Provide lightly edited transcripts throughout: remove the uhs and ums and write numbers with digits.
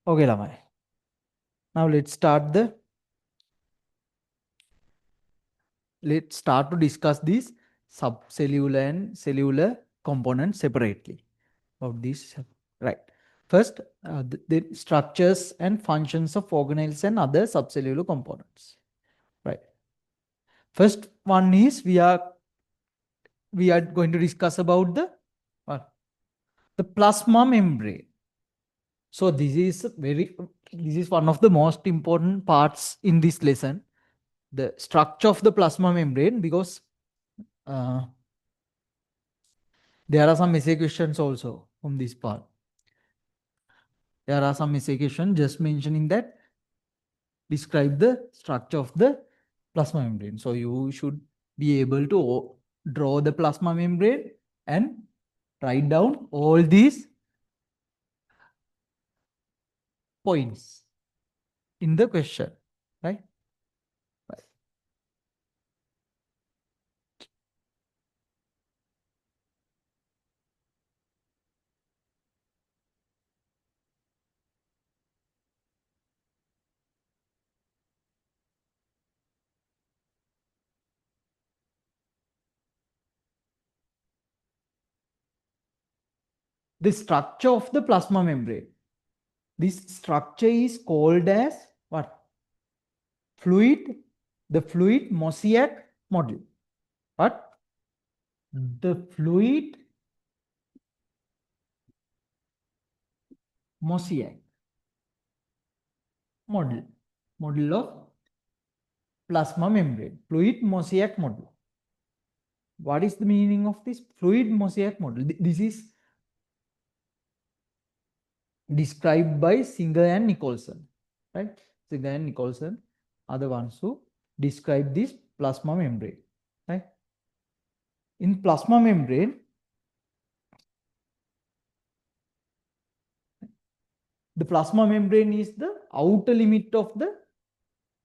Okay, Lamai. Now let's start to discuss these subcellular and cellular components separately. Of these, right? First, the structures and functions of organelles and other subcellular components. Right. First one is we are going to discuss about the plasma membrane. So this is one of the most important parts in this lesson, the structure of the plasma membrane, because there are some essay questions also from this part. There are some essay questions just mentioning that describe the structure of the plasma membrane. So you should be able to draw the plasma membrane and write down all these points in the question, right? Right. The structure of the plasma membrane. This structure is called as what? The fluid mosaic model. What? The fluid mosaic model of plasma membrane, fluid mosaic model. What is the meaning of this fluid mosaic model? This is described by Singer and Nicholson, right? Singer and Nicholson are the ones who describe this plasma membrane, right? In plasma membrane, the plasma membrane is the outer limit of the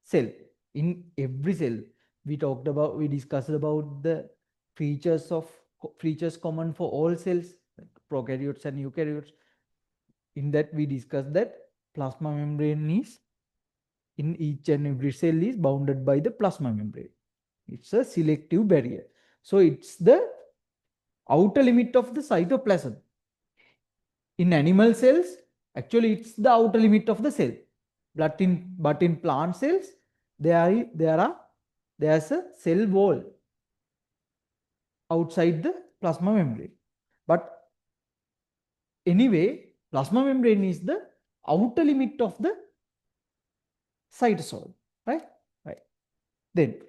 cell. In every cell, we discussed about the features common for all cells, like prokaryotes and eukaryotes. In that, we discussed that plasma membrane is in each and every cell is bounded by the plasma membrane. It's a selective barrier. So it's the outer limit of the cytoplasm. In animal cells, actually it's the outer limit of the cell. But in plant cells, there's a cell wall outside the plasma membrane. But anyway, plasma membrane is the outer limit of the cytosol, right? Right. Then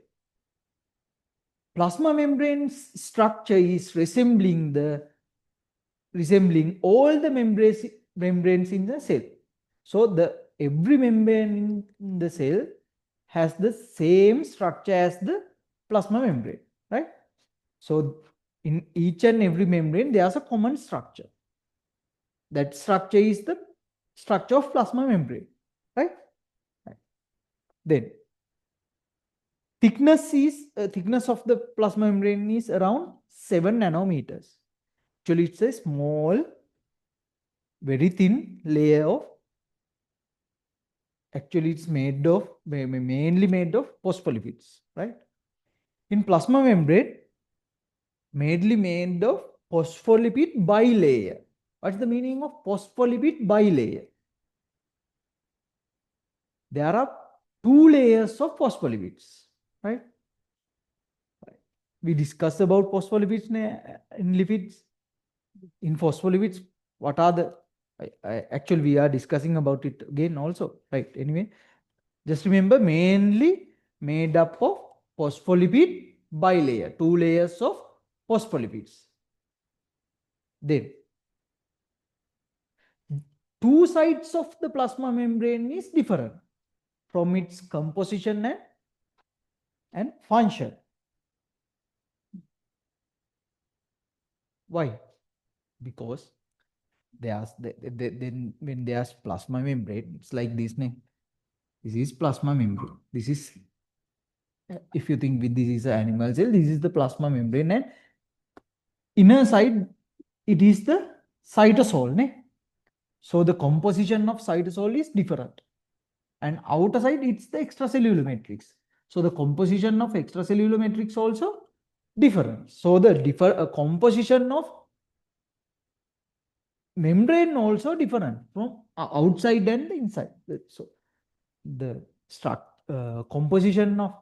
plasma membrane structure is resembling all the membranes in the cell. So every membrane in the cell has the same structure as the plasma membrane, right? So in each and every membrane, there's a common structure. That structure is the structure of plasma membrane, right? Then thickness of the plasma membrane is around 7 nanometers. Actually, it's a small, very thin layer of. Actually, it's mainly made of phospholipids, right? In plasma membrane, mainly made of phospholipid bilayer. What's the meaning of phospholipid bilayer? There are 2 layers of phospholipids, right? We discussed about phospholipids in lipids. In phospholipids, what are the actually we are discussing about it again also, right? Anyway, just remember mainly made up of phospholipid bilayer, 2 layers of phospholipids. Then 2 sides of the plasma membrane is different from its composition and function. Why? Because then when there's plasma membrane, it's like this name. This is plasma membrane. This is, if you think this is an animal cell, this is the plasma membrane, and inner side it is the cytosol. Ne? So the composition of cytosol is different. And outer side, it's the extracellular matrix. So the composition of extracellular matrix also different. So the composition of membrane also different from outside and the inside. So the composition of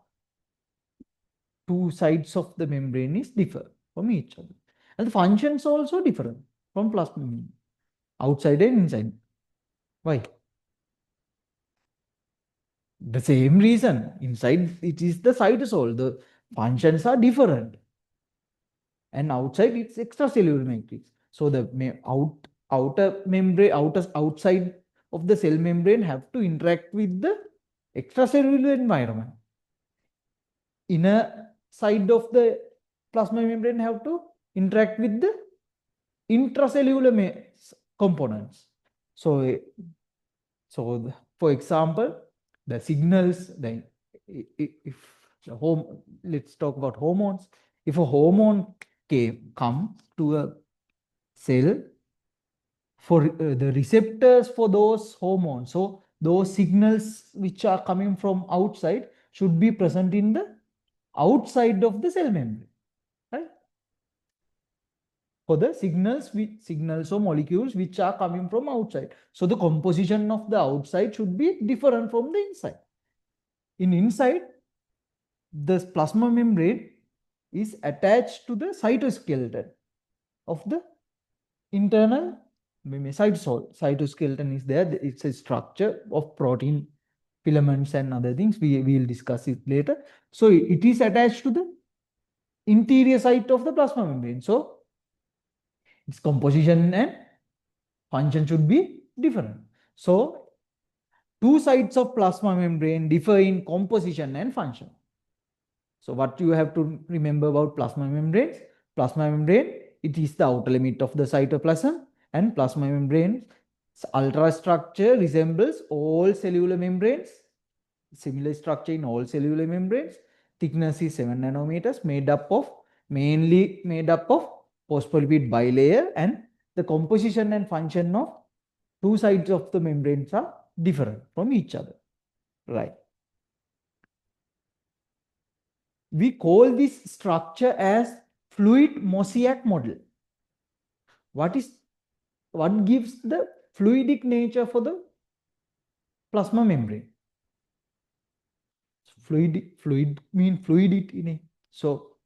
two sides of the membrane is differ from each other. And the functions also different from plasma membrane, outside and inside. Why? The same reason. Inside it is the cytosol. The functions are different. And outside it's extracellular matrix. So the outer membrane, outside of the cell membrane have to interact with the extracellular environment. Inner side of the plasma membrane have to interact with the intracellular components. So for example, the signals, if the let's talk about hormones. If a hormone come to a cell, for the receptors for those hormones, so those signals which are coming from outside should be present in the outside of the cell membrane, right? For the signals or molecules which are coming from outside. So the composition of the outside should be different from the inside. In inside, the plasma membrane is attached to the cytoskeleton of the internal cytosol. Cytoskeleton is there. It's a structure of protein filaments and other things. We will discuss it later. So it is attached to the interior side of the plasma membrane. So its composition and function should be different. So two sides of plasma membrane differ in composition and function. So what you have to remember about plasma membranes? Plasma membrane, it is the outer limit of the cytoplasm, and plasma membrane ultrastructure resembles all cellular membranes. Similar structure in all cellular membranes. Thickness is 7 nanometers, mainly made up of phospholipid bilayer, and the composition and function of two sides of the membranes are different from each other, right? We call this structure as fluid mosaic model. What gives the fluidic nature for the plasma membrane? Fluid mean fluidity. So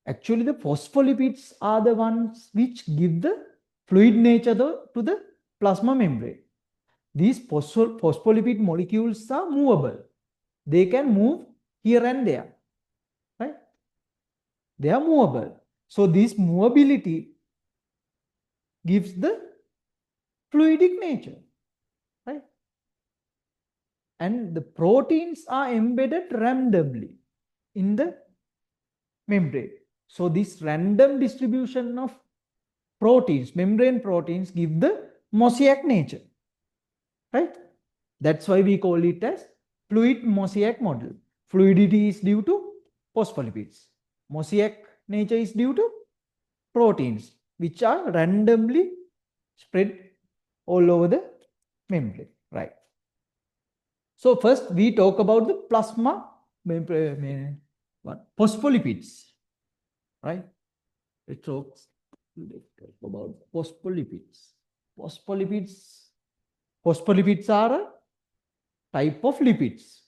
actually the phospholipids are the ones which give the fluid nature to the plasma membrane. These phospholipid molecules are movable. They can move here and there, right? They are movable. So this movability gives the fluidic nature, right? And the proteins are embedded randomly in the membrane. So this random distribution of proteins, membrane proteins, give the mosaic nature, right? That's why we call it as fluid mosaic model. Fluidity is due to phospholipids. Mosaic nature is due to proteins, which are randomly spread all over the membrane, right? So first we talk about the plasma phospholipids, right? It talks about phospholipids. Phospholipids are a type of lipids.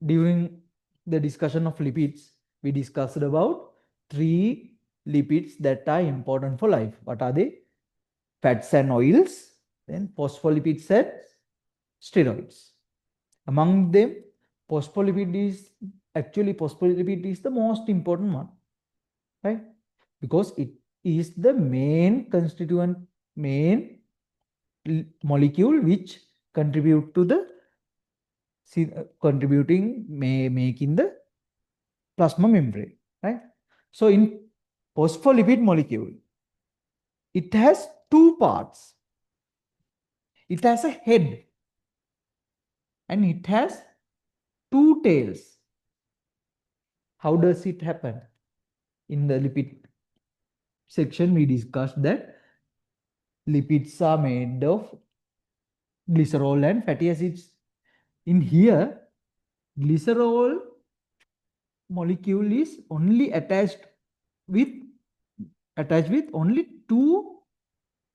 During the discussion of lipids, we discussed about 3 lipids that are important for life. What are they? Fats and oils, then phospholipids and steroids. Among them, phospholipid is the most important one, right? Because it is the main molecule which contribute to the making the plasma membrane, right? So in phospholipid molecule, it has 2 parts. It has a head and it has 2 tails. How does it happen? In the lipid section, we discussed that lipids are made of glycerol and fatty acids. In here, glycerol molecule is only with attached with only two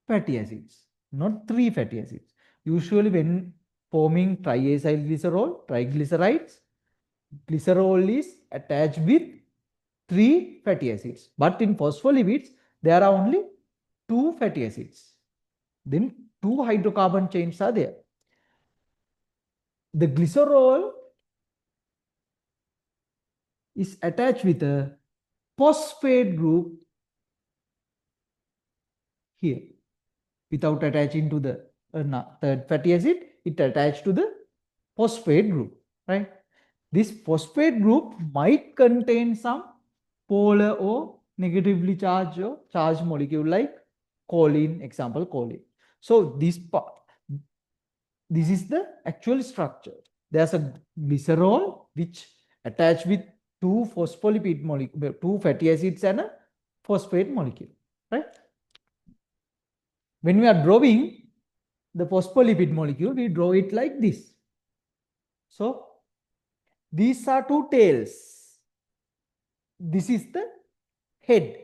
fatty acids, not three fatty acids. Usually, when forming triacyl glycerol, triglycerides, glycerol is attached with three fatty acids. But in phospholipids, there are only two fatty acids. Then two hydrocarbon chains are there. The glycerol is attached with a phosphate group here. Without attaching to the third fatty acid, it attached to the phosphate group, right? This phosphate group might contain some polar or negatively charged or charged molecule like choline, example choline. So this is the actual structure. There's a glycerol which attached with two phospholipid molecule, two fatty acids and a phosphate molecule, right? When we are drawing the phospholipid molecule, we draw it like this. So these are two tails. This is the head.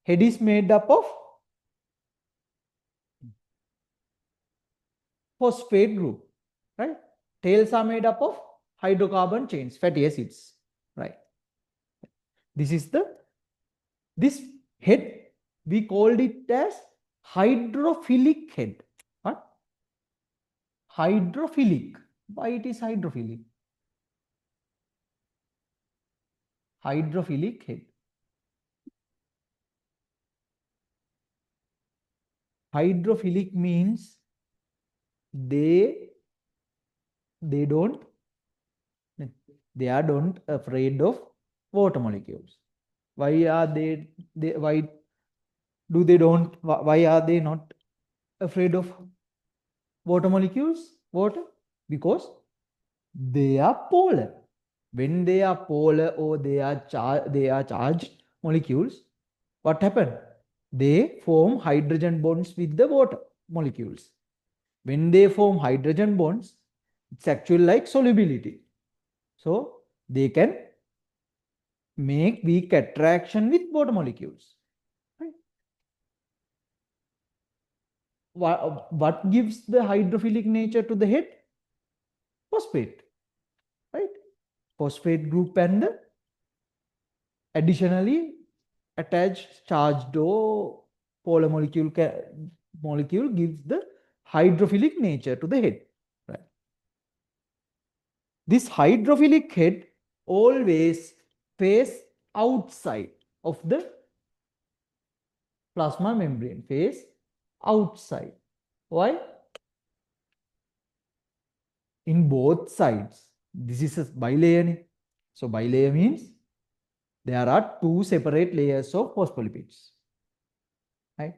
Head is made up of phosphate group, right? Tails are made up of hydrocarbon chains, fatty acids, right? This head, we called it as hydrophilic head. What? Hydrophilic. Why it is hydrophilic? Hydrophilic head. Hydrophilic means they don't afraid of water molecules. Why are why are they not afraid of water molecules? Water? Because they are polar. When they are polar or they are charged molecules, what happens? They form hydrogen bonds with the water molecules. When they form hydrogen bonds, it's actually like solubility. So they can make weak attraction with water molecules. Right? What gives the hydrophilic nature to the head? Phosphate. Right? Phosphate group and additionally attached charged or polar molecule gives the hydrophilic nature to the head. Right? This hydrophilic head always face outside of the plasma membrane, face outside. Why? In both sides. This is a bilayer. So bilayer means there are two separate layers of phospholipids. Right?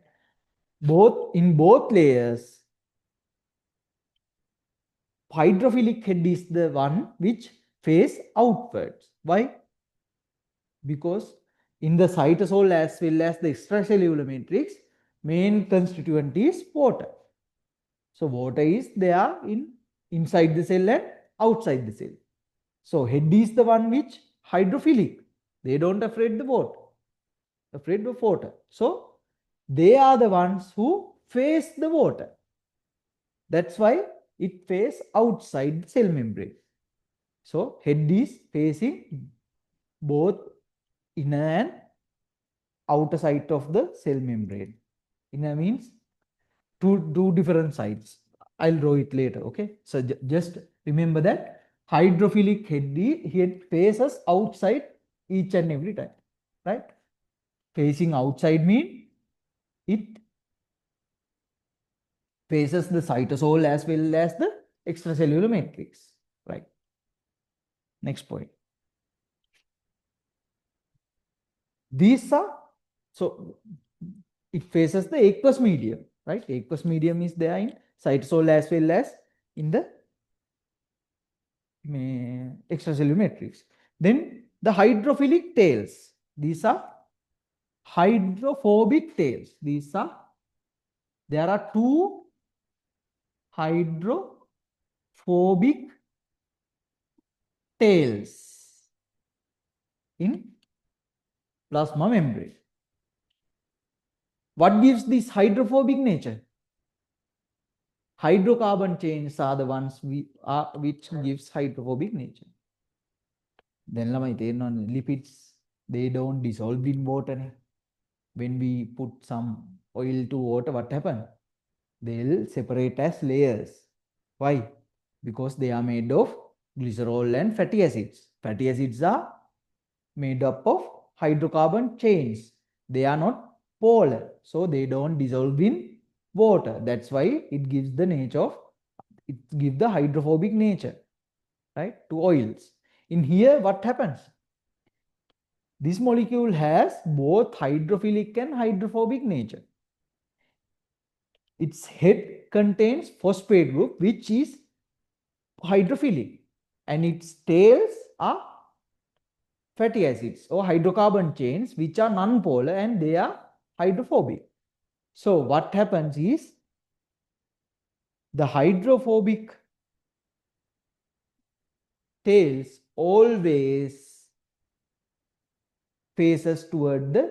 In both layers, hydrophilic head is the one which face outwards. Why? Because in the cytosol as well as the extracellular matrix, main constituent is water. So water is there inside the cell and outside the cell. So head is the one which hydrophilic. They don't afraid of water. So they are the ones who face the water. That's why it face outside the cell membrane. So head is facing both inner and outer side of the cell membrane. Inner means two different sides. I'll draw it later. Okay. So just remember that hydrophilic head faces outside each and every time. Right? Facing outside means it faces the cytosol as well as the extracellular matrix. Right. Next point. These are, so it faces the aqueous medium, right? Aqueous medium is there in cytosol as well as in the extracellular matrix. Then the hydrophilic tails. These are hydrophobic tails. These are there are two hydrophobic tails in plasma membrane. What gives this hydrophobic nature? Hydrocarbon chains are the ones which gives hydrophobic nature. Then lipids, they don't dissolve in water. When we put some oil to water, what happens? They'll separate as layers. Why? Because they are made of glycerol and fatty acids. Fatty acids are made up of hydrocarbon chains. They are not polar, so they don't dissolve in water. That's why it gives the nature of, it gives the hydrophobic nature, right, to oils. In here, what happens? This molecule has both hydrophilic and hydrophobic nature. Its head contains phosphate group, which is hydrophilic, and its tails are fatty acids or hydrocarbon chains, which are non-polar and they are hydrophobic. So what happens is the hydrophobic tails always faces toward the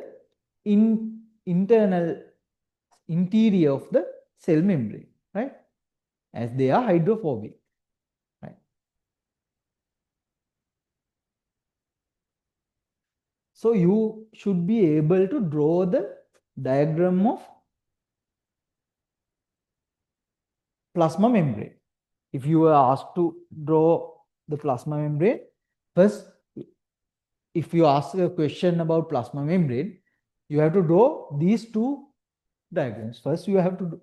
internal interior of the cell membrane, right? As they are hydrophobic, right? So you should be able to draw the diagram of plasma membrane. If you are asked to draw the plasma membrane, first, if you ask a question about plasma membrane, you have to draw these two diagrams. First, you have to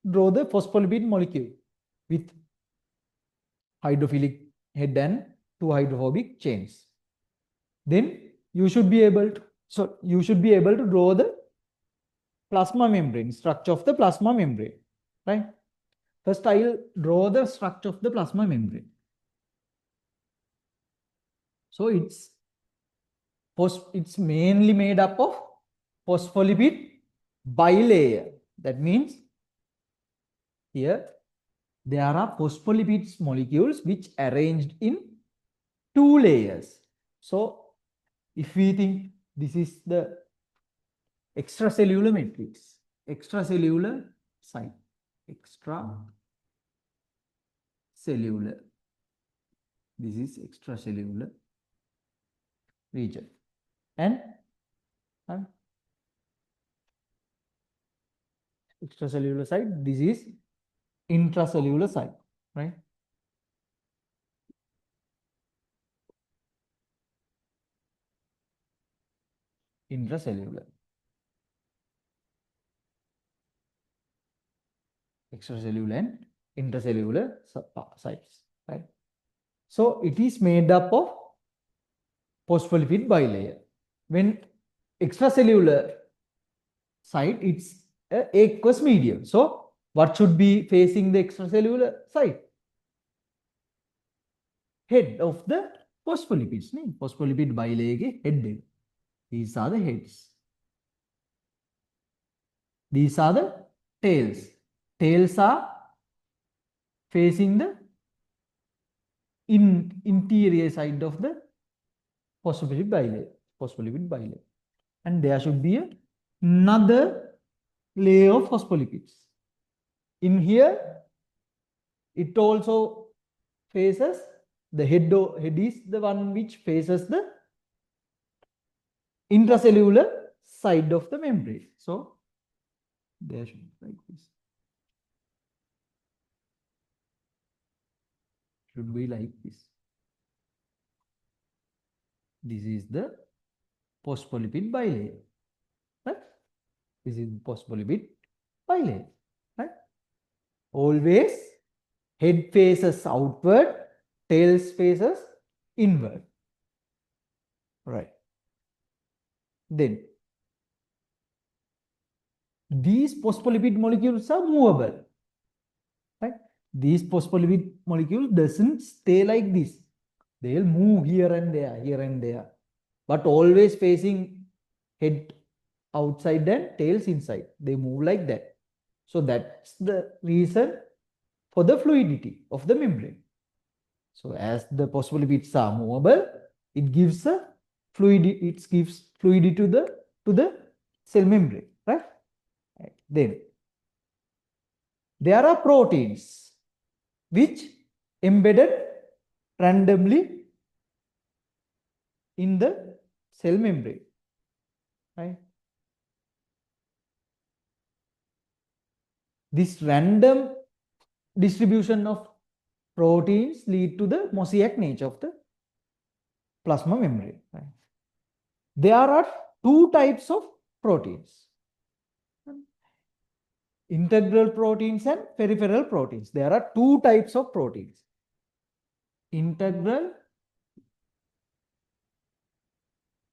draw the phospholipid molecule with hydrophilic head and two hydrophobic chains. Then you should be able to draw the plasma membrane, structure of the plasma membrane, right? First, I will draw the structure of the plasma membrane. So it's mainly made up of phospholipid bilayer. That means here there are phospholipids molecules which arranged in two layers. So if we think this is the extracellular matrix, extracellular site, extracellular, this is extracellular region, and extracellular site, this is intracellular site, right? Intracellular, extracellular and intracellular sites, right? So it is made up of phospholipid bilayer. When extracellular site, it's aqueous medium. So what should be facing the extracellular site? Head of the phospholipids. Phospholipid bilayer head. These are the heads. These are the tails. Tails are facing the interior side of the phospholipid bilayer. And there should be another layer of phospholipids. In here, it also faces the head is the one which faces the intracellular side of the membrane. So there should be like this. Should be like this. This is the phospholipid bilayer, right? This is phospholipid bilayer, right? Always head faces outward, tails faces inward, right? Then these phospholipid molecules are movable, right? These phospholipid molecules doesn't stay like this. They'll move here and there, but always facing head outside and tails inside. They move like that. So that's the reason for the fluidity of the membrane. So as the phospholipids are movable, it gives a fluidity. It gives fluidity to the cell membrane, right? Then there are proteins which embedded randomly in the cell membrane, right? This random distribution of proteins lead to the mosaic nature of the plasma membrane, right? There are two types of proteins: integral proteins and peripheral proteins. There are two types of proteins: integral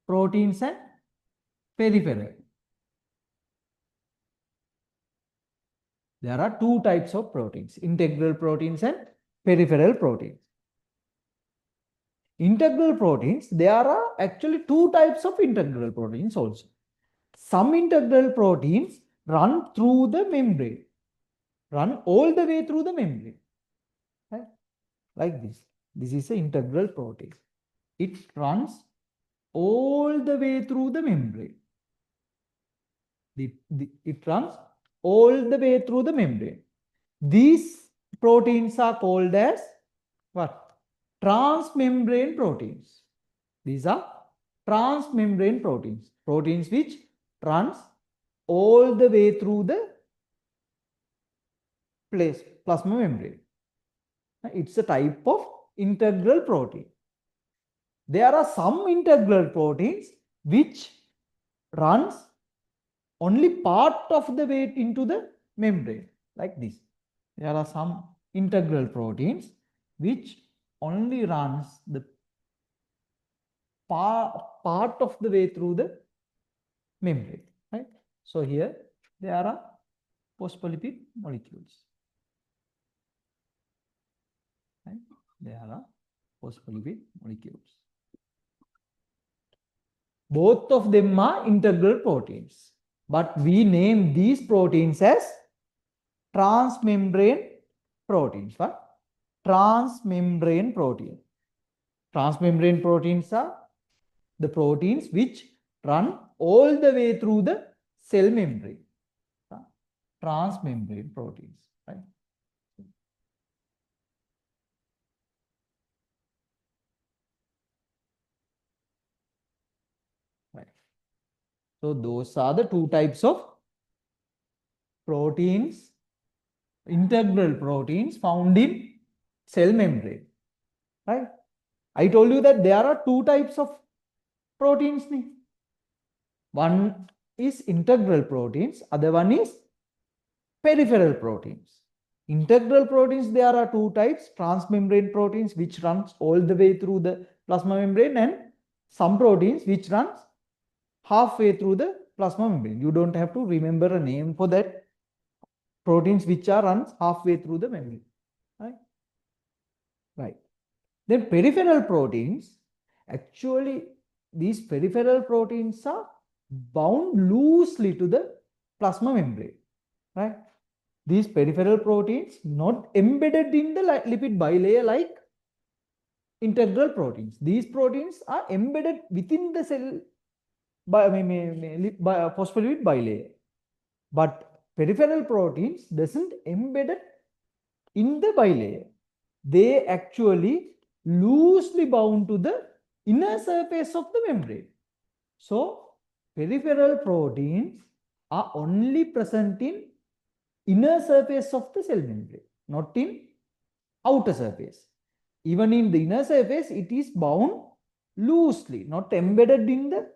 proteins and peripheral. There are two types of proteins: integral proteins and peripheral proteins. Integral proteins, there are actually two types of integral proteins also. Some integral proteins run through the membrane, run all the way through the membrane, right? Like this. This is an integral protein. It runs all the way through the membrane. It runs all the way through the membrane. These proteins are called as what? Transmembrane proteins. These are transmembrane proteins. Proteins which runs all the way through the plasma membrane. It's a type of integral protein. There are some integral proteins which runs only part of the way into the membrane, like this. There are some integral proteins which only runs the part of the way through the membrane, right? So here there are phospholipid molecules, right? There are phospholipid molecules. Both of them are integral proteins, but we name these proteins as transmembrane proteins. What? Transmembrane protein. Transmembrane proteins are the proteins which run all the way through the cell membrane. Transmembrane proteins, right? Right. So those are the two types of proteins, integral proteins found in cell membrane, right? I told you that there are two types of proteins. One is integral proteins, other one is peripheral proteins. Integral proteins, there are two types: transmembrane proteins which runs all the way through the plasma membrane, and some proteins which runs halfway through the plasma membrane. You don't have to remember a name for that. Proteins which are runs halfway through the membrane, right? Right. Then peripheral proteins, actually these peripheral proteins are bound loosely to the plasma membrane, right? These peripheral proteins not embedded in the lipid bilayer like integral proteins. These proteins are embedded within the cell phospholipid bilayer, but peripheral proteins doesn't embedded in the bilayer. They actually loosely bound to the inner surface of the membrane. So peripheral proteins are only present in inner surface of the cell membrane, not in outer surface. Even in the inner surface, it is bound loosely, not embedded in the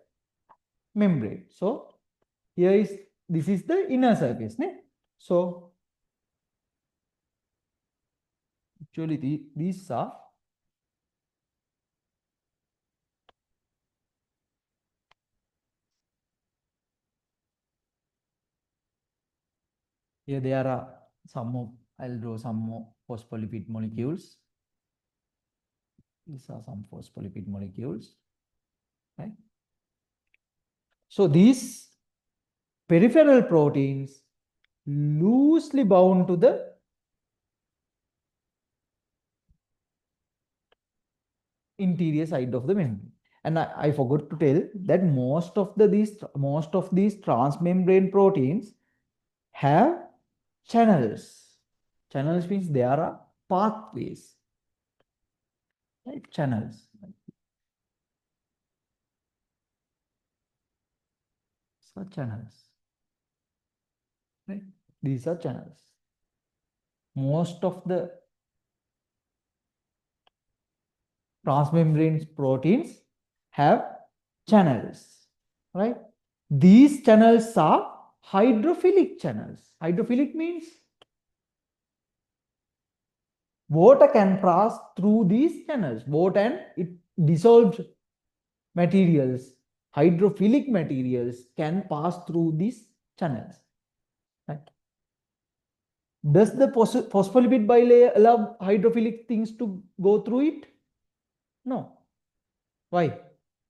membrane. So this is the inner surface. So actually these are here. There are some more. I'll draw some more phospholipid molecules. These are some phospholipid molecules, right? So these peripheral proteins loosely bound to the interior side of the membrane. And I forgot to tell that most of these transmembrane proteins have channels. Channels means there are pathways, right? Channels. So channels, right? These are channels. Most of the transmembrane proteins have channels, right? These channels are hydrophilic channels. Hydrophilic means water can pass through these channels. Water and it dissolved materials, hydrophilic materials can pass through these channels. Right? Does the phospholipid bilayer allow hydrophilic things to go through it? No. Why?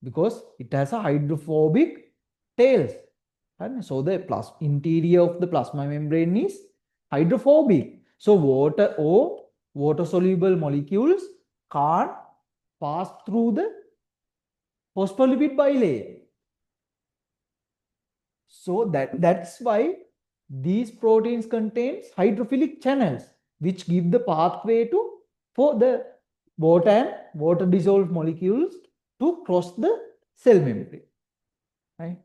Because it has a hydrophobic tails. And so the interior of the plasma membrane is hydrophobic. So water or water soluble molecules can't pass through the phospholipid bilayer. So that's why these proteins contains hydrophilic channels, which give the pathway for the water and water dissolved molecules to cross the cell membrane. Right?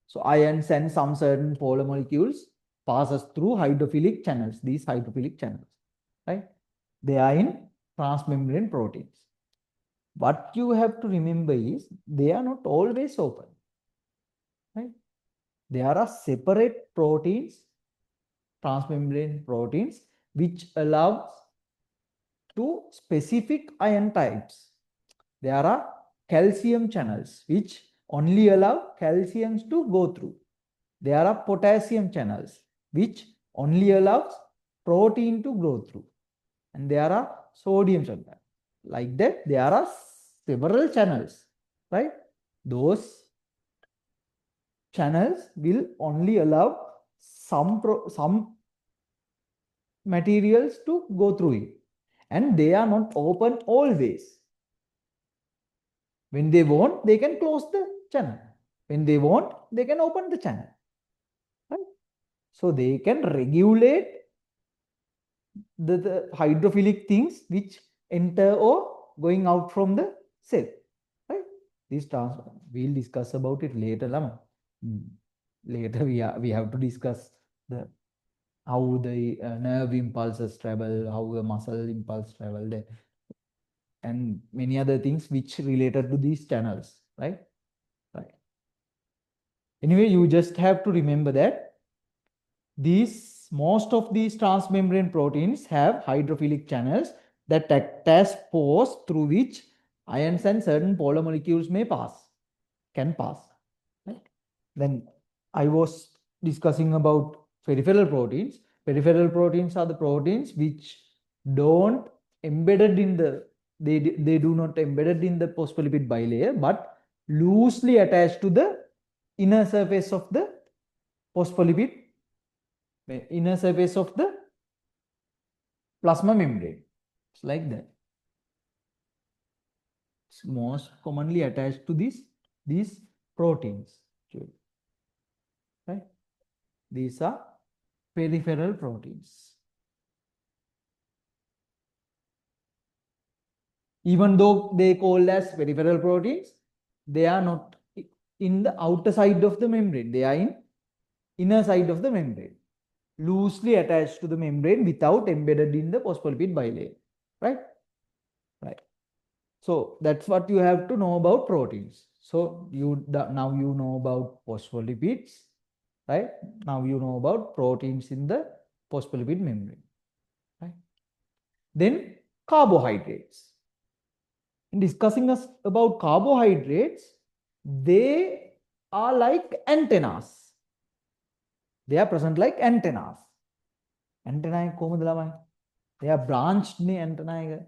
So ions and some certain polar molecules passes through hydrophilic channels, these hydrophilic channels. Right? They are in transmembrane proteins. What you have to remember is they are not always open. Right? There are separate proteins, transmembrane proteins, which allows to specific ion types. There are calcium channels, which only allow calciums to go through. There are potassium channels, which only allows protein to go through. And there are sodium channels. Like that, there are several channels, right? Those channels will only allow some materials to go through it, and they are not open always. When they want, they can close the channel. When they want, they can open the channel, right? So they can regulate the hydrophilic things which enter or going out from the cell, right? These trans we'll discuss about it later, Lama. Later we have to discuss the how the nerve impulses travel, how the muscle impulse travel there, and many other things which related to these channels, right? Right. Anyway, you just have to remember that most of these transmembrane proteins have hydrophilic channels that act as pores through which ions and certain polar molecules can pass. Right? Then I was discussing about peripheral proteins. Peripheral proteins are the proteins which don't embedded in the they do not embedded in the phospholipid bilayer, but loosely attached to the inner surface of the phospholipid inner surface of the plasma membrane. It's like that. It's most commonly attached to these proteins. Right? These are peripheral proteins. Even though they called as peripheral proteins, they are not in the outer side of the membrane. They are in inner side of the membrane, loosely attached to the membrane without embedded in the phospholipid bilayer. Right? Right. So that's what you have to know about proteins. So now you know about phospholipids, right? Now you know about proteins in the phospholipid membrane, right? Then carbohydrates. In discussing us about carbohydrates, they are like antennas. They are present like antennas. Antennae කොහොමද ළමයි? They are branched නේ antennae එක.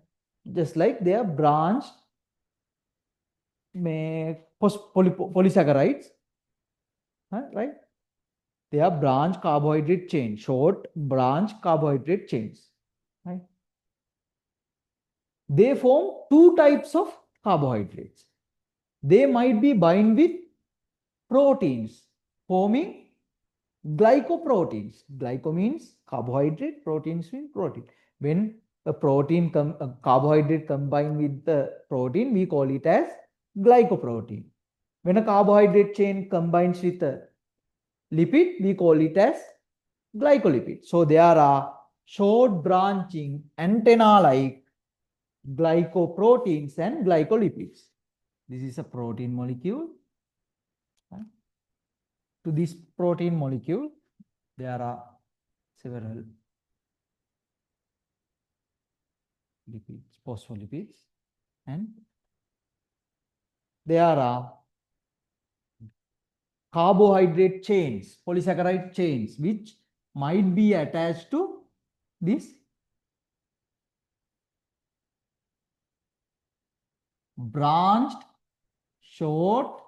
Just like they are branched polysaccharides right? They are branch carbohydrate chain, short branch carbohydrate chains, right? They form two types of carbohydrates. They might be bind with proteins, forming glycoproteins. Glyco means carbohydrate, proteins mean protein. When a carbohydrate combine with the protein, we call it as glycoprotein. When a carbohydrate chain combines with a lipid, we call it as glycolipid. So there are short branching antenna-like glycoproteins and glycolipids. This is a protein molecule. To this protein molecule, there are several lipids, phospholipids, and there are carbohydrate chains, polysaccharide chains, which might be attached to this branched short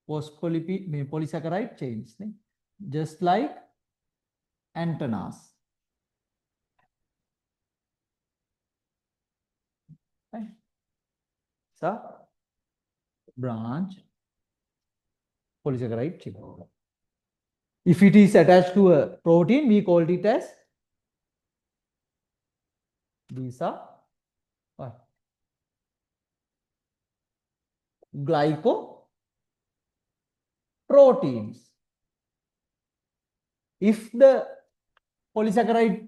phospholipid polysaccharide chains, just like antennas. Right? So, branch polysaccharide chain. If it is attached to a protein, we call it as these are what? Glycoproteins. If the polysaccharide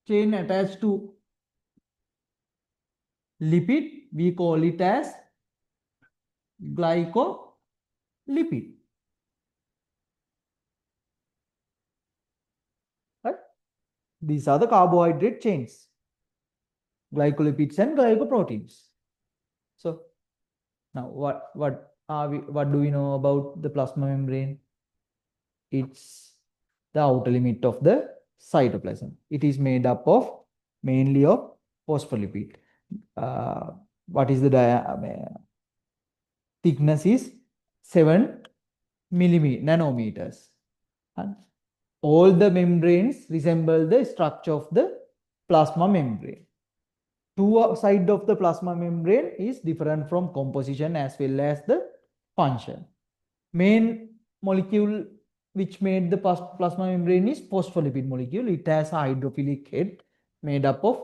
chain attached to lipid, we call it as glycolipid. Right? These are the carbohydrate chains, glycolipids and glycoproteins. So now what do we know about the plasma membrane? It's the outer limit of the cytoplasm. It is made up of mainly of phospholipid. What is the thickness is 7 nanometers. And all the membranes resemble the structure of the plasma membrane. Two sides of the plasma membrane is different from composition as well as the function. Main molecule which made the plasma membrane is phospholipid molecule. It has a hydrophilic head made up of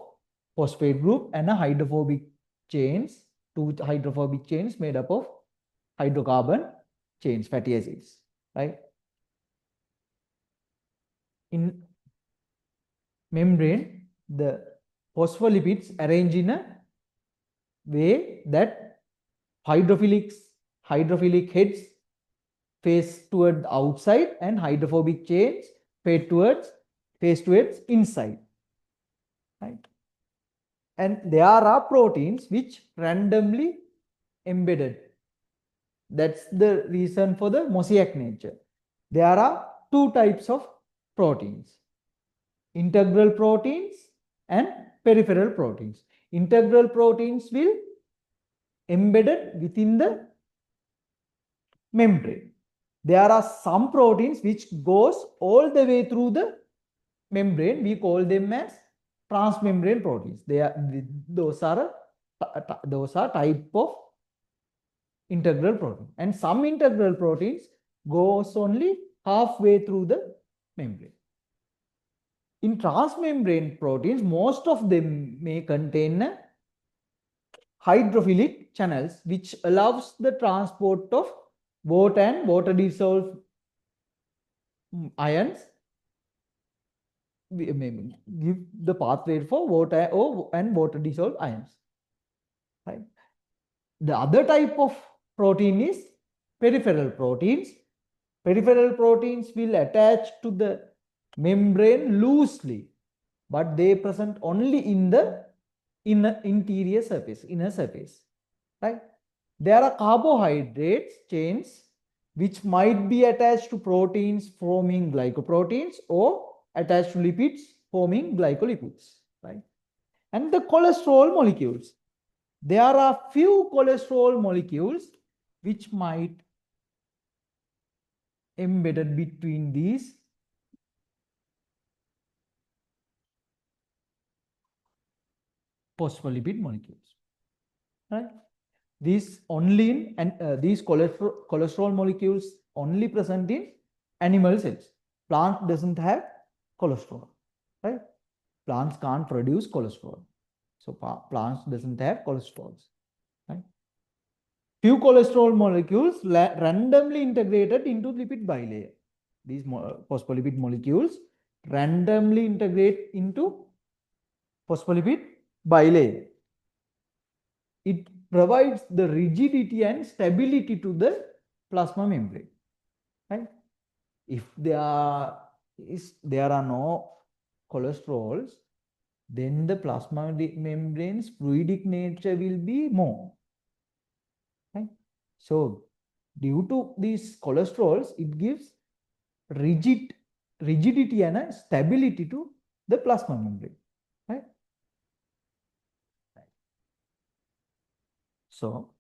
phosphate group and a hydrophobic chains, two hydrophobic chains made up of hydrocarbon chains, fatty acids, right? In membrane, the phospholipids arrange in a way that hydrophilic heads face toward the outside and hydrophobic chains face towards inside, right? And there are proteins which randomly embedded. That's the reason for the mosaic nature. There are two types of proteins: integral proteins and peripheral proteins. Integral proteins will embedded within the membrane. There are some proteins which goes all the way through the membrane. We call them as transmembrane proteins. Those are type of integral protein, and some integral proteins goes only halfway through the membrane. In transmembrane proteins, most of them may contain hydrophilic channels, which allows the transport of water and water dissolved ions, give the pathway for water and water dissolved ions, right? The other type of protein is peripheral proteins. Peripheral proteins will attach to the membrane loosely, but they present only in the inner surface, right? There are carbohydrates chains which might be attached to proteins forming glycoproteins or attached to lipids forming glycolipids, right? And the cholesterol molecules. There are few cholesterol molecules which might embedded between these phospholipid molecules, right? These only in, and these cholesterol molecules only present in animal cells. Plant doesn't have cholesterol, right? Plants can't produce cholesterol. So plants doesn't have cholesterols, right? Few cholesterol molecules randomly integrated into lipid bilayer. These phospholipid molecules randomly integrate into phospholipid bilayer. It provides the rigidity and stability to the plasma membrane, right? If there are no cholesterols, then the plasma membrane's fluidic nature will be more, right? So due to these cholesterols, it gives rigidity and a stability to the plasma membrane, right? So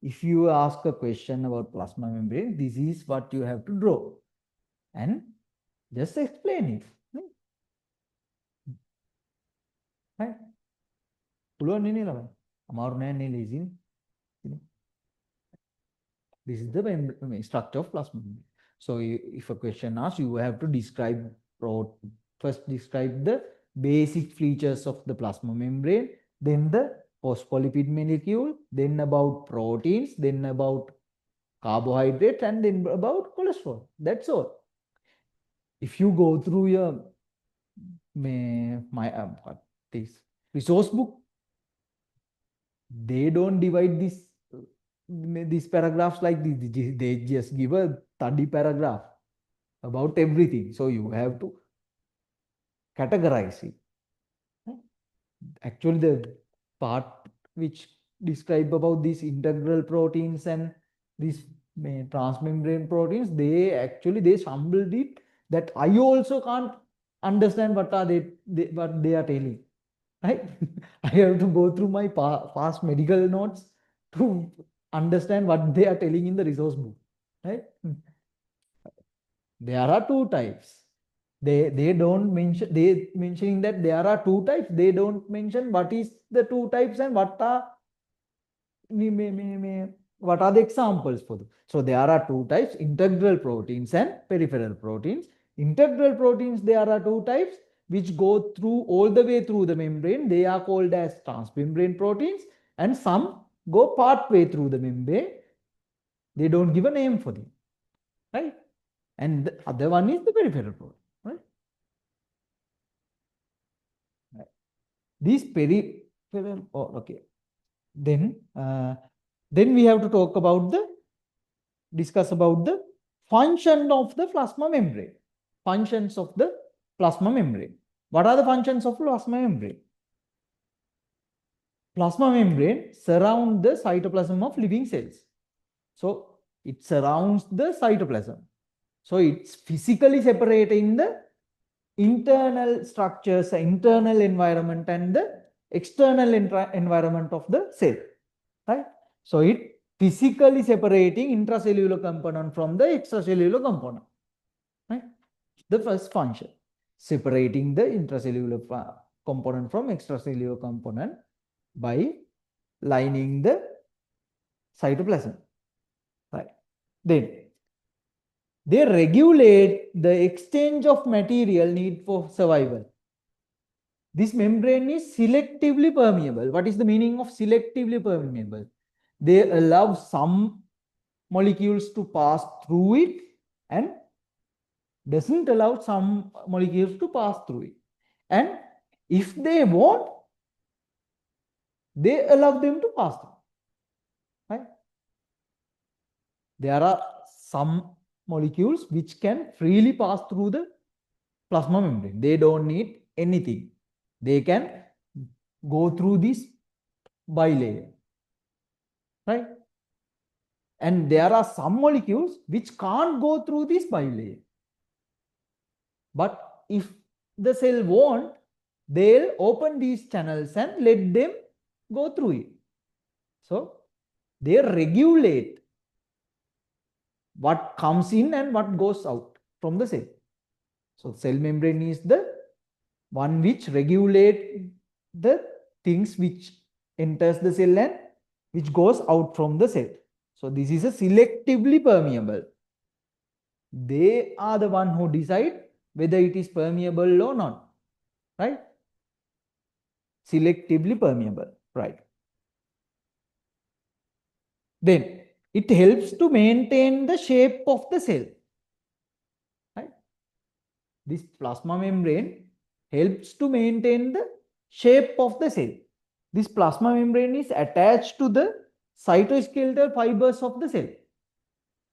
if you ask a question about plasma membrane, this is what you have to draw and just explain it, right? පුළුවන් නේ ළමයි. අමාරු නෑ නේ lazy නේ. This is the structure of plasma membrane. So if a question asks, you have to first describe the basic features of the plasma membrane, then the phospholipid molecule, then about proteins, then about carbohydrates, and then about cholesterol. That's all. If you go through your this resource book, they don't divide these paragraphs like this. They just give a study paragraph about everything. So you have to categorize it. Actually, the part which describe about these integral proteins and these transmembrane proteins, they stumbled it that I also can't understand what they are telling, right? I have to go through my past medical notes to understand what they are telling in the resource book, right? There are two types. They don't mention, they mentioning that there are two types. They don't mention what is the two types and what are the examples for them. So there are two types: integral proteins and peripheral proteins. Integral proteins, there are two types which go through all the way through the membrane. They are called as transmembrane proteins, and some go part way through the membrane. They don't give a name for them, right? And the other one is the peripheral protein, right? These peripheral, okay. Then we have to discuss about the function of the plasma membrane. Functions of the plasma membrane. What are the functions of plasma membrane? Plasma membrane surrounds the cytoplasm of living cells. So it surrounds the cytoplasm. So it's physically separating the internal structures, internal environment, and the external environment of the cell, right? So it physically separating intracellular component from the extracellular component, right? The first function, separating the intracellular component from extracellular component by lining the cytoplasm, right? Then they regulate the exchange of material need for survival. This membrane is selectively permeable. What is the meaning of selectively permeable? They allow some molecules to pass through it and doesn't allow some molecules to pass through it. And if they want, they allow them to pass through, right? There are some molecules which can freely pass through the plasma membrane. They don't need anything. They can go through this bilayer, right? And there are some molecules which can't go through this bilayer. But if the cell won't, they'll open these channels and let them go through it. So they regulate what comes in and what goes out from the cell. So cell membrane is the one which regulate the things which enters the cell and which goes out from the cell. So this is a selectively permeable. They are the one who decide whether it is permeable or not, right? Selectively permeable, right? Then it helps to maintain the shape of the cell, right? This plasma membrane helps to maintain the shape of the cell. This plasma membrane is attached to the cytoskeletal fibers of the cell.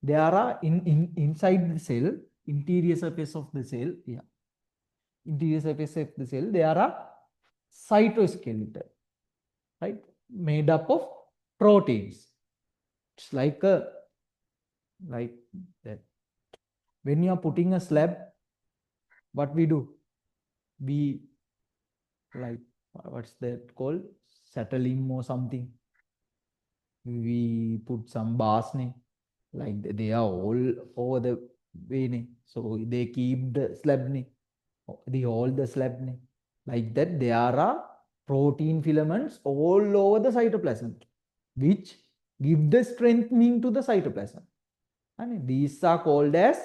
There are inside the cell, interior surface of the cell, interior surface of the cell, there are cytoskeleton, right? Made up of proteins. It's like that. When you are putting a slab, what we do? We what's that called? Settling or something. We put some bars, like they are all over the way, so they keep the slab, the hold the slab, like that. There are protein filaments all over the cytoplasm, which give the strengthening to the cytoplasm, and these are called as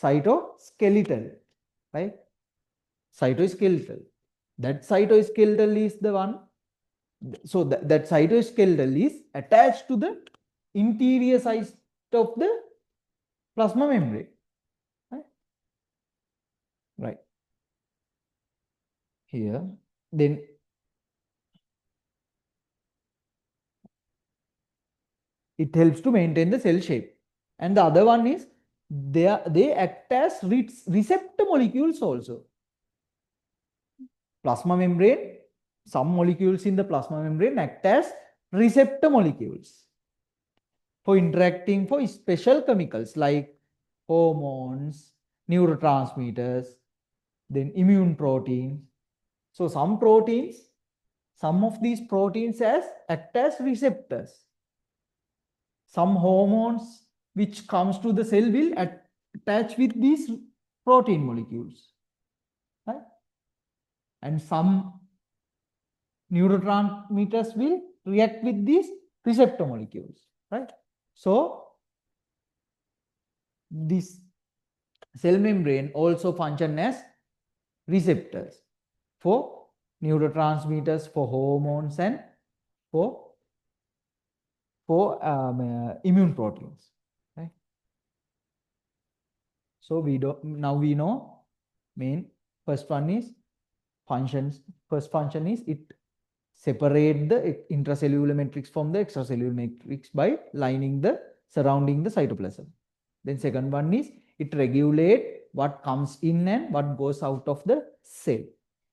cytoskeletal, right? Cytoskeletal. That cytoskeletal is the one. So that cytoskeletal is attached to the interior side of the plasma membrane, right? Here, then it helps to maintain the cell shape. And the other one is they act as receptor molecules also. Plasma membrane, some molecules in the plasma membrane act as receptor molecules for interacting for special chemicals like hormones, neurotransmitters, then immune proteins. So some of these proteins act as receptors. Some hormones which comes to the cell will attach with these protein molecules, right? And some neurotransmitters will react with these receptor molecules, right? So this cell membrane also function as receptors for neurotransmitters, for hormones, and for immune proteins, right? So we know main first one is functions. First function is it separate the intracellular matrix from the extracellular matrix by lining the surrounding the cytoplasm. Then second one is it regulate what comes in and what goes out of the cell,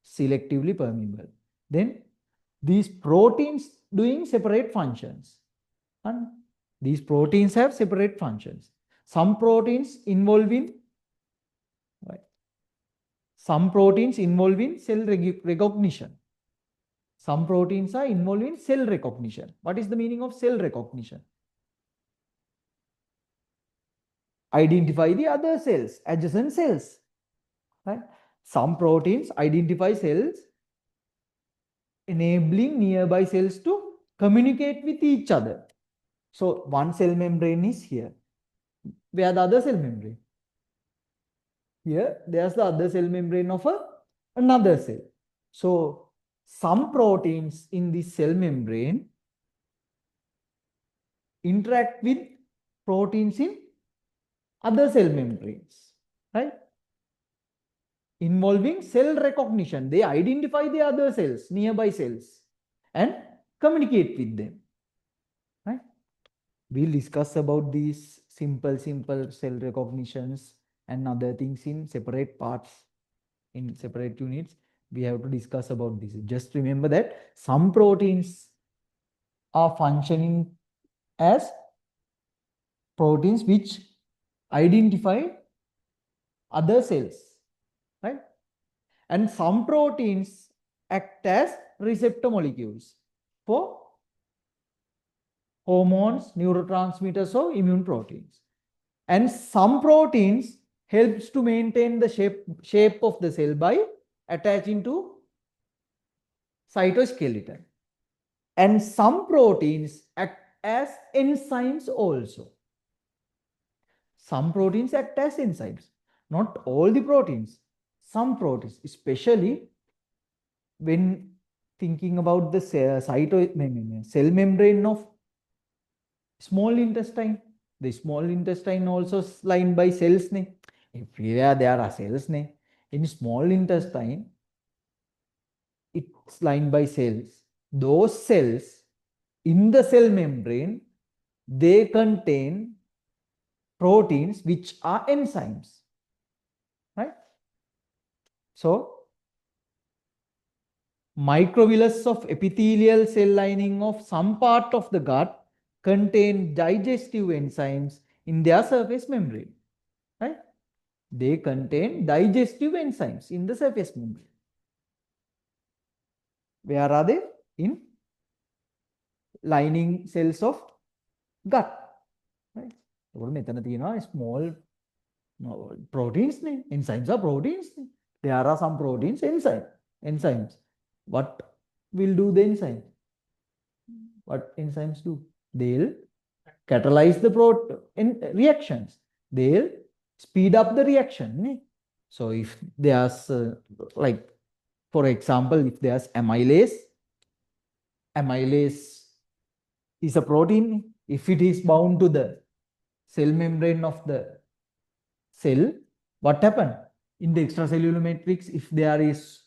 selectively permeable. Then these proteins doing separate functions, and these proteins have separate functions. Some proteins involve in cell recognition. Some proteins are involved in cell recognition. What is the meaning of cell recognition? Identify the other cells, adjacent cells, right? Some proteins identify cells, enabling nearby cells to communicate with each other. So one cell membrane is here. Where the other cell membrane? Here, there's the other cell membrane of another cell. So some proteins in this cell membrane interact with proteins in other cell membranes, right? Involving cell recognition. They identify the other cells, nearby cells, and communicate with them, right? We'll discuss about these simple cell recognitions and other things in separate parts, in separate units. We have to discuss about this. Just remember that some proteins are functioning as proteins which identify other cells, right? And some proteins act as receptor molecules for hormones, neurotransmitters, or immune proteins. And some proteins helps to maintain the shape of the cell by attaching to cytoskeleton. And some proteins act as enzymes also. Some proteins act as enzymes. Not all the proteins. Some proteins, especially when thinking about the cell membrane of small intestine. The small intestine also is lined by cells. Everywhere there are cells. In small intestine, it's lined by cells. Those cells in the cell membrane, they contain proteins which are enzymes. Right? So, microvillus of epithelial cell lining of some part of the gut contain digestive enzymes in their surface membrane. Right? They contain digestive enzymes in the surface membrane. Where are they? In lining cells of gut. Right? Small proteins. Enzymes are proteins. There are some proteins, enzymes. What will do the enzyme? What enzymes do? They'll catalyze the reactions. They'll speed up the reaction. So if there's like, for example, if there's amylase is a protein. If it is bound to the cell membrane of the cell, what happens? In the extracellular matrix, if there is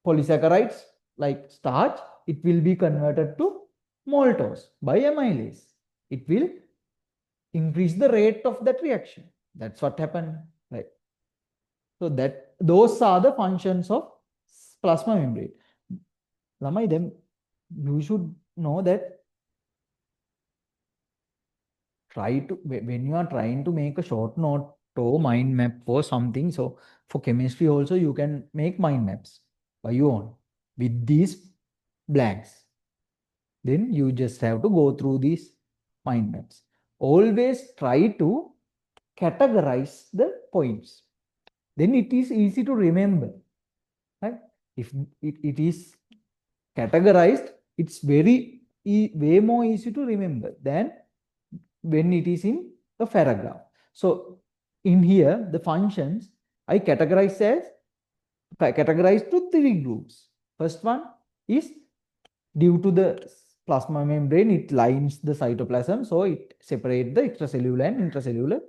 polysaccharides like starch, it will be converted to maltose by amylase. It will increase the rate of that reaction. That's what happened, right? So those are the functions of plasma membrane. Lamai, then you should know that when you are trying to make a short note or mind map for something, so for chemistry also you can make mind maps by your own with these blanks. Then you just have to go through these mind maps. Always try to categorize the points. Then it is easy to remember. Right? If it is categorized, it's way more easy to remember than when it is in a paragraph. So in here, the functions I categorize to 3 groups. First one is due to the plasma membrane, it lines the cytoplasm, so it separates the extracellular and intracellular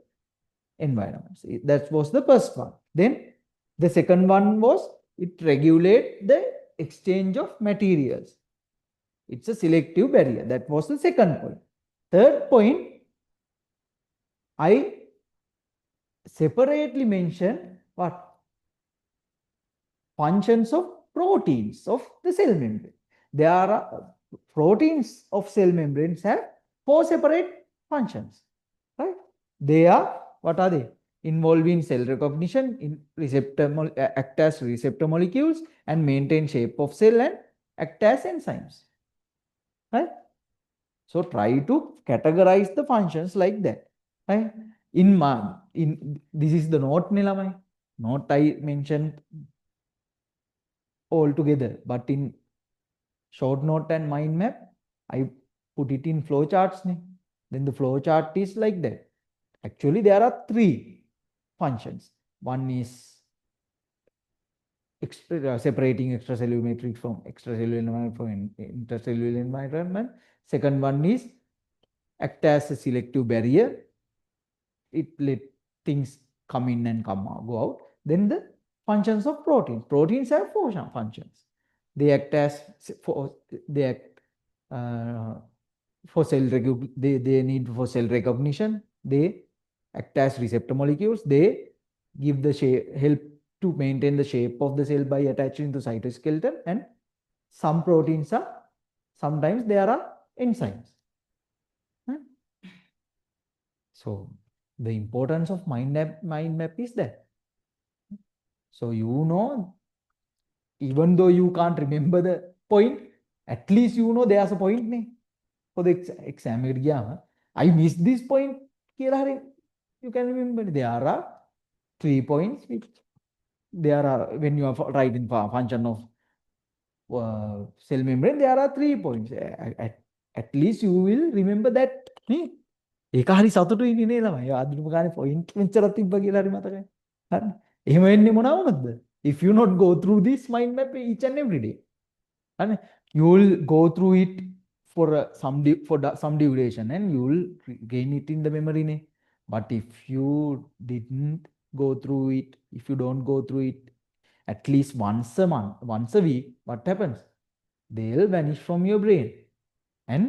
environments. That was the first one. Then the second one was it regulates the exchange of materials. It's a selective barrier. That was the second point. Third point, I separately mention what? Functions of proteins of the cell membrane. There are proteins of cell membranes have 4 separate functions. Right? They are, what are they? Involved in cell recognition, act as receptor molecules and maintain shape of cell and act as enzymes. Right? So try to categorize the functions like that. Right? This is the note nilamai. Note I mentioned all together, but in short note and mind map, I put it in flow charts. Then the flow chart is like that. Actually, there are 3 functions. One is separating extracellular matrix from extracellular environment from intercellular environment. Second one is act as a selective barrier. It let things come in and go out. Then the functions of proteins. Proteins have 4 functions. They act for cell they need for cell recognition. They act as receptor molecules. They give the help to maintain the shape of the cell by attaching to cytoskeleton. And some proteins sometimes there are enzymes. So the importance of mind map is that. So you know, even though you can't remember the point, at least you know there's a point for the exam. I missed this point. කියලා හරි you can remember there are 3 points which there are when you are writing function of cell membrane there are 3 points at least you will remember that නේ ඒක හරි සතුටුයි නේ ළමයි ආදිනම ගානේ point මෙච්චරක් තිබ්බා කියලා හරි මතකයි හරි එහෙම වෙන්නේ මොනවද if you not go through this mind map each and every day and you will go through it for some duration and you will gain it in the memory ne? But if you didn't go through it, if you don't go through it at least once a month, once a week, what happens? They'll vanish from your brain and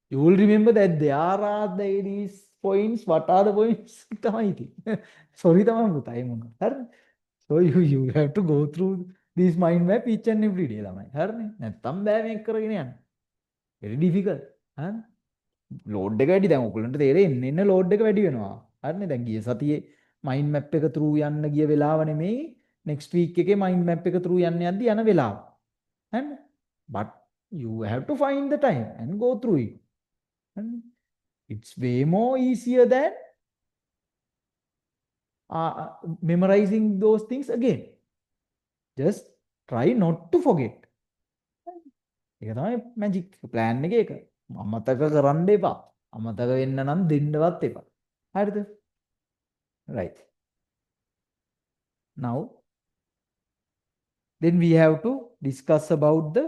you will remember that there are these points. What are the points? Sorry, so you have to go through this mind map each and every day. Very difficult. Load එක වැඩි දැන් ඔයගොල්ලන්ට තේරෙන්නේ එන්න load එක වැඩි වෙනවා. හරිනේ දැන් ගිය සතියේ මයින්ඩ් මැප් එක through යන්න ගිය වෙලාව නෙමෙයි next week එකේ මයින්ඩ් මැප් එක through යන්න යද්දි යන වෙලාව. හරිනේ? But you have to find the time and go through it. It's way more easier than memorizing those things again. Just try not to forget. ඒක තමයි මැජික් ප්ලෑන් එක ඒක. අමතක කරන්න එපා. අමතක වෙන්න නම් දෙන්නවත් එපා. හරිද? Right. Now then we have to discuss about the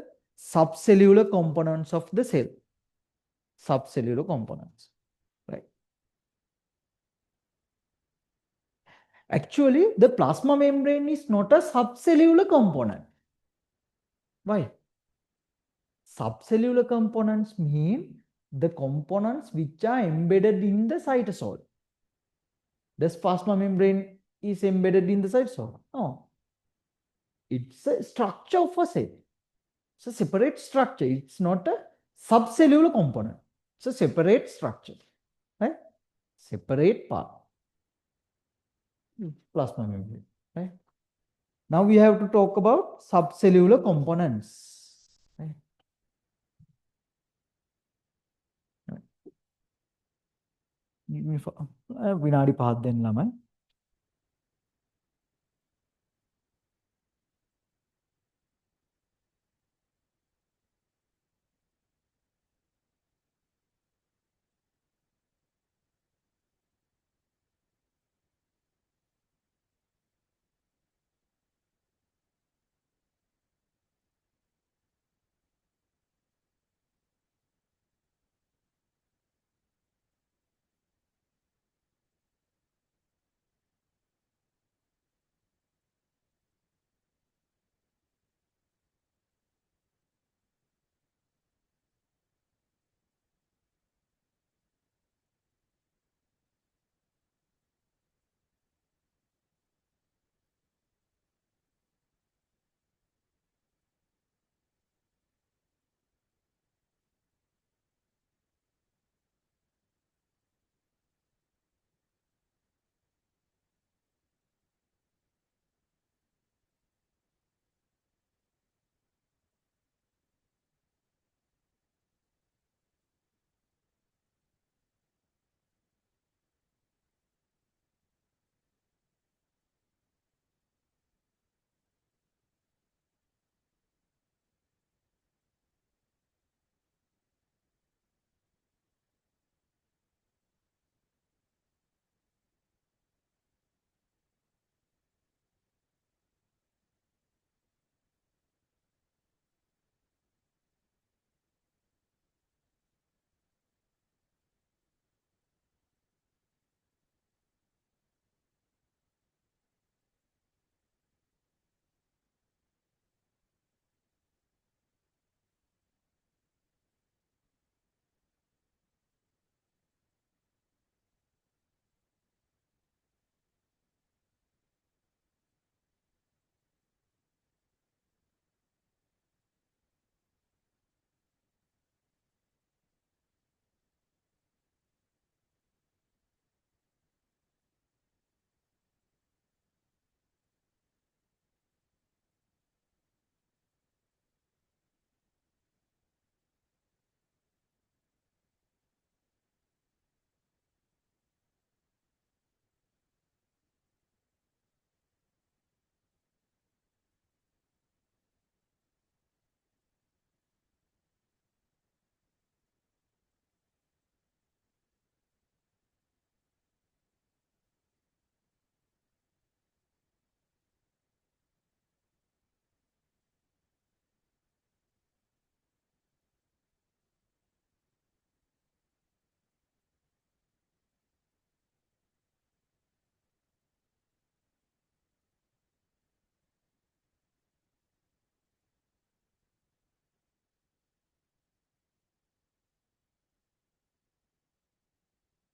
subcellular components of the cell. Subcellular components. Right. Actually, the plasma membrane is not a subcellular component. Why? Subcellular components mean the components which are embedded in the cytosol. Does plasma membrane is embedded in the cytosol? No. It's a structure of a cell. It's a separate structure. It's not a subcellular component. It's a separate structure. Right? Separate part. Plasma membrane. Right? Now we have to talk about subcellular components. Right? විනාඩි 5ක් දෙන්න ළමයි.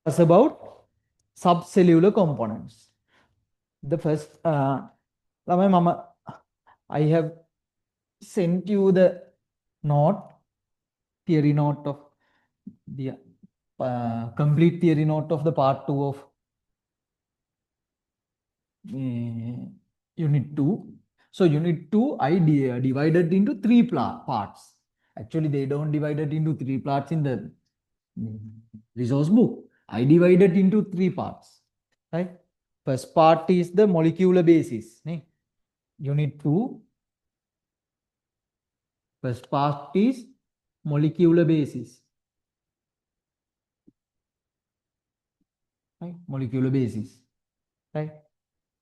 That's about subcellular components. The first, I have sent you the note, theory note of the complete theory note of the part 2 of unit 2. So unit 2, I divided into three parts. Actually, they don't divide it into three parts in the resource book. I divided into three parts. Right? First part is the molecular basis. Unit 2. First part is molecular basis. Right? Molecular basis. Right?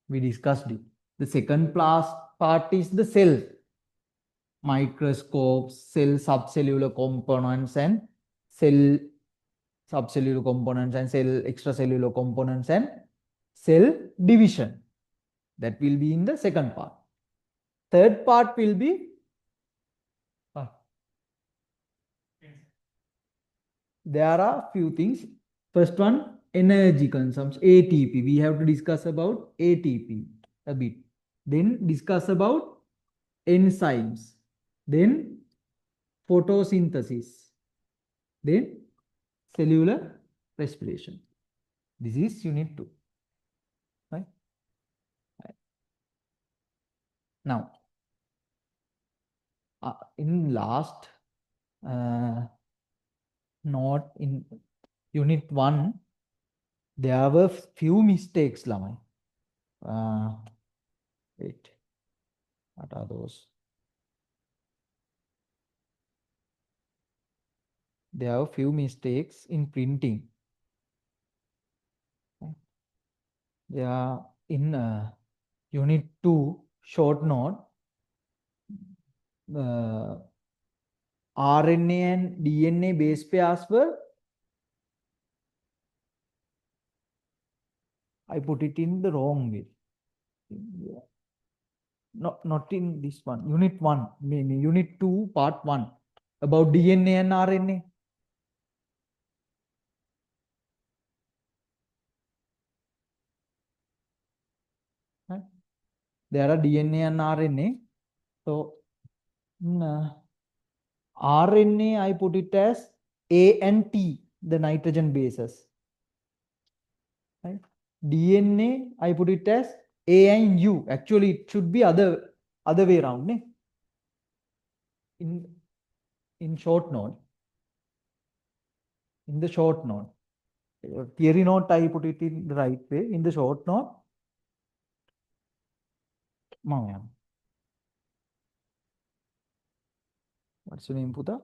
We discussed it. The second part is the cell. Microscopes, cell subcellular components and cell subcellular components and cell extracellular components and cell division. That will be in the second part. Third part will be there are few things. First one, energy consumption, ATP. We have to discuss about ATP a bit. Then discuss about enzymes. Then photosynthesis. Then cellular respiration. This is unit 2. Right? Now, in last note in unit 1, there were few mistakes, Lamai. Wait, what are those? There are few mistakes in printing. They are in unit 2, short note. RNA and DNA base pairs were, I put it in the wrong way. Not in this one. Unit 1, unit 2, part 1, about DNA and RNA. Right? There are DNA and RNA. So, RNA, I put it as A and T, the nitrogen bases. Right? DNA, I put it as A and U. Actually, it should be other way around. In short note, in the short note, theory note, I put it in the right way. In the short note, what's your name, Puta?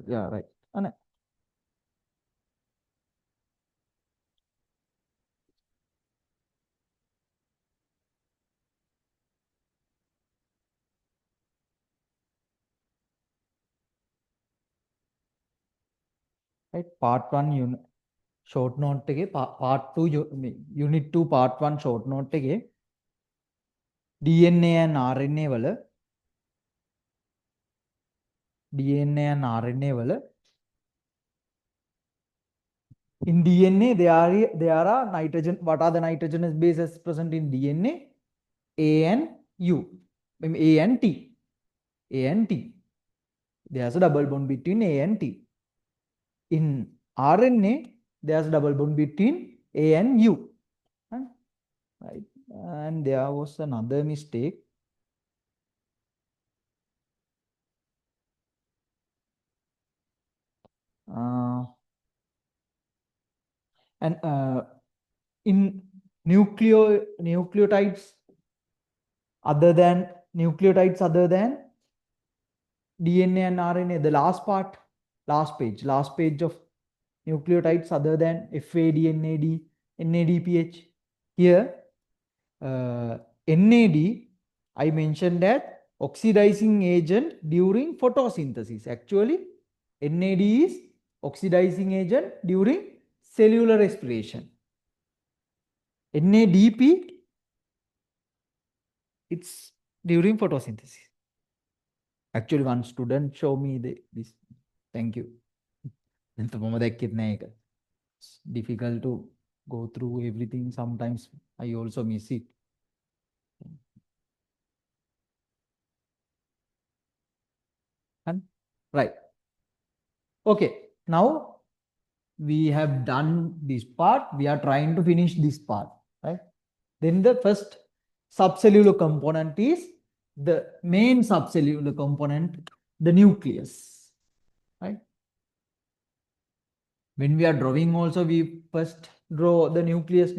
Yeah, right. Right, part 1 short note part 2 unit 2 part 1 short note DNA and RNA වල DNA and RNA වල in DNA there are nitrogen. What are the nitrogenous bases present in DNA? A and U. A and T. A and T. There's a double bond between A and T. In RNA, there's a double bond between A and U. Right? And there was another mistake. And in nucleotides other than DNA and RNA, the last page of nucleotides other than FAD, NAD, NADPH. Here, NAD, I mentioned that oxidizing agent during photosynthesis. Actually, NAD is oxidizing agent during cellular respiration. NADP It's during photosynthesis. Actually, one student showed me this. Thank you. It's difficult to go through everything. Sometimes I also miss it. And right. Okay. Now we have done this part. We are trying to finish this part. Right. Then the first subcellular component is the main subcellular component, the nucleus. Right. When we are drawing also, we first draw the nucleus.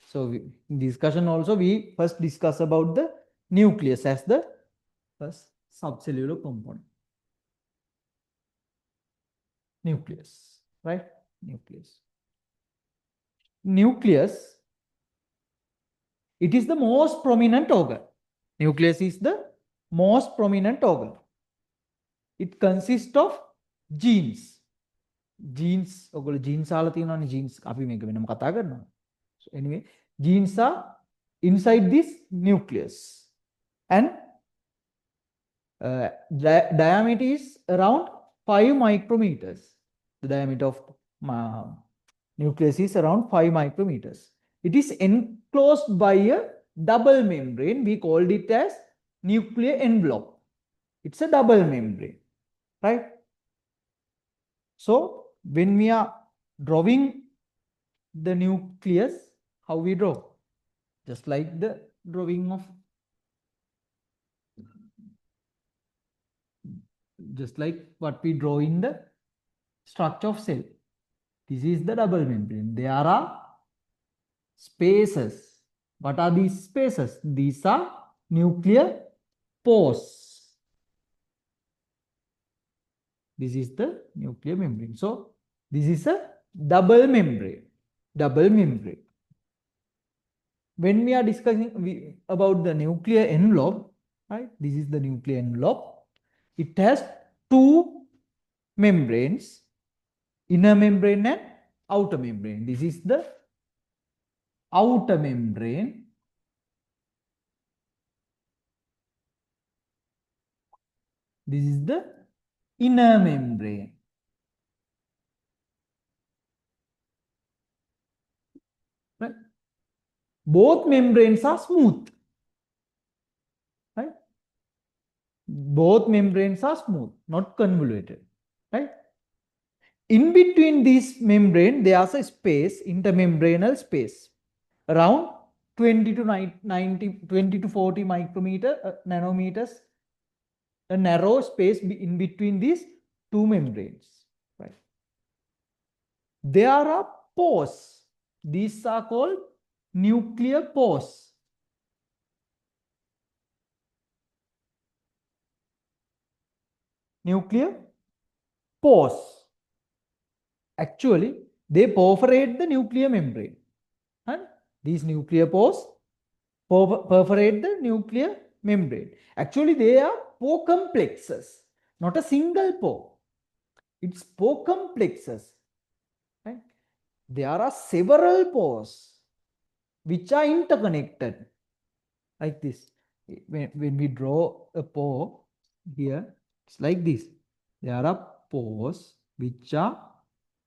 So in discussion also, we first discuss about the nucleus as the first subcellular component. Nucleus, right? Nucleus. Nucleus, it is the most prominent organ. Nucleus is the most prominent organ. It consists of genes. Genes, genes genes. So anyway, genes are inside this nucleus. And diameter is around 5 micrometers. The diameter of nucleus is around 5 micrometers. It is enclosed by a double membrane. We called it as nuclear envelope. It's a double membrane, right? So when we are drawing the nucleus, how we draw? Just like the drawing of, just like what we draw in the structure of cell. This is the double membrane. There are spaces. What are these spaces? These are nuclear pores. This is the nuclear membrane. So this is a double membrane. Double membrane. When we are discussing about the nuclear envelope, right? This is the nuclear envelope. It has two membranes, inner membrane and outer membrane. This is the outer membrane. This is the inner membrane. Right? Both membranes are smooth. Right? Both membranes are smooth, not convoluted. Right? In between this membrane, there's a space, intermembranal space, around 20 to 90, 20 to 40 nanometers, a narrow space in between these two membranes. Right? There are pores. These are called nuclear pores. Nuclear pores. Actually, they perforate the nuclear membrane. And these nuclear pores perforate the nuclear membrane. Actually, they are pore complexes, not a single pore. It's pore complexes. Right? There are several pores which are interconnected. Like this. When we draw a pore here, it's like this. There are pores which are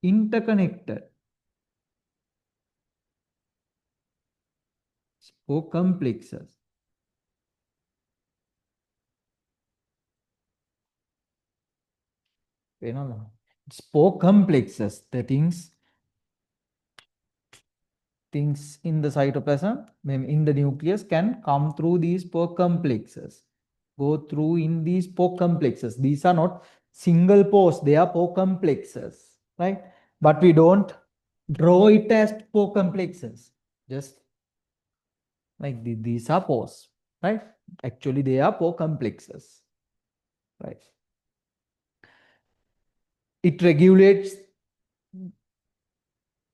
interconnected. Pore complexes. It's pore complexes. The things in the cytoplasm, in the nucleus, can come through these pore complexes. Go through in these pore complexes. These are not single pores, they are pore complexes, right? But we don't draw it as pore complexes. Just like these are pores, right? Actually, they are pore complexes, right? It regulates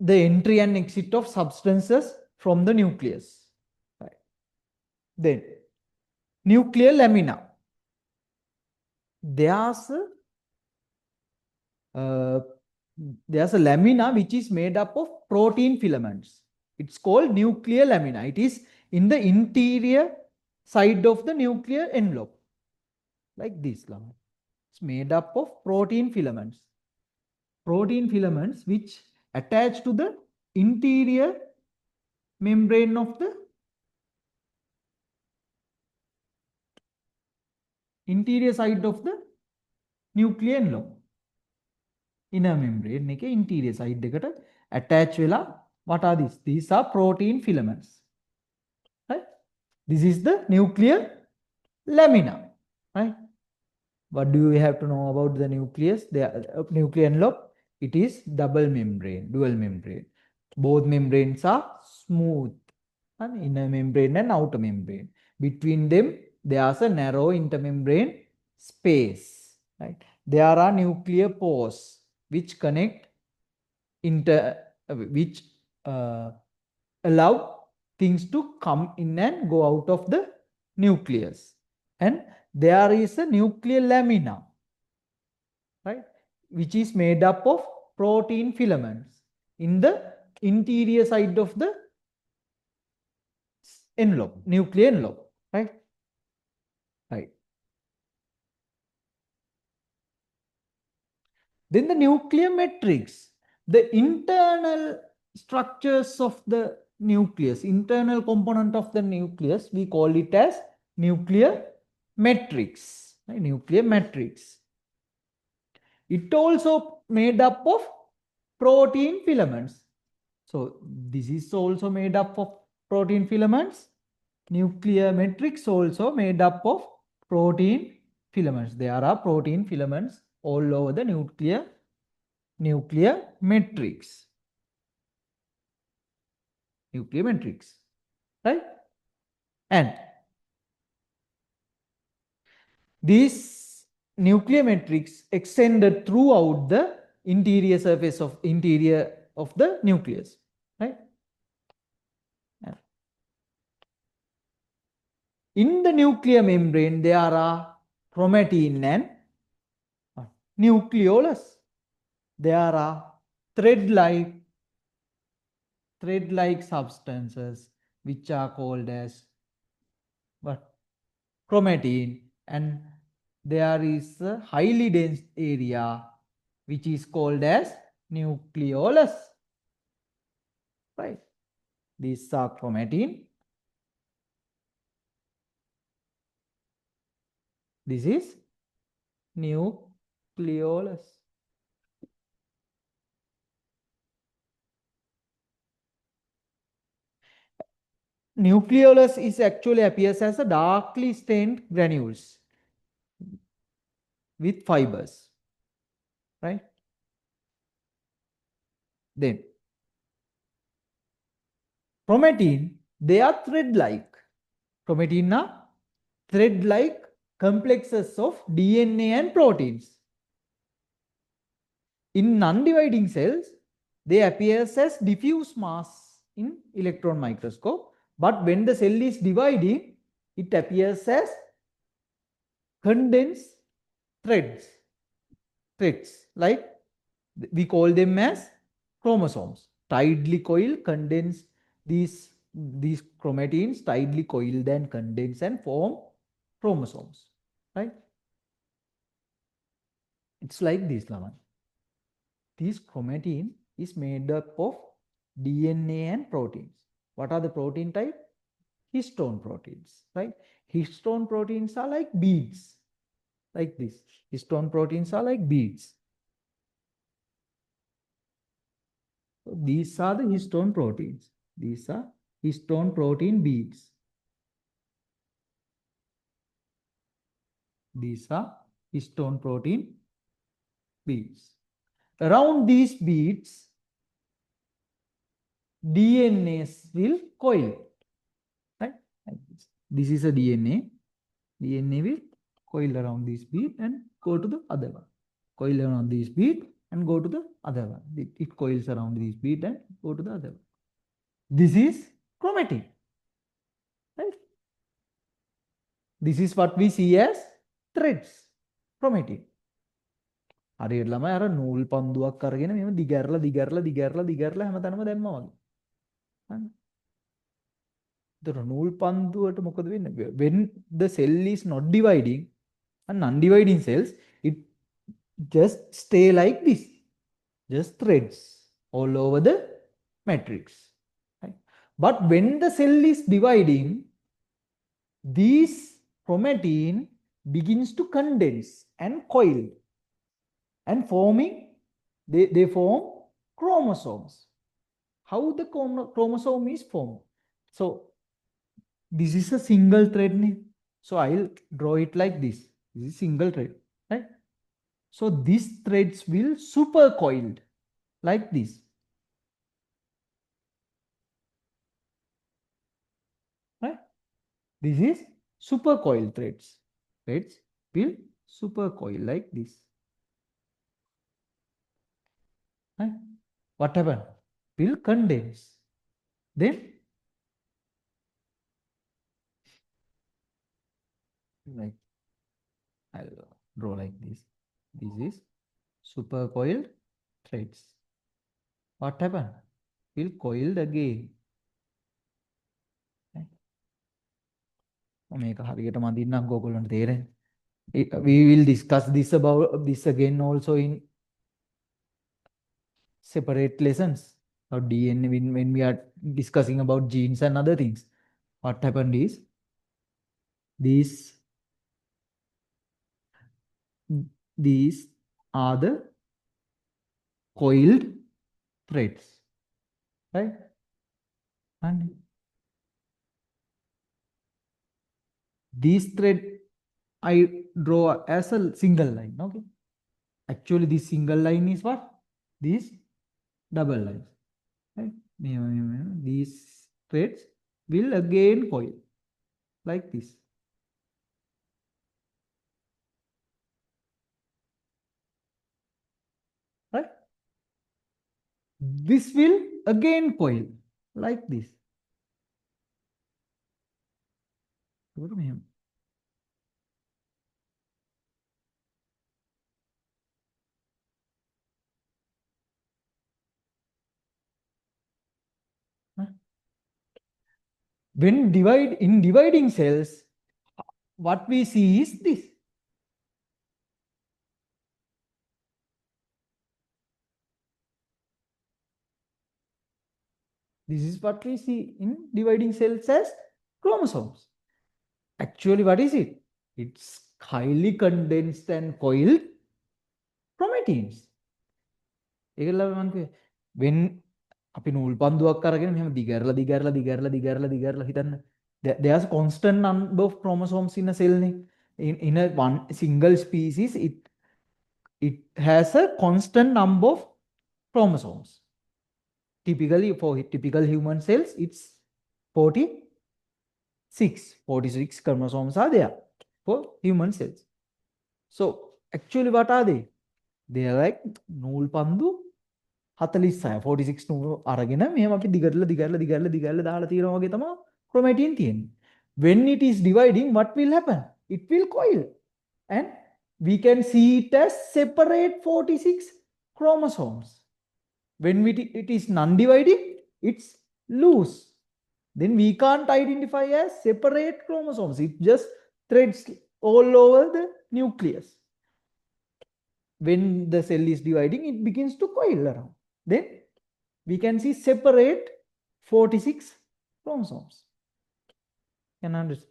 the entry and exit of substances from the nucleus. Right. Then, nuclear lamina. There's a lamina which is made up of protein filaments. It's called nuclear lamina. It is in the interior side of the nuclear envelope. Like this. It's made up of protein filaments. Protein filaments which attach to the interior membrane of the interior side of the nuclear envelope. Inner membrane එක interior side එකට attach වෙලා, what are these? These are protein filaments. Right? This is the nuclear lamina. Right? What do we have to know about the nucleus? The nuclear envelope, it is double membrane, dual membrane. Both membranes are smooth, and inner membrane and outer membrane. Between them, there's a narrow intermembrane space. Right? There are nuclear pores which connect which allow things to come in and go out of the nucleus. And there is a nuclear lamina, right, which is made up of protein filaments in the interior side of the envelope, nuclear envelope, right? Right. Then the nuclear matrix, the internal structures of the nucleus, internal component of the nucleus, we call it as nuclear matrix. Right? Nuclear matrix. It also made up of protein filaments. So this is also made up of protein filaments. Nuclear matrix also made up of protein filaments. There are protein filaments all over the nuclear matrix. Nuclear matrix. Right? And this nuclear matrix extended throughout the interior surface of the nucleus. Right? In the nuclear membrane, there are chromatin and nucleolus. There are thread-like substances which are called as what? Chromatin, and there is a highly dense area which is called as nucleolus. Right? These are chromatin. This is nucleolus. Nucleolus is actually appears as a darkly stained granules with fibers. Right? Then chromatin, they are thread-like. Chromatin are thread-like complexes of DNA and proteins. In non-dividing cells, they appear as diffuse mass in electron microscope. But when the cell is dividing, it appears as condensed threads. Like we call them as chromosomes. Tidally coiled, condensed, these chromatins tidally coiled and condense and form chromosomes. Right? It's like this, Laman. This chromatin is made up of DNA and proteins. What are the protein type? Histone proteins, right? Histone proteins are like beads, like this. Histone proteins are like beads. So these are the histone proteins. These are histone protein beads. These are histone protein beads. Around these beads, DNAs will coil. Right? This is a DNA. DNA will coil around this bead and go to the other one. Coil around this bead and go to the other one. It coils around this bead and go to the other one. This is chromatin. Right? This is what we see as threads. Chromatin. හරියට ළමයි අර නූල් පන්දුවක් අරගෙන මෙහෙම දිගැරලා හැමතැනම දැම්මා වගේ. The නූල් පන්දුවට මොකද වෙන්නේ? When the cell is not dividing and undividing cells, it just stay like this, just threads all over the matrix. Right? But when the cell is dividing, these chromatin begins to condense and coil and forming, they form chromosomes. How the chromosome is formed? So this is a single thread name. So I'll draw it like this. This is single thread, right? So these threads will super coiled like this. Right? This is super coil threads. Threads will super coil like this. Right? What happened? Will condense. Then like I'll draw like this. This is super coiled threads. What happened? Will coiled again. මේක හරියට මදින්නම් ගෝගොල්ලන්ට තේරෙන්නේ. We will discuss this about this again also in separate lessons or DNA when we are discussing about genes and other things. What happened is these are the coiled threads, right? And these thread I draw as a single line. Okay. Actually, this single line is what? These double lines. Right? These threads will again coil like this. Right? This will again coil like this. When dividing cells, what we see is this. This is what we see in dividing cells as chromosomes. Actually, what is it? It's highly condensed and coiled chromatins. When අපි නූල් පන්දුවක් අරගෙන මෙහෙම දිගහැරලා හිතන්න. There's a constant number of chromosomes in a cell. In a one single species, it has a constant number of chromosomes. Typically, for typical human cells, it's 46 chromosomes are there for human cells. So actually, what are they? They are like නූල් පන්දු 46 නූල් අරගෙන මෙහෙම අපි දිගටලා දාලා තියෙනවා වගේ තමයි chromatin තියෙන්නේ. When it is dividing, what will happen? It will coil. And we can see it as separate 46 chromosomes. When it is non-dividing, it's loose. Then we can't identify as separate chromosomes. It just threads all over the nucleus. When the cell is dividing, it begins to coil around. Then we can see separate 46 chromosomes. Can you understand?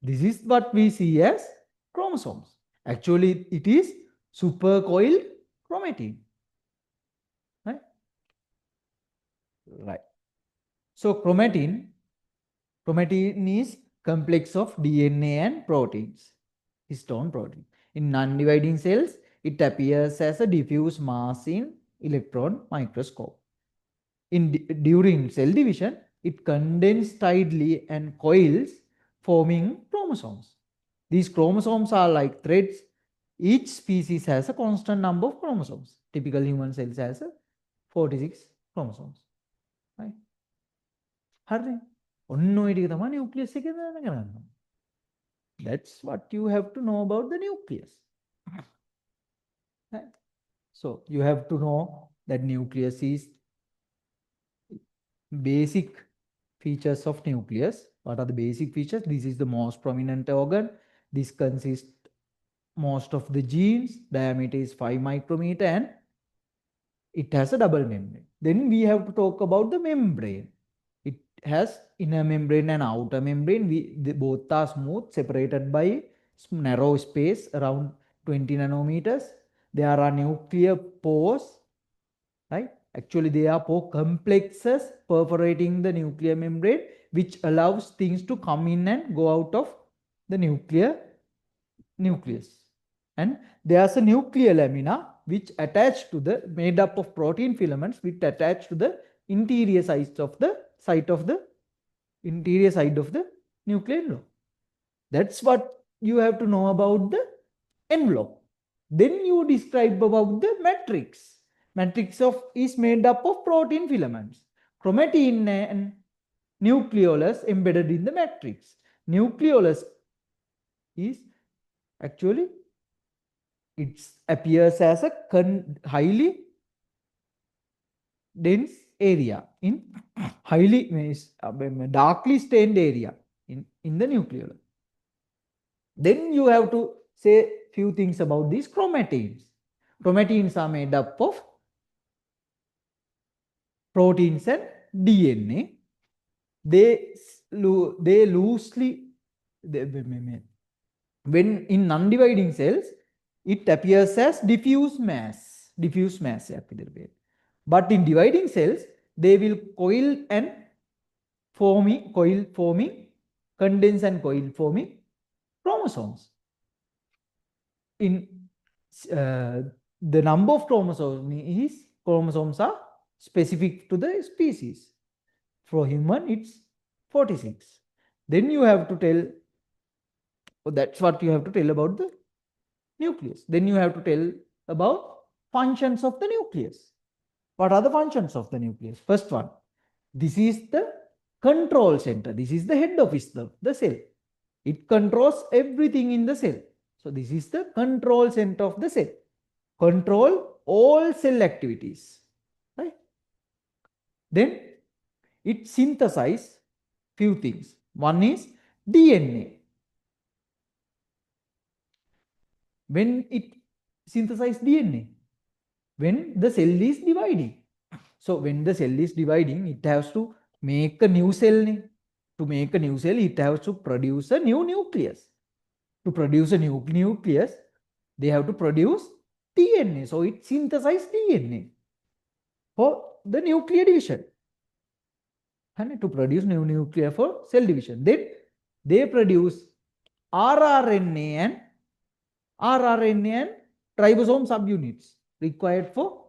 This is what we see as chromosomes. Actually, it is supercoiled chromatin. Right. So chromatin is complex of DNA and proteins, histone protein. In non-dividing cells, it appears as a diffuse mass in electron microscope. During cell division, it condenses tidally and coils, forming chromosomes. These chromosomes are like threads. Each species has a constant number of chromosomes. Typical human cells has a 46 chromosomes. Right? හරි. ඔන්න ඔය ටික තමයි nucleus එකේ දාන කරන්නේ. That's what you have to know about the nucleus. Right? So you have to know That nucleus is basic features of nucleus. What are the basic features? This is the most prominent organ. This consists most of the genes. Diameter is 5 micrometer and it has a double membrane. Then we have to talk about the membrane. It has inner membrane and outer membrane. Both are smooth, separated by narrow space around 20 nanometers. There are nuclear pores, right? Actually, they are pore complexes perforating the nuclear membrane, which allows things to come in and go out of the nucleus. And there's a nuclear lamina which attached to the, made up of protein filaments which attach to the interior side of the interior side of the nuclear envelope. That's what you have to know about the envelope. Then you describe about the matrix. Matrix is made up of protein filaments, chromatin and nucleolus embedded in the matrix. Nucleolus is actually, it appears as a highly dense area in highly darkly stained area in the nucleolus. Then you have to say few things about these chromatins. Chromatins are made up of proteins and DNA. They loosely, when in non-dividing cells, it appears as diffuse mass. But in dividing cells, they will coil forming, condense and coil forming chromosomes. In the number of chromosomes are specific to the species. For human, it's 46. Then you have to tell, that's what you have to tell about the nucleus. Then you have to tell about functions of the nucleus. What are the functions of the nucleus? First one, this is the control center. This is the head office of the cell. It controls everything in the cell. So this is the control center of the cell. Control all cell activities. Right? Then it synthesizes few things. One is DNA. When it synthesizes DNA? When the cell is dividing. So when the cell is dividing, it has to make a new cell. To make a new cell, it has to produce a new nucleus. To produce a new nucleus, they have to produce DNA. So it synthesizes DNA for the nuclear division. And to produce new nucleus for cell division. Then they produce rRNA and ribosome subunits required for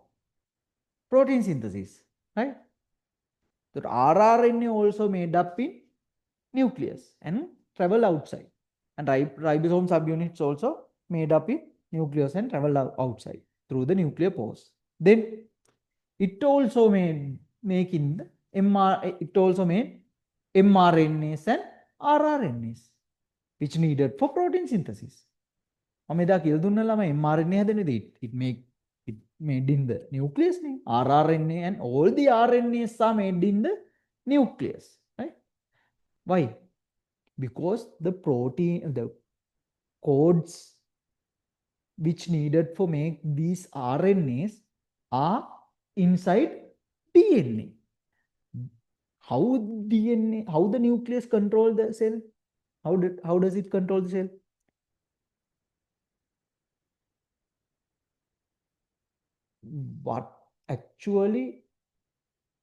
protein synthesis, right? So rRNA also made up in nucleus and travel outside, and ribosome subunits also made up in nucleus and travel outside through the nuclear pores. Then it also made mRNAs and rRNAs which needed for protein synthesis. It made in the nucleus. rRNA and all the RNAs are made in the nucleus. Right? Why? Because the protein, the codes which needed for make these RNAs are inside DNA. How the nucleus control the cell? How does it control the cell? What actually,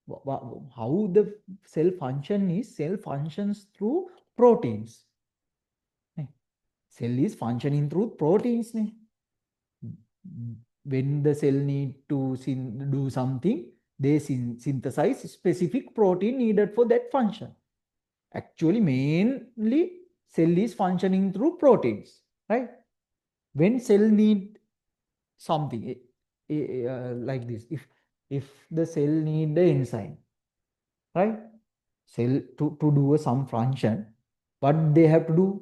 how the cell function is, cell functions through proteins. Cell is functioning through proteins. When the cell need to do something, they synthesize specific protein needed for that function. Actually, mainly cell is functioning through proteins, right? When cell need something like this, if the cell need the enzyme, right? Cell to do some function, what they have to do?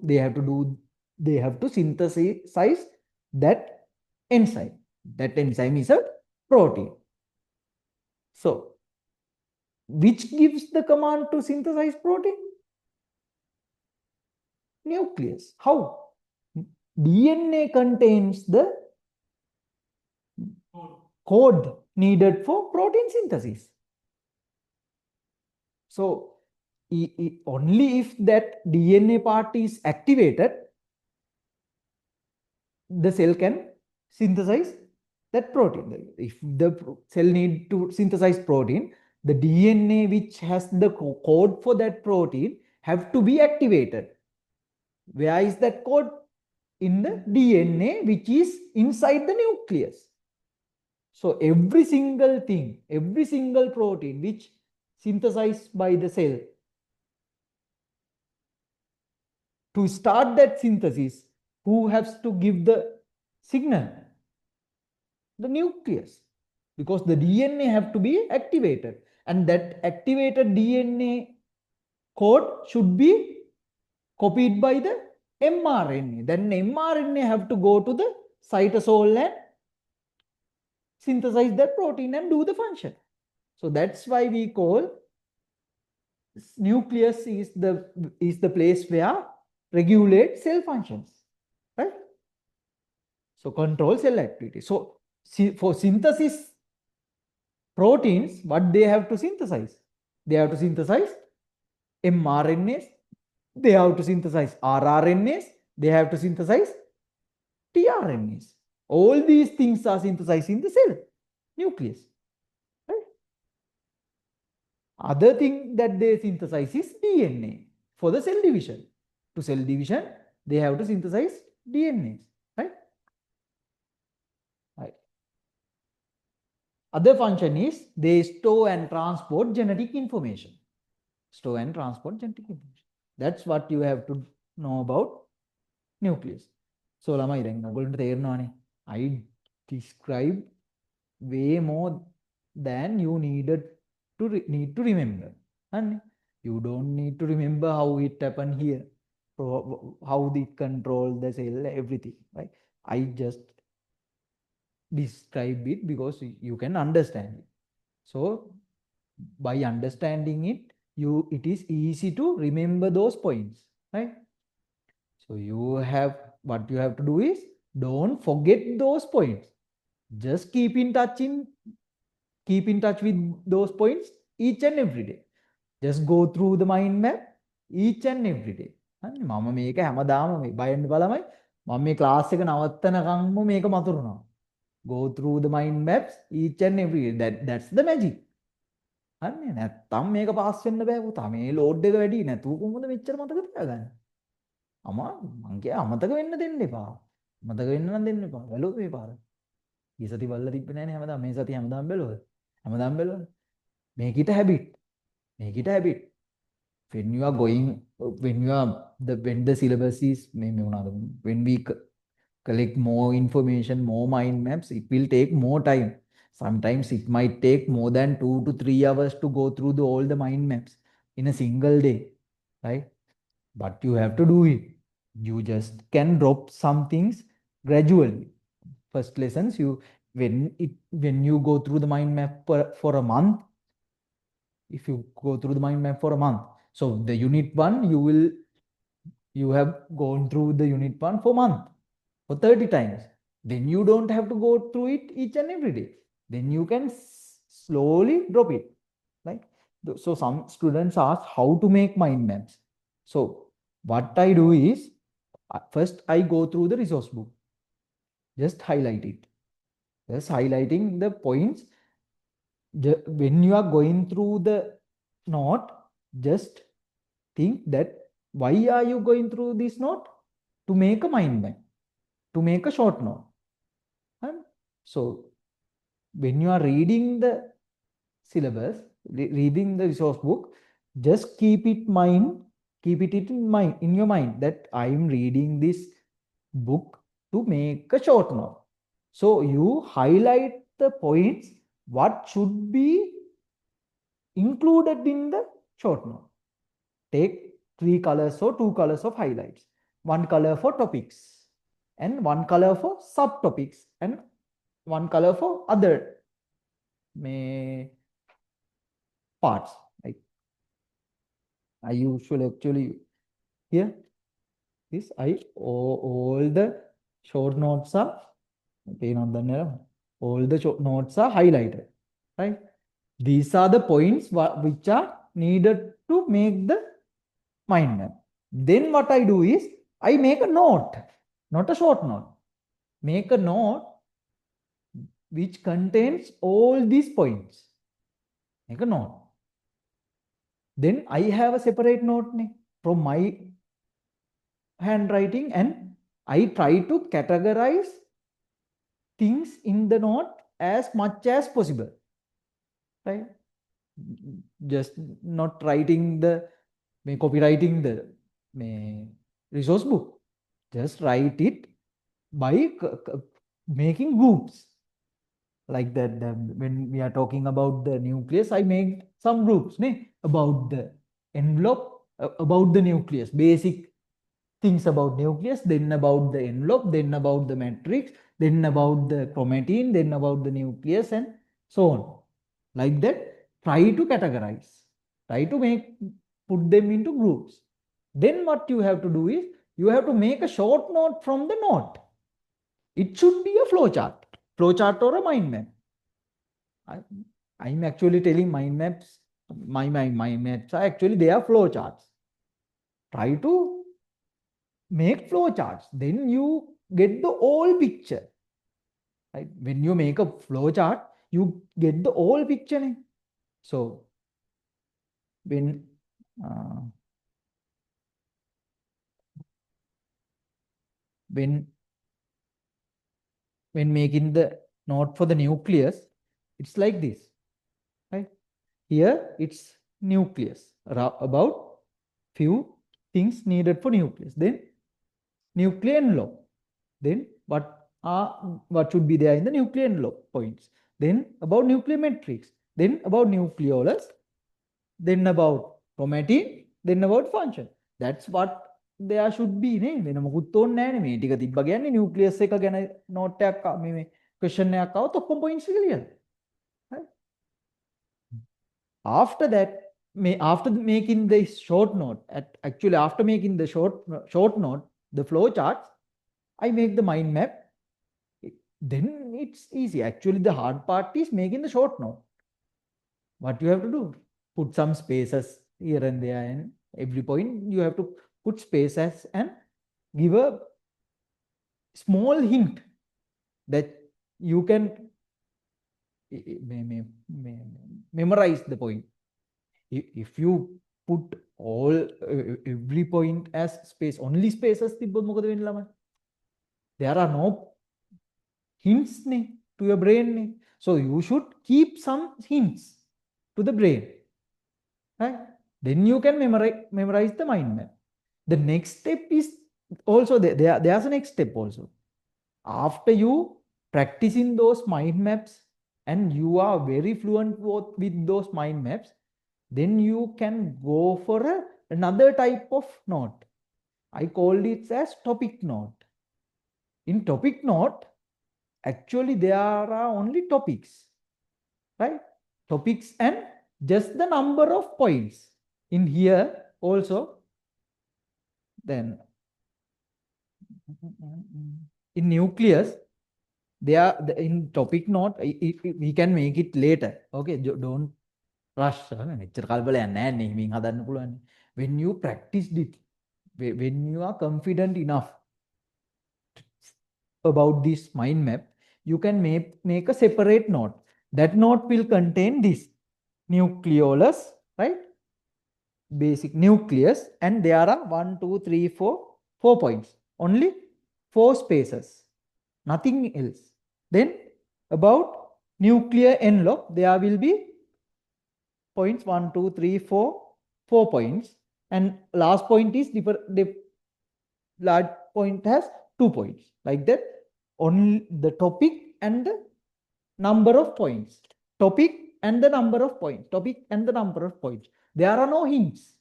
They have to synthesize that enzyme. That enzyme is a protein. So, which gives the command to synthesize protein? Nucleus. How? DNA contains the code needed for protein synthesis. So, only if that DNA part is activated, the cell can synthesize that protein. If the cell need to synthesize protein, the DNA which has the code for that protein have to be activated. Where is that code? In the DNA which is inside the nucleus. So every single thing, every single protein which synthesized by the cell, to start that synthesis, who has to give the signal? The nucleus. Because the DNA have to be activated. And that activated DNA code should be copied by the mRNA. Then mRNA have to go to the cytosol and synthesize that protein and do the function. So that's why we call nucleus is the place where regulate cell functions, right? So control cell activity. So for synthesis proteins, what they have to synthesize? They have to synthesize mRNAs, they have to synthesize rRNAs, they have to synthesize tRNAs. All these things are synthesized in the cell nucleus. Right? Other thing that they synthesize is DNA for the cell division. To cell division, they have to synthesize DNA. Right? Right. Other function is they store and transport genetic information. Store and transport genetic information. That's what you have to know about nucleus. So ළමයි දැන් ඔයගොල්ලන්ට තේරෙනවානේ. I describe way more than you need to remember. And you don't need to remember how it happened here, how it control the cell, everything. Right? I just describe it because you can understand it. So by understanding it, it is easy to remember those points. Right? So what you have to do is don't forget those points. Just keep in touch with those points each and every day. Just go through the mind map each and every day. මම මේක හැමදාම මේ බයෙන්න බලමයි මම මේ class එක නවත්තනකම්ම මේක මතුරුනවා. Go through the mind maps each and every day. That's the magic. හරිනේ නැත්තම් මේක පාස් වෙන්න බෑ පුතා. මේ ලෝඩ් එක වැඩි නැතුව කොහොමද මෙච්චර මතක තියාගන්නේ? මං කිය අමතක වෙන්න දෙන්න එපා. මතක වෙන්න නම් දෙන්න එපා. බැලුවොත් මේ පාර. ඊ සති බලලා තිබ්බේ නෑනේ හැමදාම. මේ සති හැමදාම බැලුවද? හැමදාම බැලුවද? Make it a habit. Make it a habit. When you are going, when the syllabus is, when we collect more information, more mind maps, it will take more time. Sometimes it might take more than 2 to 3 hours to go through all the mind maps in a single day, right? But you have to do it. You just can drop some things gradually. First lessons, when you go through the mind map for a month, if you go through the mind map for a month, so the unit 1, you have gone through the unit 1 for a month, for 30 times. Then you don't have to go through it each and every day. Then you can slowly drop it, right? So some students ask how to make mind maps. So what I do is, first I go through the resource book. Just highlight it. Just highlighting the points. When you are going through the note, just think that why are you going through this note? To make a mind map, to make a short note. And so when you are reading the syllabus, reading the resource book, just keep it in your mind that I am reading this book to make a short note. So you highlight the points what should be included in the short note. Take 3 colors or 2 colors of highlights. 1 color for topics and 1 color for subtopics and 1 color for other parts. Like I usually actually here this all the short notes are okay, not the all the short notes are highlighted, right? These are the points which are needed to make the mind map. Then what I do is I make a note, not a short note. Make a note which contains all these points. Make a note. Then I have a separate note from my handwriting, and I try to categorize things in the note as much as possible. Right? Just not writing the copywriting the resource book. Just write it by making groups like that. When we are talking about the nucleus, I made some groups about the envelope, about the nucleus, basic things about nucleus, then about the envelope, then about the matrix, then about the chromatin, then about the nucleus, and so on. Like that, try to categorize, try to put them into groups. Then what you have to do is, you have to make a short note from the note. It should be a flowchart or a mind map. I'm actually telling mind maps, my maps are actually, they are flowcharts. Try to make flowcharts, then you get the whole picture. Right? When you make a flowchart, you get the whole picture. So when when making the note for the nucleus, it's like this, right? Here it's nucleus, about few things needed for nucleus. Then nuclear envelope. Then what should be there in the nuclear envelope points. Then about nuclear matrix. Then about nucleolus. Then about chromatin. Then about function. That's what there should be. වෙන මොකුත් ඕනේ නැහැ නේ. මේ ටික තිබ්බ කියන්නේ nucleus එක ගැන නෝට් එකක් මේ ක්වෙස්චන් එකක් આવොත් ඔක්කොම පොයින්ට්ස් ටික ලියන්න. Right? After that, after making the short note, actually after making the short note, the flow charts, I make the mind map. Then it's easy. Actually, the hard part is making the short note. What you have to do? Put some spaces here and there, and every point you have to put spaces and give a small hint that you can memorize the point. If you put every point as space, only spaces, there are no hints to your brain. So you should keep some hints to the brain. Right? Then you can memorize the mind map. The next step is also there's a next step also. After you practicing those mind maps and you are very fluent with those mind maps, then you can go for another type of note. I call it as topic note. In topic note, actually there are only topics, right? Topics and just the number of points. In here also, then in nucleus, they are in topic note. We can make it later. Okay, don't rush. When you practice it, when you are confident enough about this mind map, you can make a separate note. That note will contain this nucleolus, right? Basic nucleus, and there are 1, 2, 3, 4 points. Only 4 spaces, nothing else. Then about nuclear envelope, there will be points 1, 2, 3, 4 points, and last point is the large point has 2 points. Like that, only the topic and the number of points. Topic and the number of points. Topic and the number of points. There are no hints.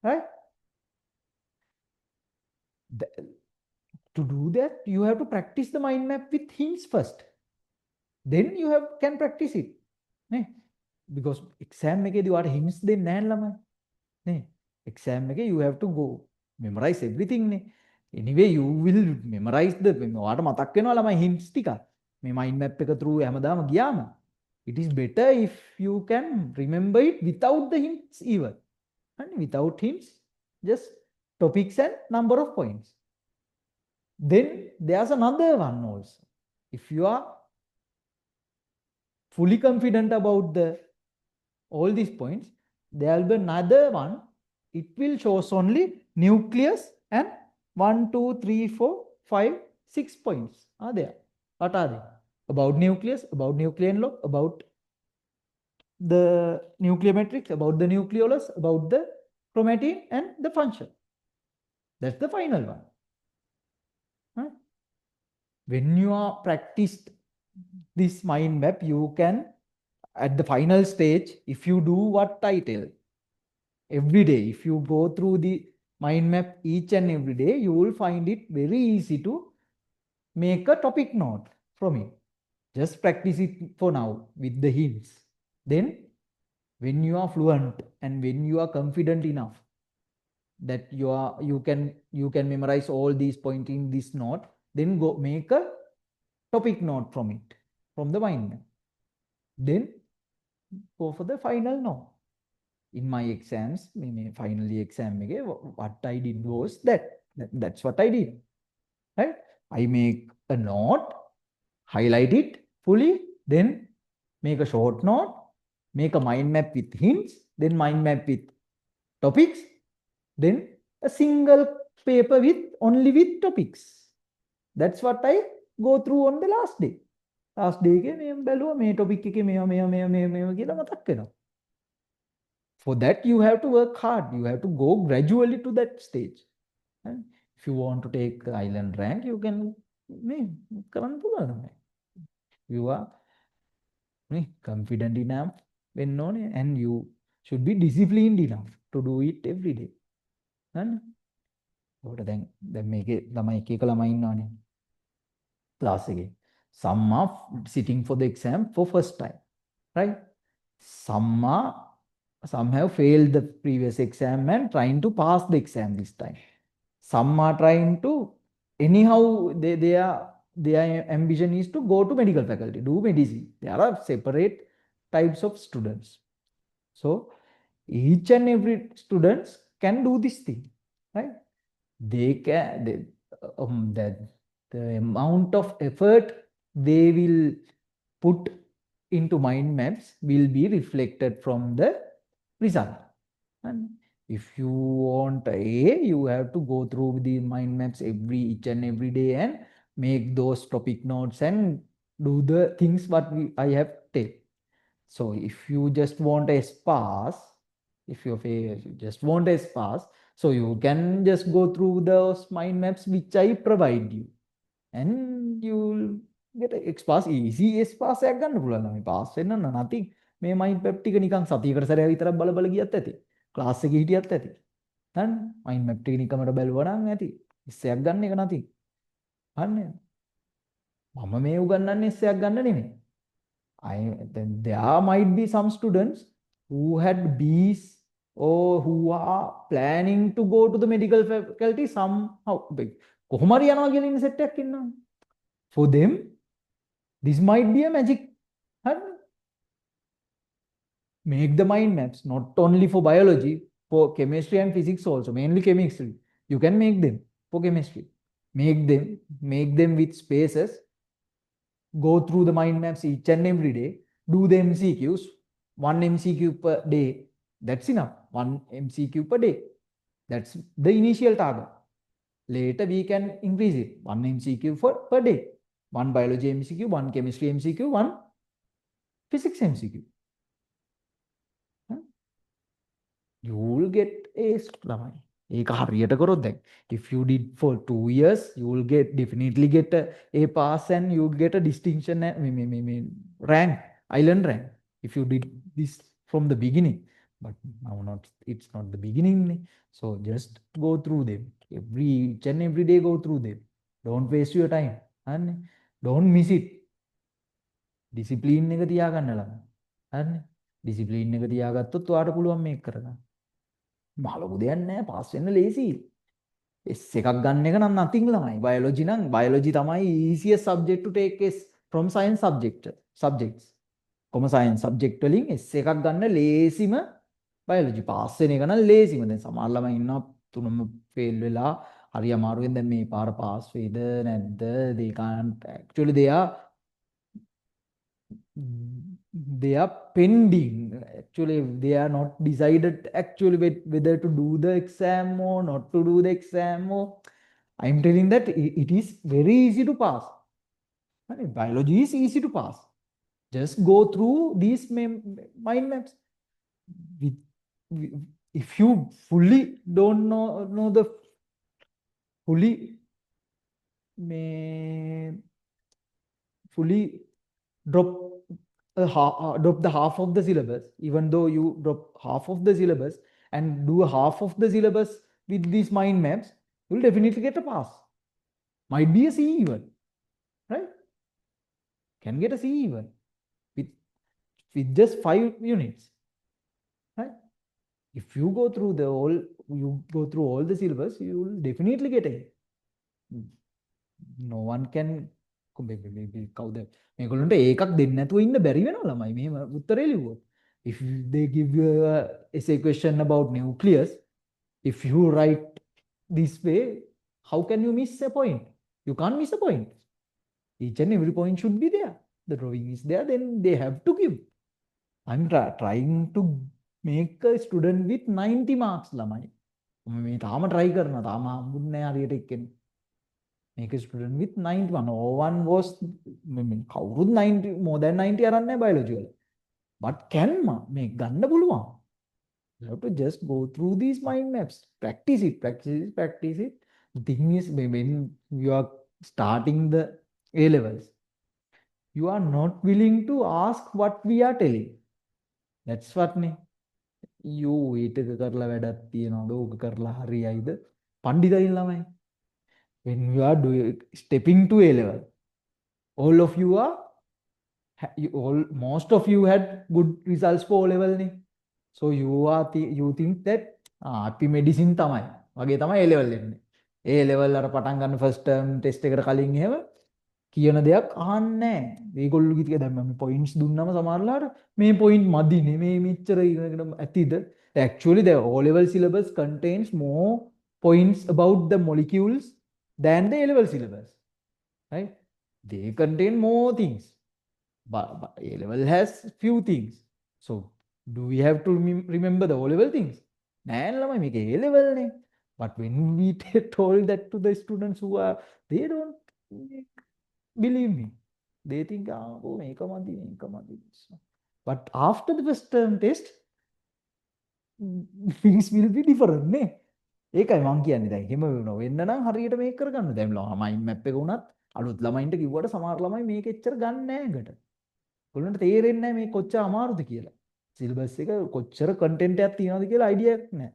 Right? To do that, you have to practice the mind map with hints first. Then you can practice it. because exam එකේදී ඔයාට hints දෙන්නේ නැහැ ළමයි නේ exam එකේ you have to go memorize everything නේ anyway you will memorize the ඔයාට මතක් වෙනවා ළමයි hints ටික මේ mind map එක through හැමදාම ගියාම it is better if you can remember it without the hints even and without hints just topics and number of points then there's another one also if you are fully confident about the all these points, there will be another one. It will shows only nucleus and 1, 2, 3, 4, 5, 6 points are there. What are they? About nucleus, about nuclear envelope, about the nuclear matrix, about the nucleolus, about the chromatin and the function. That's the final one. Huh? When you are practiced this mind map, you can at the final stage, if you do what I tell every day, if you go through the mind map each and every day, you will find it very easy to make a topic note from it. Just practice it for now with the hints. Then when you are fluent and when you are confident enough that you can memorize all these points in this note, then go make a topic note from it, from the mind map. Then go for the final note. In my exams, finally exam, what I did was that's what I did. Right? I make a note, highlight it fully, then make a short note, make a mind map with hints, then mind map with topics, then a single paper with only with topics. That's what I go through on the last day. Last day එකේ මේ බැලුවා මේ topic එකේ මේවා කියලා මතක් වෙනවා. For that you have to work hard. You have to go gradually to that stage. And if you want to take the island rank, you can කරන්න පුළුවන්. You are confident enough වෙන්න ඕනේ and you should be disciplined enough to do it every day. හරි? ඔකට දැන් මේකේ ළමයි එක එක ළමයි ඉන්නවනේ. class එකේ. Some are sitting for the exam for first time, right? Some have failed the previous exam and trying to pass the exam this time. Some are trying to anyhow their ambition is to go to medical faculty, do medicine. There are separate types of students. So each and every students can do this thing, right? They can the amount of effort they will put into mind maps will be reflected from the result. And if you want A, you have to go through the mind maps each and every day and make those topic notes and do the things what I have taken. So if you just want a pass, if you just want a pass, so you can just go through those mind maps which I provide you. And you will get a pass easy pass එකක් ගන්න පුළුවන් ළමයි pass වෙන්න nothing මේ mind map ටික නිකන් සතියකට සැරයක් විතරක් බල බල ගියත් ඇති class එකේ හිටියත් ඇති හරි mind map ටික නිකමට බැලුවා නම් ඇති ඉස්සයක් ගන්න එක nothing හරිනේ මම මේ උගන්වන්නේ ඉස්සයක් ගන්න නෙමෙයි there might be some students who had B's or who are planning to go to the medical faculty somehow කොහොම හරි යනවා කියන ඉන්න සෙට් එකක් ඉන්නවා for them this might be a magic. Make the mind maps not only for biology, for chemistry and physics also, mainly chemistry. You can make them for chemistry. Make them with spaces. Go through the mind maps each and every day. Do the MCQs. 1 MCQ per day. That's enough. 1 MCQ per day. That's the initial target. Later we can increase it. 1 MCQ per day. 1 biology MCQ, 1 chemistry MCQ, 1 physics MCQ. You will get A's. If you did for 2 years, you will definitely get a pass and you will get a distinction rank, island rank. If you did this from the beginning, but now it's not the beginning. So just go through them each and every day. Go through them. Don't waste your time and don't miss it. Discipline එක තියාගන්න ළමයි. හරිනේ. Discipline එක තියාගත්තොත් ඔයාට පුළුවන් මේක කරගන්න. මහලොකු දෙයක් නෑ, පාස් වෙන්න ලේසි. S එකක් ගන්න එක නම් nothing ළමයි. බයොලොජි නම් බයොලොජි තමයි easiest subject to take S from science subjects. කොම සයන්ස් සබ්ජෙක්ට් වලින් S එකක් ගන්න ලේසිම බයොලොජි. පාස් වෙන එක නම් ලේසිම. දැන් සමහර ළමයි ඉන්නවා තුනම ෆේල් වෙලා හරි අමාරුවෙන් දැන් මේ පාර පාස් වෙයිද නැද්ද, they can't actually they are pending. Actually they are not decided actually whether to do the exam or not to do the exam. Or I'm telling that it is very easy to pass. Biology is easy to pass. Just go through these mind maps. If you fully don't know the fully drop drop the half of the syllabus, even though you drop half of the syllabus and do half of the syllabus with these mind maps, you'll definitely get a pass. Might be a C even, right? Can get a C even with just 5 units, right? If you go through all the syllabus, you will definitely get a. No one can කවුද මේගොල්ලන්ට ඒකක් දෙන්න නැතුව ඉන්න බැරි වෙනවා ළමයි මෙහෙම උත්තරේ ලිව්වොත්. If they give you a essay question about nucleus, if you write this way, how can you miss a point? You can't miss a point. Each and every point should be there. The drawing is there, then they have to give. I'm trying to make a student with 90 marks ළමයි. මේ තාම try කරනවා. තාම හම්බුන්නේ නැහැ හරියට එක්කෙනෙක්. Make a student with 91. No one was, කවුරුත් 90 more than 90 අරන් නැහැ biology වල. But can මේ ගන්න පුළුවන්. You have to just go through these mind maps. Practice it. The thing is, when you are starting the A levels, you are not willing to ask what we are telling. That's what නේ. You wait එක කරලා වැඩක් තියනවාද? ඕක කරලා හරියයිද? පණ්ඩිතයින් ළමයි. When you are stepping to A level, all of you are most of you had good results for O level නේ. So you think that අපි medicine තමයි වගේ තමයි A level එන්නේ. A level අර පටන් ගන්න first term test එකට කලින් එහෙම කියන දෙයක් අහන්නේ නැහැ. මේගොල්ලෝ කිව්වා දැන් මම points දුන්නම සමහරලාට මේ point මදිනේ මේ මෙච්චර ඉගෙනගෙන ඇතිද? Actually the O level syllabus contains more points about the molecules than the A level syllabus, right? They contain more things, but A level has few things. So do we have to remember the O level things? නෑ ළමයි මේක A level නේ. But when we told that to the students who are, they don't believe me. They think oh මේක මදි. But after the first term test, things will be different නේ. ඒකයි මං කියන්නේ දැන් හිම වෙන්න නම් හරියට මේක කරගන්න. දැන් මයින්ඩ් මැප් එක උනත් අලුත් ළමයින්ට කිව්වට සමහර ළමයි මේක එච්චර ගන්න නැහැ එකට. ඔයගොල්ලන්ට තේරෙන්නේ නැහැ මේක කොච්චර අමාරුද කියලා. සිලබස් එක කොච්චර කන්ටෙන්ට් එකක් තියෙනවද කියලා අයිඩියා එකක් නැහැ.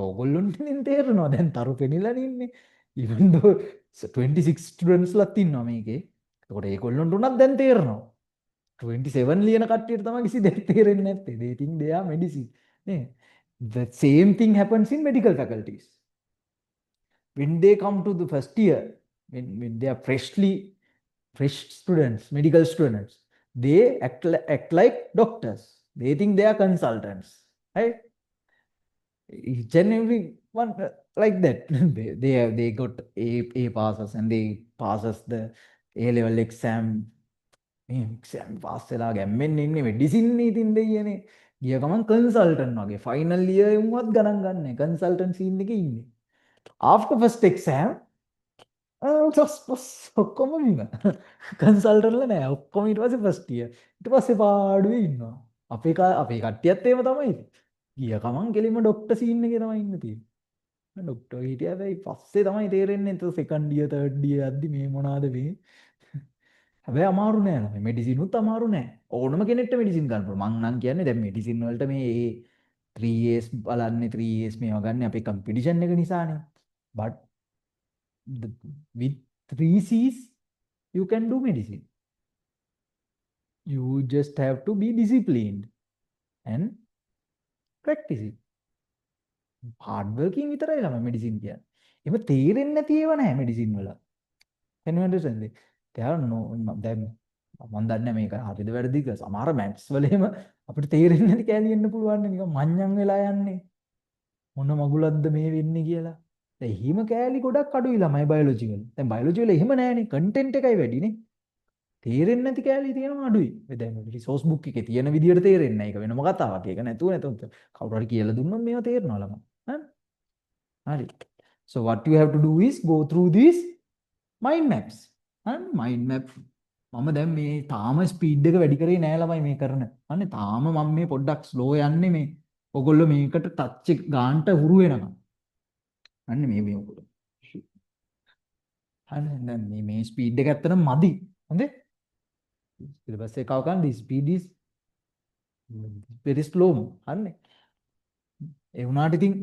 ඔයගොල්ලොන්ට ඉතින් තේරෙනවා දැන් තරු පෙනිලා ඉන්නේ. even though 26 students ලත් ඉන්නවා මේකේ. ඒකට ඒගොල්ලොන්ට උනත් දැන් තේරෙනවා. 27 ලියන කට්ටියට තමයි කිසි දෙයක් තේරෙන්නේ නැත්තේ. They think they are medicine. නේ. The same thing happens in medical faculties. When they come to the first year, when they are fresh students, medical students, they act like doctors. They think they are consultants, right? Each and every one like that. they got A passes and they passes the A level exam. exam pass වෙලා ගැම්මෙන් ඉන්නේ medicine නේ ඉතින් දෙයියනේ. ගිය ගමන් consultant වගේ final year උන්වත් ගණන් ගන්නෑ. consultant scene එකේ ඉන්නේ. After first exam, ඔක්කොම බිම. කන්සල්ටන්ට්ලා නෑ. ඔක්කොම ඊට පස්සේ first year. ඊට පස්සේ පාඩුවේ ඉන්නවා. අපේ කට්ටියත් එහෙම තමයි. ගිය ගමන් කෙලින්ම ડોක්ටර් සීන් එකේ තමයි ඉන්න තියෙන්නේ. ડોක්ටර් හිටියා හැබැයි පස්සේ තමයි තේරෙන්නේ second year third year යද්දි මේ මොනවාද මේ. හැබැයි අමාරු නෑ නේද? මෙඩිසින් උත් අමාරු නෑ. ඕනම කෙනෙක්ට මෙඩිසින් ගන්න පුළුවන්. මං නම් කියන්නේ දැන් මෙඩිසින් වලට මේ 3 years බලන්නේ 3 years මේවා ගන්න අපේ කම්පිටිෂන් එක නිසානේ. But with 3 C's, you can do medicine. You just have to be disciplined. and practicing. Hard working විතරයි ළමයි medicine කියන්නේ. එහෙම තේරෙන්නේ නැති ඒවා නැහැ medicine වල. Can you understand? There are no දැන් මම දන්නේ මේක හරිද වැරදිද කියලා. සමහර maths වල එහෙම අපිට තේරෙන්නේ නැති කෑලි එන්න පුළුවන් නේ. නිකන් මඤ්ඤම් වෙලා යන්නේ. මොන මගුලක්ද මේ වෙන්නේ කියලා. දැන් එහෙම කෑලි ගොඩක් අඩුයි ළමයි biology වල. දැන් biology වල එහෙම නැහැනේ. content එකයි වැඩිනේ. තේරෙන්නේ නැති කෑලි තියෙනවා අඩුයි. දැන් resource book එකේ තියෙන විදියට තේරෙන්නේ නැහැ. ඒක වෙනම කතාවක්. ඒක නැතුව කවුරු හරි කියලා දුන්නොත් මේවා තේරෙනවා ළමයි. හරි. So what you have to do is go through these mind maps. mind map මම දැන් මේ තාම ස්පීඩ් එක වැඩි කරේ නෑ ළමයි මේ කරන. අනේ තාම මම මේ පොඩ්ඩක් ස්ලෝ යන්නේ මේ. ඔයගොල්ලෝ මේකට ටච් එක ගන්නට හුරු වෙනවා. අන්න මේ ඔයගොල්ලෝ. හරි දැන් මේ ස්පීඩ් එක ඇත්තටම මදි. හොඳේ? සිලබස් එක කව ගන්න ස්පීඩ් is very slow. හරිනේ. ඒ වුණාට ඉතින්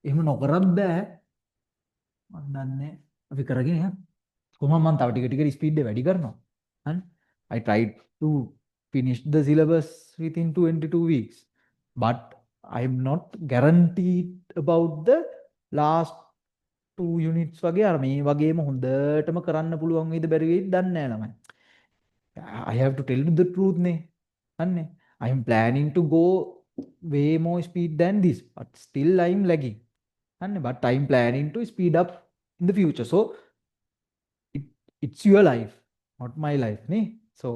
එහෙම නොකරත් බෑ. මම දන්නේ අපි කරගෙන යන්න. කොහොමද මම තව ටික ටික ස්පීඩ් එක වැඩි කරනවා. හරි. I tried to finish the syllabus within 22 weeks. But I'm not guaranteed about the last 2 units වගේ අර මේ වගේම හොඳටම කරන්න පුළුවන් වේද බැරි වේද දන්නේ නැහැ ළමයි. I have to tell you the truth නේ. අන්නේ. I am planning to go way more speed than this. But still I am lagging. අන්නේ. But I am planning to speed up in the future. So it's your life, not my life. Nee? So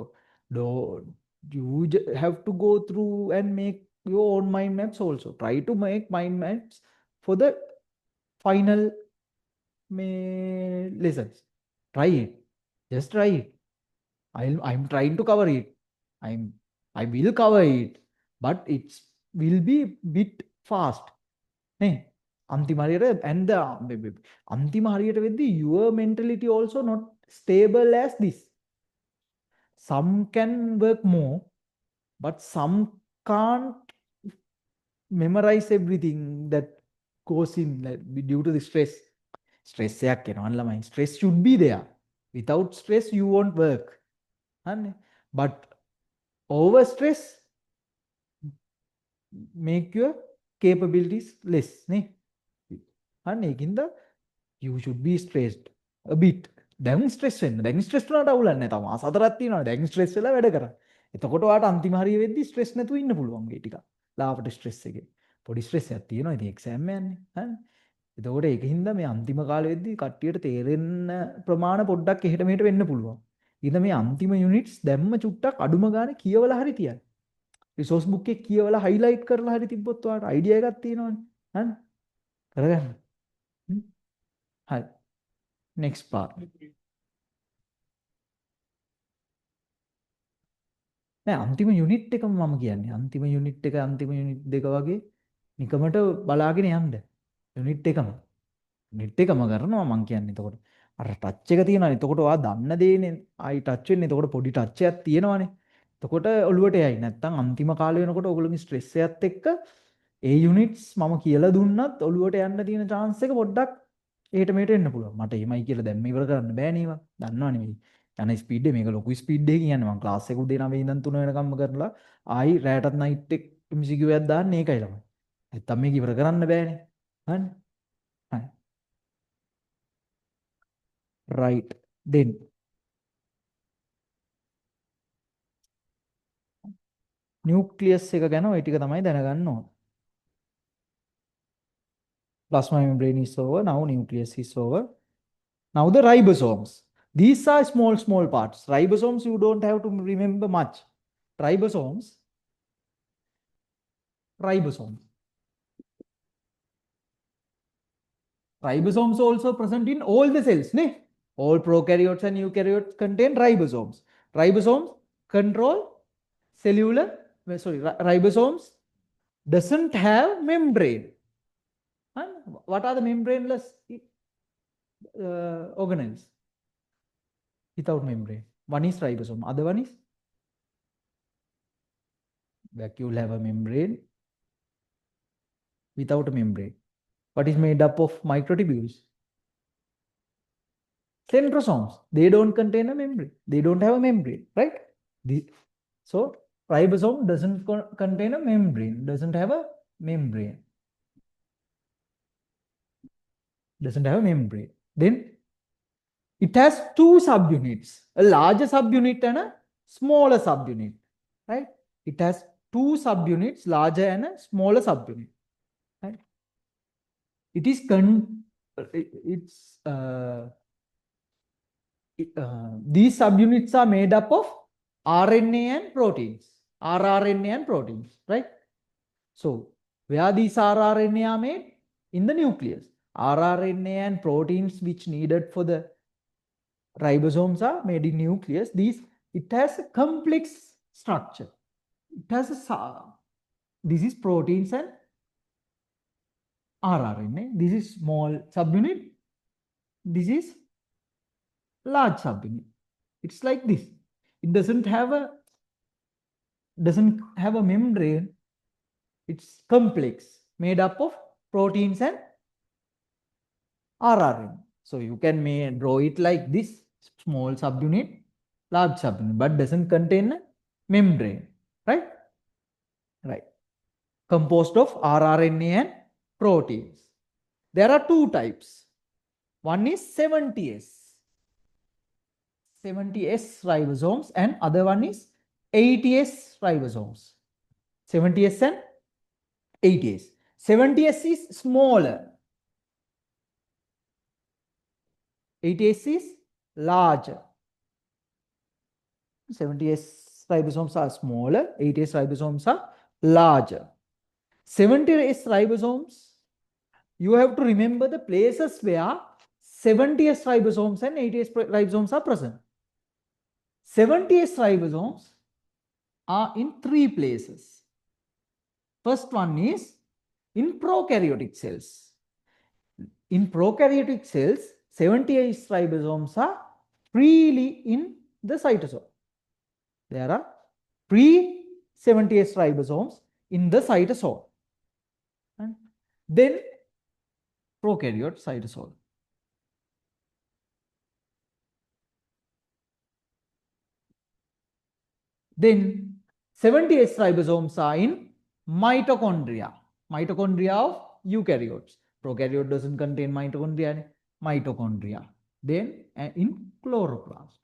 you have to go through and make your own mind maps also. Try to make mind maps for the final lessons. Try it. Just try it. I'm trying to cover it. I will cover it, but it will be bit fast. Nee? අන්තිම හරියට and the අන්තිම හරියට වෙද්දී your mentality also not stable as this. Some can work more, but some can't memorize everything that goes in due to the stress. Stress එකක් එනවා ළමයි. Stress should be there. Without stress you won't work. But over stress make your capabilities less. නේ? ඒකින්ද you should be stressed a bit. දැන් stress වෙන්න. දැන් stress වුණාට අවුලක් නැහැ. තව මාස 4ක් තියෙනවා. දැන් ස්ට්‍රෙස් වෙලා වැඩ කරා. එතකොට ඔයාට අන්තිම හරිය වෙද්දි ස්ට්‍රෙස් නැතුව ඉන්න පුළුවන් ගේ ටිකක්. ලාවට ස්ට්‍රෙස් එකේ. පොඩි ස්ට්‍රෙස් එකක් තියෙනවා. ඉතින් එක්සෑම් යන්නේ. හරි. එතකොට ඒකින්ද මේ අන්තිම කාලෙ වෙද්දි කට්ටියට තේරෙන්න ප්‍රමාණ පොඩ්ඩක් එහෙට මෙහෙට වෙන්න පුළුවන්. ඉතින් මේ අන්තිම යුනිට්ස් දැම්ම චුට්ටක් අඩුම ගානේ කියවලා හරි තියන්න. රිසෝස් බුක් එකේ කියවලා highlight කරලා හරි තිබ්බොත් ඔයාට අයිඩියා එකක් තියෙනවනේ. හරි. කරගන්න. හරි. next part. නෑ අන්තිම යුනිට් එකම මම කියන්නේ. අන්තිම යුනිට් එක අන්තිම යුනිට් දෙක වගේ නිකමට බලාගෙන යන්න. යුනිට් එකම. යුනිට් එකම කරනවා මම කියන්නේ. එතකොට අර ටච් එක තියෙනවානේ. එතකොට ඔයා දන්න දේනේ ආයි ටච් වෙන්නේ. එතකොට පොඩි ටච් එකක් තියෙනවානේ. එතකොට ඔළුවට යයි. නැත්තම් අන්තිම කාලේ වෙනකොට ඔයගොල්ලෝගේ ස්ට්‍රෙස් එකත් එක්ක ඒ යුනිට්ස් මම කියලා දුන්නත් ඔළුවට යන්න තියෙන chance එක පොඩ්ඩක් එහෙට මෙහෙට එන්න පුළුවන්. මට එමයි කියලා දැන් මේ ඉවර කරන්න බෑනේ ඒවා. දන්නවනේ මේ. යන ස්පීඩ් එක මේක ලොකු ස්පීඩ් එකකින් යන්නේ. මම ක්ලාස් එක උදේ 9 ඉඳන් 3 වෙනකම්ම කරලා ආයි රැටත් නයිට් එක MCQ එකක් දාන්න ඒකයි ළමයි. නැත්තම් මේක ඉවර කරන්න බෑනේ. හරි. හරි. right then nucleus එක ගැන ওই ටික තමයි දැනගන්න ඕන. Plasma membrane is over. Now nucleus is over. Now the ribosomes. These are small parts. Ribosomes you don't have to remember much. Ribosomes. Ribosomes also present in all the cells. Ne? All prokaryotes and eukaryotes contain ribosomes. Ribosomes control cellular. Ribosomes doesn't have membrane. What are the membraneless organelles? Without membrane. One is ribosome. Other one is vacuole have a membrane. Without a membrane. What is made up of microtubules? Centrosomes. They don't contain a membrane. They don't have a membrane, right? So Ribosome doesn't contain a membrane, doesn't have a membrane. Doesn't have a membrane. Then it has two subunits, a larger subunit and a smaller subunit, right? It has two subunits, larger and a smaller subunit, right? It is these subunits are made up of RNA and proteins, rRNA and proteins, right? So where these rRNA are made? In the nucleus. rRNA and proteins which needed for the ribosomes are made in nucleus. It has a complex structure. It has this is proteins and rRNA. This is small subunit. This is large subunit. It's like this. It doesn't have a membrane. It's complex, made up of proteins and rRNA. So you can draw it like this: small subunit, large subunit, but doesn't contain a membrane, right? Right. Composed of rRNA and proteins. There are two types. One is 70S. 70S ribosomes, and other one is 80S ribosomes. 70S and 80S. 70S is smaller. 80S is larger. 70S ribosomes are smaller. 80S ribosomes are larger. 70S ribosomes, you have to remember the places where 70S ribosomes and 80S ribosomes are present. 70S ribosomes are in three places. First one is in prokaryotic cells. In prokaryotic cells, 70S ribosomes are freely in the cytosol. There are free 70S ribosomes in the cytosol. And then prokaryote cytosol. Then 70S ribosomes are in mitochondria. Mitochondria of eukaryotes. Prokaryote doesn't contain mitochondria. Mitochondria. Then in chloroplast.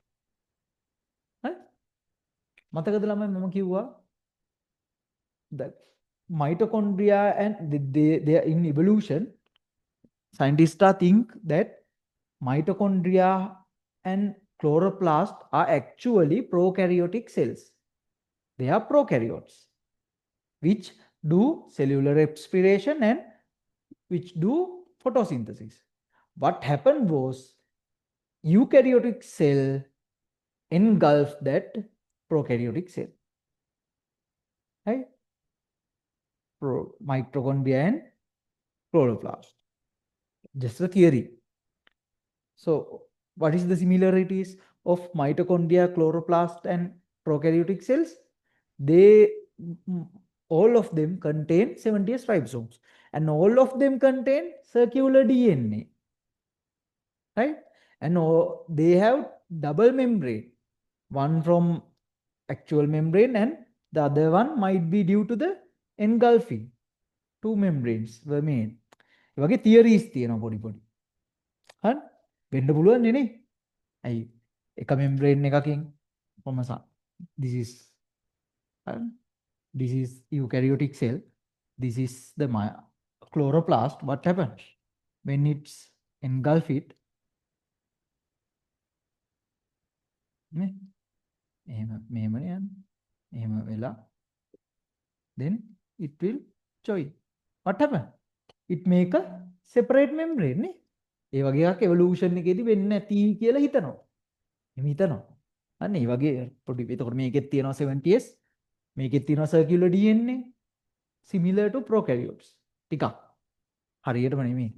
Right? මතකද ළමයි මම කිව්වා that mitochondria and they are in evolution. Scientists think that mitochondria and chloroplast are actually prokaryotic cells. They are prokaryotes which do cellular respiration and which do photosynthesis. What happened was eukaryotic cell engulfed that prokaryotic cell. Right? Mitochondria and chloroplast. Just a theory. So what is the similarities of mitochondria, chloroplast and prokaryotic cells? All of them contain 70S ribosomes and all of them contain circular DNA. Right? And they have double membrane. One from actual membrane and the other one might be due to the engulfing. Two membranes were made. ඒ වගේ theories තියෙනවා පොඩි පොඩි. හරි? වෙන්න පුළුවන් නේ. ඇයි? එක membrane එකකින් කොහමද? This is eukaryotic cell. This is the chloroplast. What happens when it's engulf it? Then it will join. What happens? It make a separate membrane. ඒ වගේ එකක් evolution එකේදී වෙන්නේ නැති කියලා හිතනවා. එහෙම හිතනවා. අන්න ඒ වගේ පොඩි එතකොට මේකෙත් තියෙනවා 70s. මේකෙත් තියෙනවා circular DNA similar to prokaryotes. ටිකක්. හරියටම නෙමෙයි.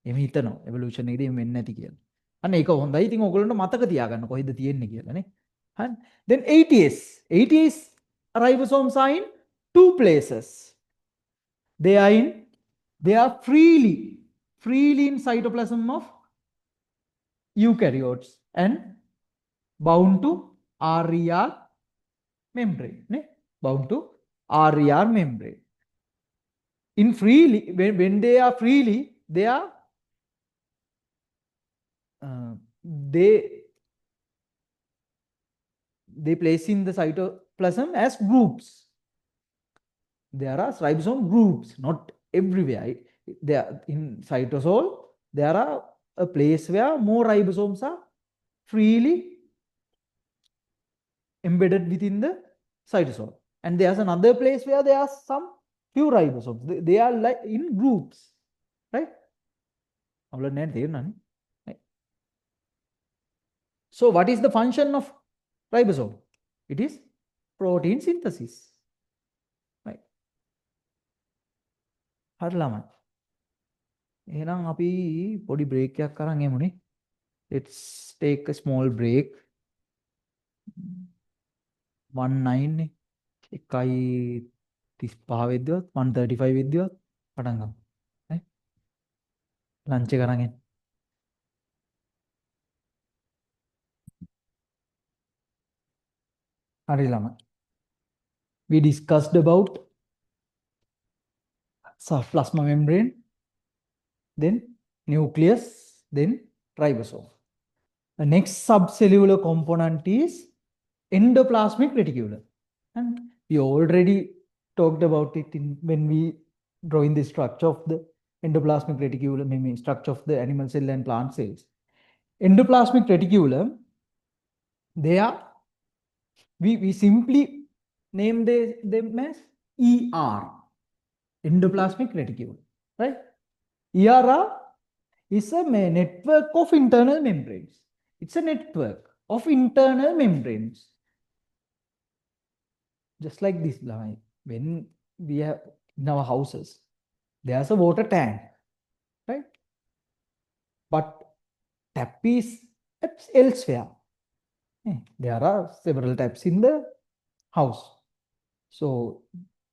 එහෙම හිතනවා evolution එකේදී එහෙම වෙන්නේ නැති කියලා. අන්න ඒක හොඳයි. ඉතින් ඔයගොල්ලන්ට මතක තියාගන්න කොහෙද තියෙන්නේ කියලා නේ. හරි. Then 80s. 80s ribosomes are in two places. They are freely in cytoplasm of eukaryotes and bound to RER membrane, bound to RER membrane. In freely, when they are freely, they are they place in the cytoplasm as groups. There are ribosome groups, not everywhere. There in cytosol, there are a place where more ribosomes are freely embedded within the cytosol, and there's another place where there are some few ribosomes. They are like in groups, right? So what is the function of ribosome? It is protein synthesis, right? හරි ළමයි. එහෙනම් අපි පොඩි break එකක් අරන් එමුනේ. Let's take a small break. 19 නේ. 1:35 වෙද්දිවත් 1:35 වෙද්දිවත් පටන් ගමු. නේ? ලන්ච් එක අරන් එන්න. හරි ළමයි. We discussed about plasma membrane, then nucleus, then ribosome. The next subcellular component is endoplasmic reticulum. And we already talked about it when we drawing the structure of the endoplasmic reticulum, meaning structure of the animal cell and plant cells. Endoplasmic reticulum, we simply name them as ER, endoplasmic reticulum, right? ER is a network of internal membranes. It's a network of internal membranes. Just like this, when we have in our houses, there's a water tank, right? But tap is elsewhere. There are several taps in the house. So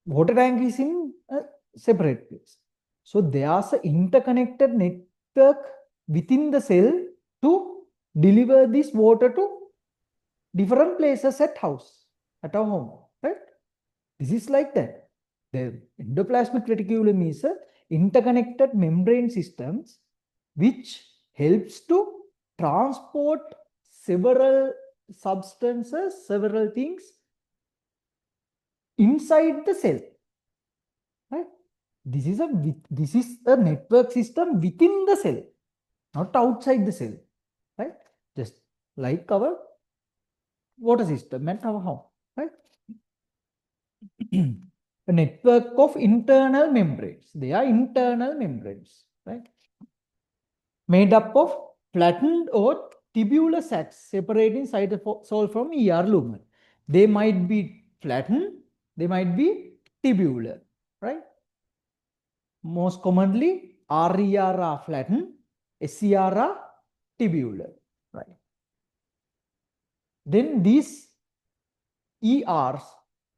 water tank is in a separate place. So there's an interconnected network within the cell to deliver this water to different places at our home, right? This is like that. The endoplasmic reticulum is a interconnected membrane systems which helps to transport several substances, several things inside the cell, right? This is a network system within the cell, not outside the cell, right? Just like our water system at our home, right? A network of internal membranes. They are internal membranes, right? Made up of flattened or tubular sacs separating cytosol from ER lumen. They might be flattened, they might be tubular, right? Most commonly, RER are flattened, SER are tubular, right? Then these ERs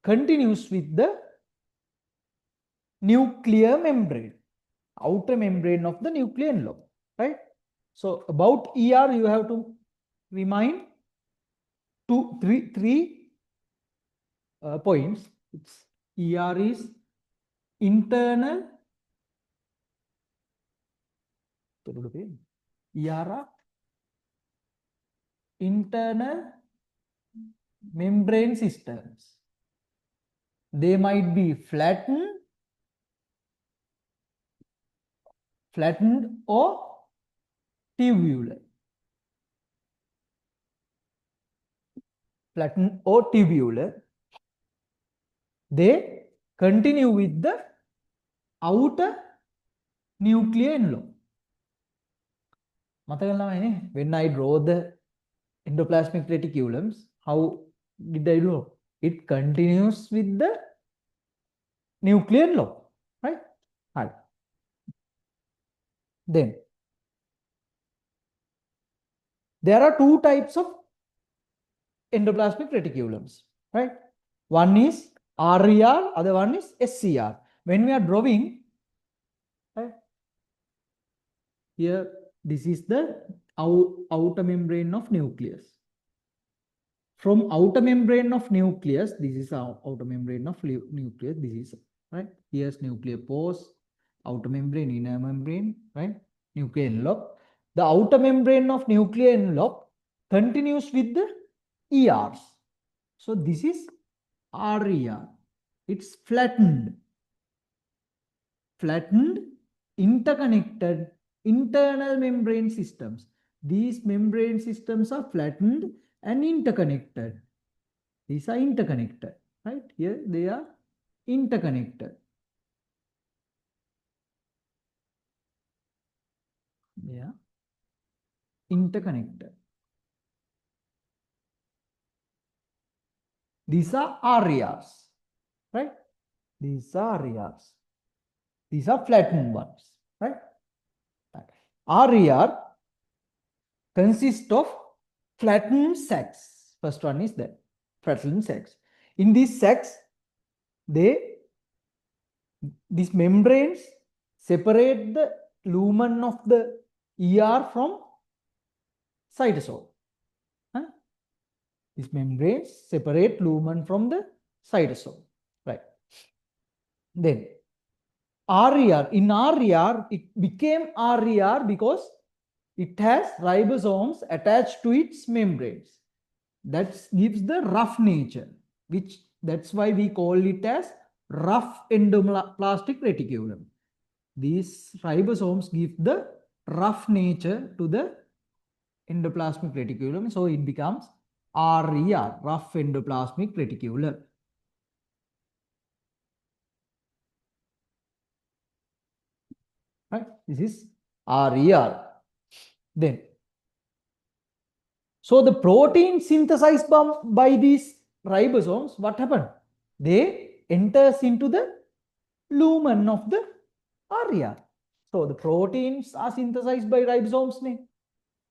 continues with the nuclear membrane, outer membrane of the nuclear envelope, right? So about ER, you have to remind three points. ER is internal. ER are internal membrane systems. They might be flattened or tubular. Flattened or tubular. They continue with the outer nuclear envelope. When I draw the endoplasmic reticulums, how did I do? It continues with the nuclear envelope, right? Right. Then there are two types of endoplasmic reticulums, right? One is RER, other one is SCR. When we are drawing, right, here this is the outer membrane of nucleus. from outer membrane of nucleus, this is our outer membrane of nucleus, this is, right? Here's nuclear pores, outer membrane, inner membrane, right? Nuclear envelope. The outer membrane of nuclear envelope continues with the ERs. So this is RER. It's flattened, interconnected internal membrane systems. These membrane systems are flattened and interconnected. These are interconnected, right? Here they are interconnected. They are interconnected. These are RERs, right? These are RERs. These are flattened ones, right? RER consists of flattened sacs. First one is that, flattened sacs. In these sacs, these membranes separate the lumen of the ER from cytosol. Huh? These membranes separate lumen from the cytosol, right? Then RER, in RER, it became RER because it has ribosomes attached to its membranes. That gives the rough nature, that's why we call it as rough endoplasmic reticulum. These ribosomes give the rough nature to the endoplasmic reticulum, so it becomes RER, rough endoplasmic reticulum. Right? This is RER. Then, so the protein synthesized by these ribosomes, what happened? They enters into the lumen of the RER. So the proteins are synthesized by ribosomes.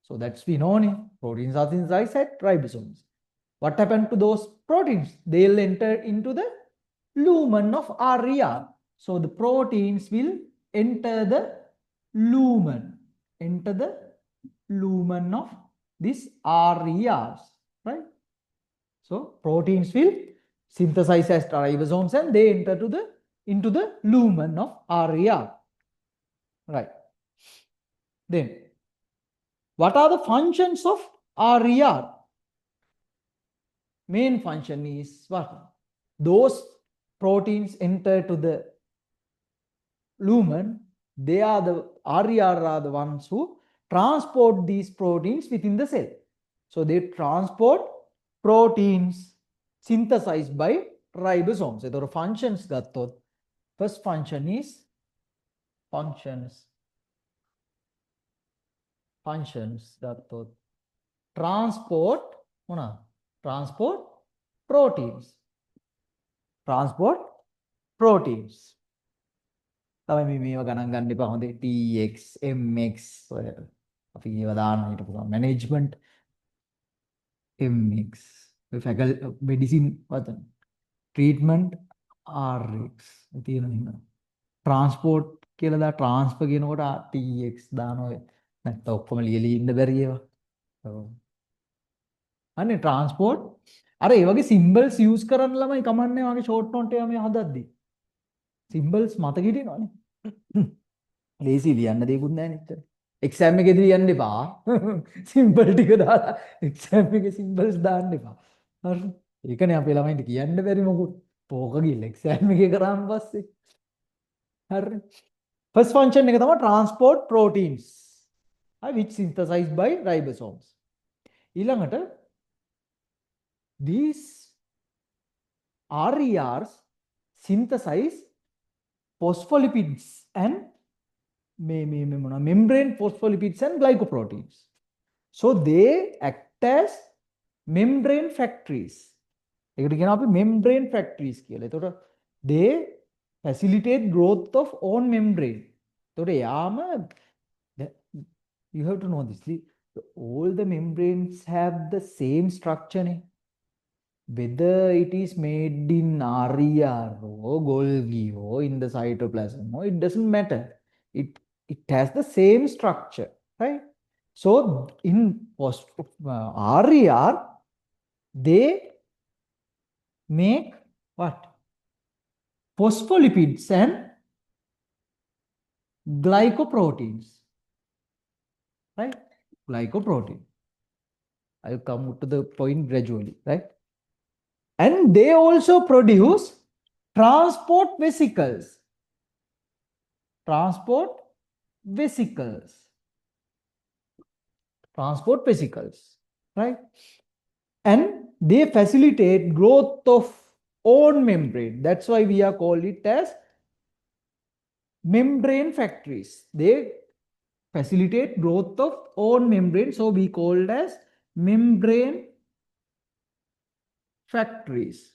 So that's we know. Proteins are synthesized at ribosomes. What happened to those proteins? They'll enter into the lumen of RER. So the proteins will enter the lumen. Enter the lumen of these RERs, right? So proteins will synthesize as ribosomes and they enter into the lumen of RER, right? Then, what are the functions of RER? Main function is what? Those proteins enter to the lumen. They are the RER are the ones who transport these proteins within the cell. So they transport proteins synthesized by ribosomes. So functions gathot. First function is functions gathot. Transport proteins. Transport proteins. තමයි මේව ගණන් ගන්න එපා හොඳේ TX MX ඔය අපි ඒව දාන්න හිටපු management MX faculty medicine වතන treatment RX තියෙන හිම transport කියලා දා transfer කියනකොට TX දානවා නැත්නම් ඔක්කොම ලියලි ඉන්න බැරි ඒවා ඔව් අනේ transport අර ඒ වගේ symbols use කරන්න ළමයි කමන්නේ වගේ short note එක මේ හදද්දි symbols මතක හිටිනවනේ ලේසි ලියන්න දෙයක්වත් නැහැ නේ එක්සෑම් එකේදී ලියන්න එපා සිම්පල් ටික දාලා එක්සෑම් එකේ symbols දාන්න එපා හරි ඒකනේ අපේ ළමයින්ට කියන්න බැරි මොකද පොක ගිහලා එක්සෑම් එකේ කරාන් පස්සේ හරි first function එක තමයි transport proteins which synthesized by ribosomes ඊළඟට these RERs synthesize phospholipids and membrane phospholipids and glycoproteins. So they act as membrane factories. ඒකට කියනවා අපි membrane factories කියලා. එතකොට they facilitate growth of own membrane. එතකොට යාම you have to know this. All the membranes have the same structure. Whether it is made in RER or Golgi or in the cytoplasm, or it doesn't matter. It has the same structure, right? So in RER, They make what? Phospholipids and glycoproteins. Right? Glycoprotein. I'll come to the point gradually, right? And they also produce transport vesicles. Transport vesicles. Transport vesicles, right? And they facilitate growth of own membrane. That's why we are called it as membrane factories. They facilitate growth of own membrane. So we called as membrane factories.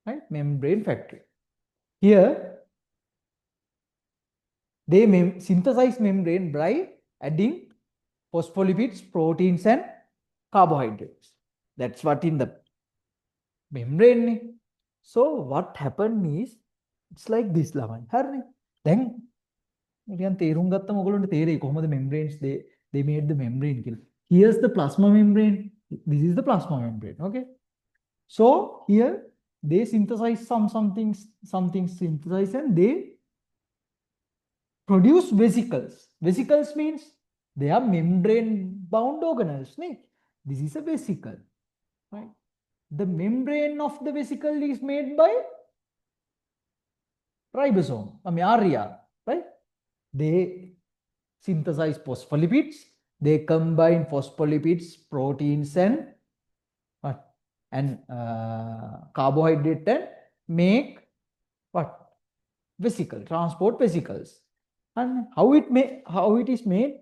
Right? Membrane factory. Here, they synthesize membrane by adding phospholipids, proteins, and carbohydrates. That's what in the membrane. So what happened is, it's like this lamai. Hari. Then නිකන් තේරුම් ගත්තම ඔයගොල්ලන්ට තේරෙයි කොහොමද membranes they made the membrane කියලා. Here's the plasma membrane. This is the plasma membrane. Okay. So here they synthesize something synthesize and they produce vesicles. Vesicles means they are membrane bound organelles. This is a vesicle. Right? The membrane of the vesicle is made by ribosome. RR. Right? They synthesize phospholipids. They combine phospholipids, proteins, and what? And carbohydrate and make what? Vesicle, transport vesicles. And how it is made?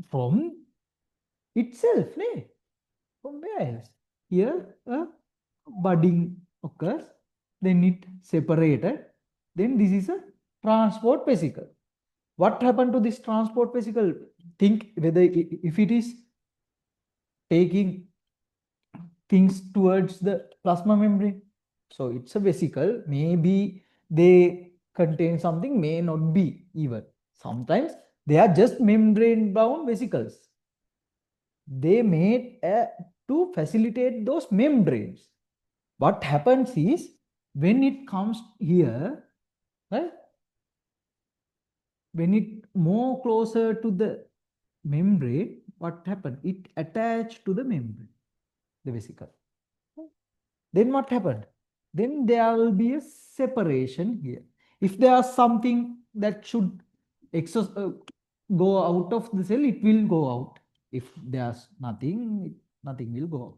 From itself. From where else? Here a budding occurs, then it separated, then this is a transport vesicle. What happened to this transport vesicle? Think whether if it is taking things towards the plasma membrane. So it's a vesicle. Maybe they contain something, may not be even. Sometimes they are just membrane bound vesicles. They made to facilitate those membranes. What happens is when it comes here, right? When it more closer to the membrane, what happened? It attached to the membrane, the vesicle. Then what happened? Then there will be a separation here. If there is something that should go out of the cell, it will go out. If there's nothing, nothing will go out.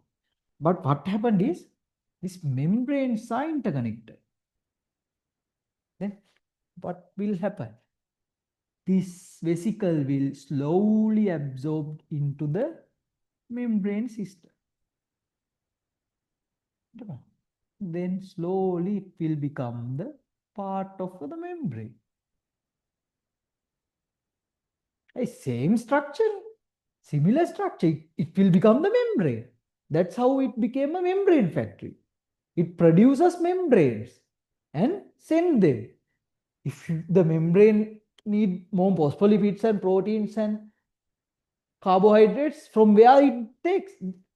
But what happened is these membranes are interconnected. Then what will happen? This vesicle will slowly absorb into the membrane system. Then slowly it will become the part of the membrane. Same structure, similar structure, it will become the membrane. That's how it became a membrane factory. It produces membranes and send them. If the membrane need more phospholipids and proteins and carbohydrates, from where it takes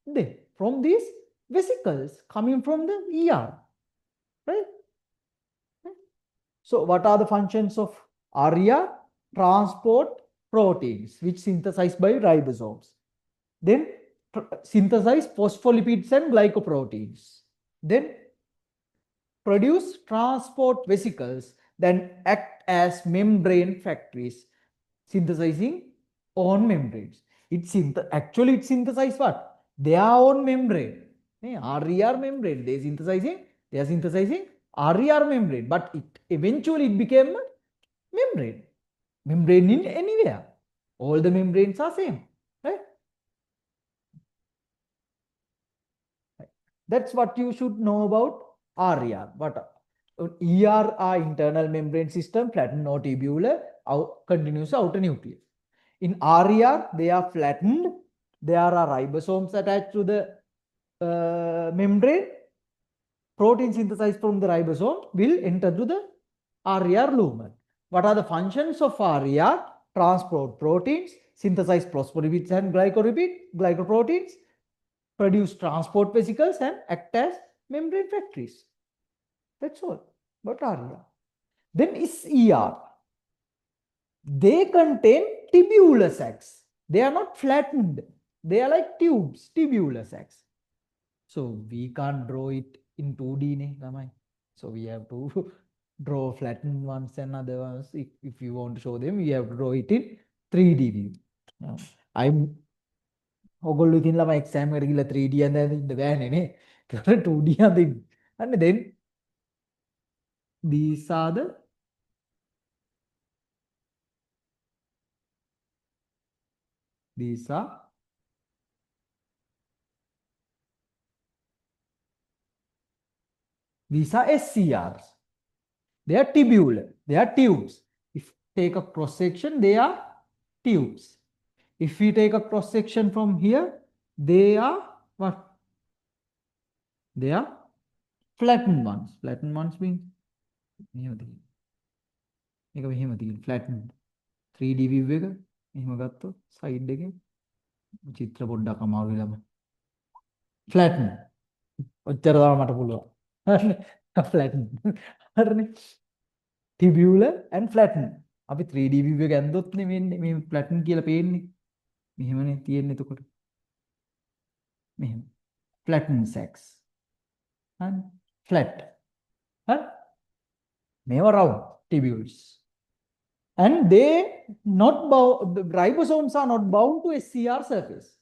them? From these vesicles coming from the ER. Right? So what are the functions of RER? Transport proteins, which synthesized by ribosomes. Then synthesize phospholipids and glycoproteins. Then produce transport vesicles, then act as membrane factories, synthesizing own membranes. Actually it synthesizes what? Their own membrane. RER membrane. They are synthesizing RER membrane, but eventually it became a membrane. Membrane in anywhere. All the membranes are same. Right? That's what you should know about RER. What ER are internal membrane system, flattened or tubular, continuous outer nucleus. In RER, they are flattened. There are ribosomes attached to the membrane. Protein synthesized from the ribosome will enter to the RER lumen. What are the functions of RER? Transport proteins, synthesize phospholipids and glycoproteins, produce transport vesicles, and act as membrane factories. That's all. What are? Then is ER. They contain tubular sacs. They are not flattened. They are like tubes, tubular sacs. So we can't draw it in 2D. So we have to draw flattened ones and other ones. If you want to show them, we have to draw it in 3D view. I'm ඔගොල්ලෝ ඉතින් ළමයි exam එකට ගිහලා 3D අඳලා ඉන්න බෑනේ නේ. ඒකට 2D අඳින්න. අන්න then these are the SCRs. They are tubular. They are tubes. If take a cross section, they are tubes. If we take a cross section from here, they are what? They are flattened ones. Flattened ones means flattened. 3D view එක එහෙම ගත්තොත් side එකේ චිත්‍ර පොඩ්ඩක් අමාරු වෙලා flatten. ඔච්චර තමයි මට පුළුවන්. flatten. හරිනේ. tubular and flatten. අපි 3D view එක ඇන්දොත් නේ මේ flatten කියලා පේන්නේ. මෙහෙමනේ තියෙන්නේ එතකොට. මෙහෙම. flatten sacs. and flat. මේවා round tubules. And they not bound, ribosomes are not bound to SCR surface.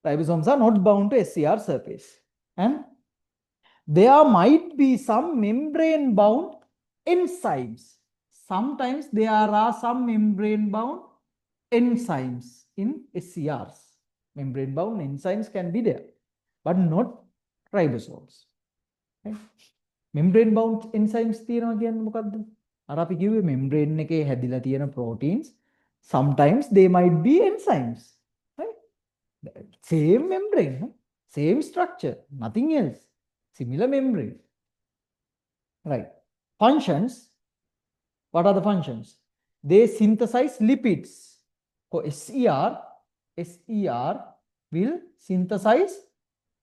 Ribosomes are not bound to SCR surface. And there might be some membrane bound enzymes. Sometimes there are some membrane bound enzymes in SCRs. Membrane bound enzymes can be there, but not ribosomes. Right? Membrane bound enzymes තියෙනවා කියන්නේ මොකක්ද? අර අපි කිව්වේ membrane එකේ හැදිලා තියෙන proteins, sometimes they might be enzymes. Right? Same membrane, same structure, nothing else. Similar membrane. Right. Functions. What are the functions? They synthesize lipids. So SER will synthesize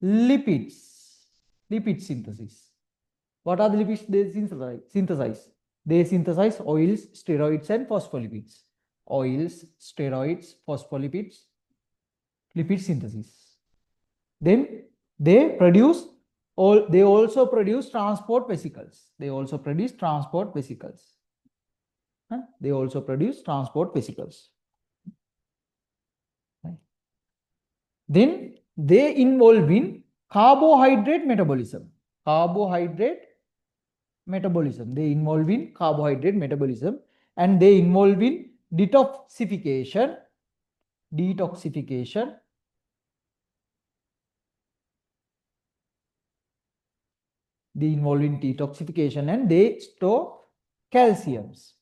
lipids. Lipid synthesis. What are the lipids they synthesize? They synthesize oils, steroids, and phospholipids. Oils, steroids, phospholipids, lipid synthesis. Then they also produce transport vesicles. They also produce transport vesicles. They also produce transport vesicles. Right. Then they involve in carbohydrate metabolism. They involve in carbohydrate metabolism, and they involve in detoxification. They involve in detoxification, and they store calciums.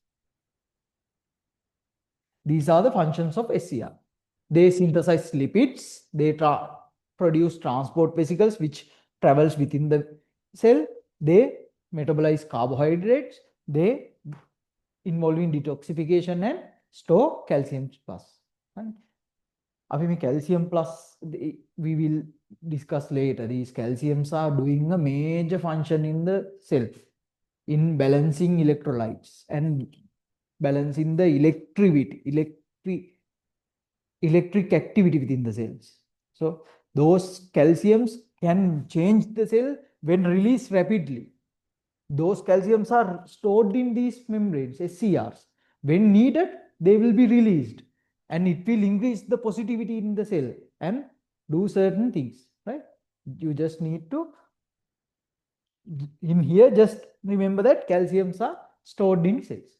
These are the functions of SCR. They synthesize lipids. They produce transport vesicles which travels within the cell. They metabolize carbohydrates. They involve in detoxification and store calcium plus. Calcium plus we will discuss later. These calciums are doing a major function in the cell in balancing electrolytes and balancing the electric activity within the cells. So those calciums can change the cell when released rapidly. Those calciums are stored in these membranes, SCRs. When needed, they will be released, and it will increase the positivity in the cell and do certain things, right? You just need to, in here, just remember that calciums are stored in cells,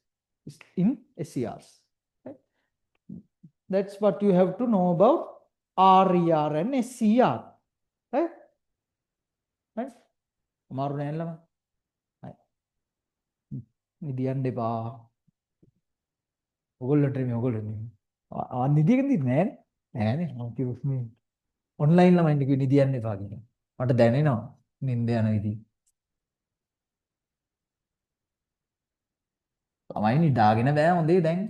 in SCRs. Right? That's what you have to know about RER and SCR. Right? Right? නිදියන්න එපා. ඔයගොල්ලන්ට නිදියකින් දින්නේ නෑනේ. මම කිව්වේ online ළමයින්ට කිව්වේ නිදියන්න එපා කියලා. මට දැනෙනවා නිින්ද යන විදිහ. ළමයි නිදාගෙන බෑ හොඳේ දැන්.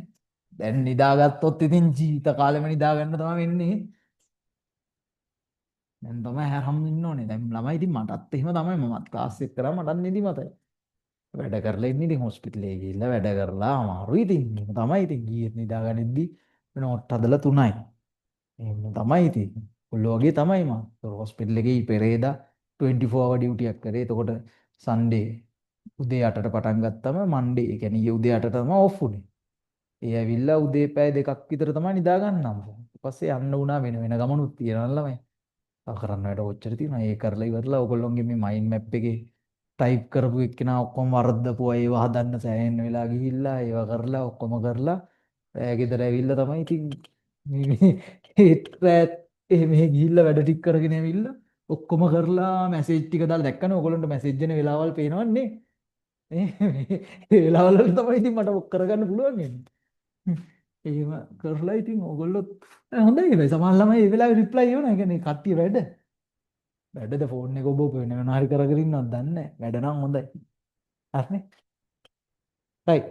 දැන් නිදාගත්තොත් ඉතින් ජීවිත කාලෙම නිදා ගන්න තමයි වෙන්නේ. දැන් තමයි හැරම් ඉන්න ඕනේ. දැන් ළමයි ඉතින් මටත් එහෙම තමයි මමත් ක්ලාස් එක කරා මටත් නිදිමතයි. වැඩ කරලා ඉන්නේ ඉතින් හොස්පිටලේ ගිහිල්ලා වැඩ කරලා අමාරුයි ඉතින්. එහෙම තමයි ඉතින් ගියේ නිදාගනිද්දි නෝට් හදලා 3යි. එහෙම තමයි ඉතින්. ඔල්ලෝ වගේ තමයි මම. හොස්පිටල් එකේ පෙරේදා 24 hour duty එකක් කරේ. එතකොට සන්ඩේ උදේ 8ට පටන් ගත්තම මන්ඩේ ඒ කියන්නේ ඊයේ උදේ 8ට තමයි ඔෆ් උනේ. ඒ ඇවිල්ලා උදේ පැය දෙකක් විතර තමයි නිදා ගන්නම්. ඊට පස්සේ යන්න වුණා වෙන වෙන ගමනුත් තියෙනවා ළමයි. තව කරන්න වැඩ ඔච්චර තියෙනවා. ඒ කරලා ඉවරලා ඔයගොල්ලෝගේ මේ මයින්ඩ් මැප් එකේ ටයිප් කරපු එක්කෙනා ඔක්කොම වර්ධපුවා ඒව හදන්න සෑහෙන වෙලා ගිහිල්ලා ඒව කරලා ඔක්කොම කරලා ගෙදර ඇවිල්ලා තමයි ඉතින් ඒත් මෙහෙ ගිහිල්ලා වැඩ ටික කරගෙන ඇවිල්ලා ඔක්කොම කරලා මැසේජ් ටික දාලා දැක්කනේ ඔයගොල්ලන්ට මැසේජ් එන වෙලාවල් පේනවන්නේ ඒ වෙලාවල් වල තමයි ඉතින් මට ඔක් කරගන්න පුළුවන් වෙන්නේ. එහෙම කරලා ඉතින් ඕගොල්ලොත් හොඳයි වෙයි සමහර ළමයි ඒ වෙලාවේ රිප්ලයි එවනවා. ඒ කියන්නේ කට්ටිය වැඩද ෆෝන් එක ඔබ වෙන වෙන හරි කරගෙන ඉන්නවද දන්නේ නැහැ. වැඩ නම් හොඳයි. හරිනේ. right.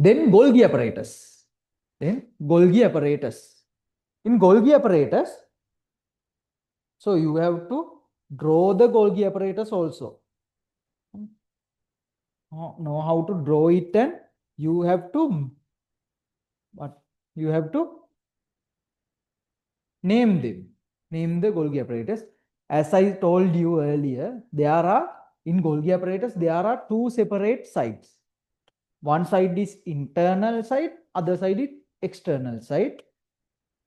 Then Golgi apparatus. Then Golgi apparatus. In Golgi apparatus, so you have to draw the Golgi apparatus also. Know how to draw it, and you have to name them. Name the Golgi apparatus. As I told you earlier, in Golgi apparatus there are two separate sides. One side is internal side, other side is external side.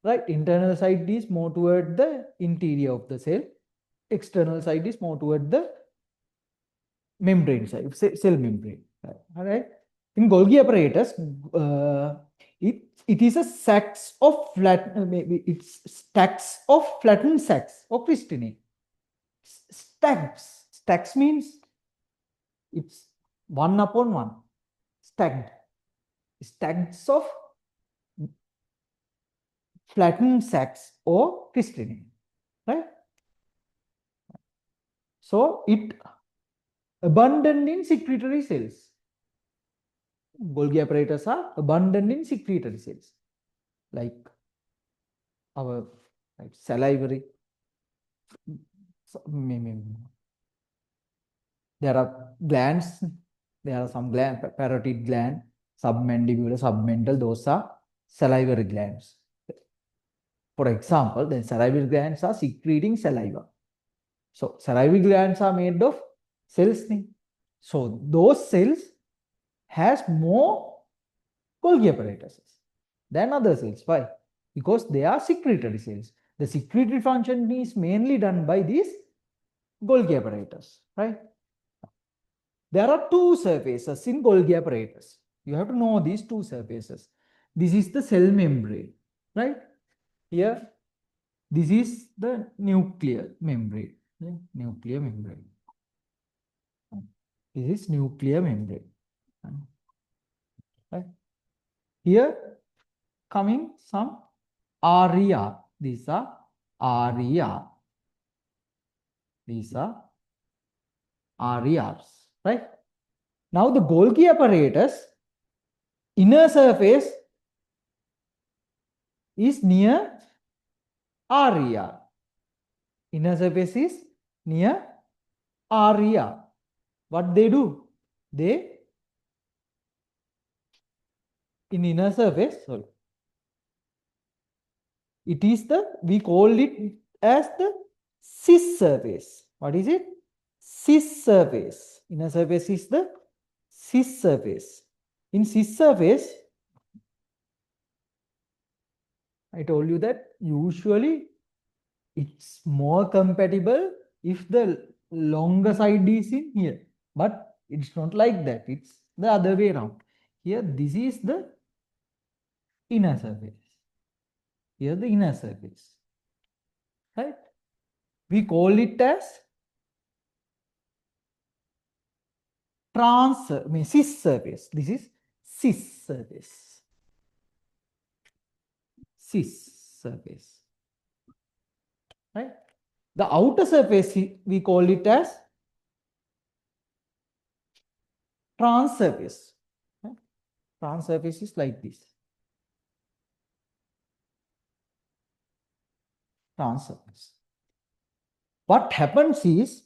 Right? Internal side is more toward the interior of the cell. External side is more toward the membrane side, cell membrane. All right. In Golgi apparatus, it is a stacks of flattened sacs of crystalline. Stacks means it's one upon one. Stacks of flattened sacs or crystalline, right? So it abundant in secretory cells. Golgi apparatus are abundant in secretory cells, like our salivary. There are glands. There are some glands, parotid gland, submandibular, submental. Those are salivary glands. For example, the salivary glands are secreting saliva. So salivary glands are made of cells. So those cells has more Golgi apparatuses than other cells. Why? Because they are secretory cells. The secretory function is mainly done by these Golgi apparatus, right? There are two surfaces in Golgi apparatus. You have to know these two surfaces. This is the cell membrane, right? Here, this is the nuclear membrane. Nuclear membrane. This is nuclear membrane. Right? Here, coming some RER. These are RER. These are RERs. Right? Now the Golgi apparatus inner surface is near RER. Inner surface is near RER. What they do? They in inner surface, sorry, it is we call it as the cis surface. What is it? Cis surface. Inner surface is the cis surface. In cis surface, I told you that usually it's more compatible if the longer side is in here, but it's not like that. It's the other way around. Here, this is the inner surface. Here, the inner surface. Right? We call it as cis surface. This is cis surface. Cis surface. Right? The outer surface, we call it as trans surface. Right? Trans surface is like this. Transsurface. What happens is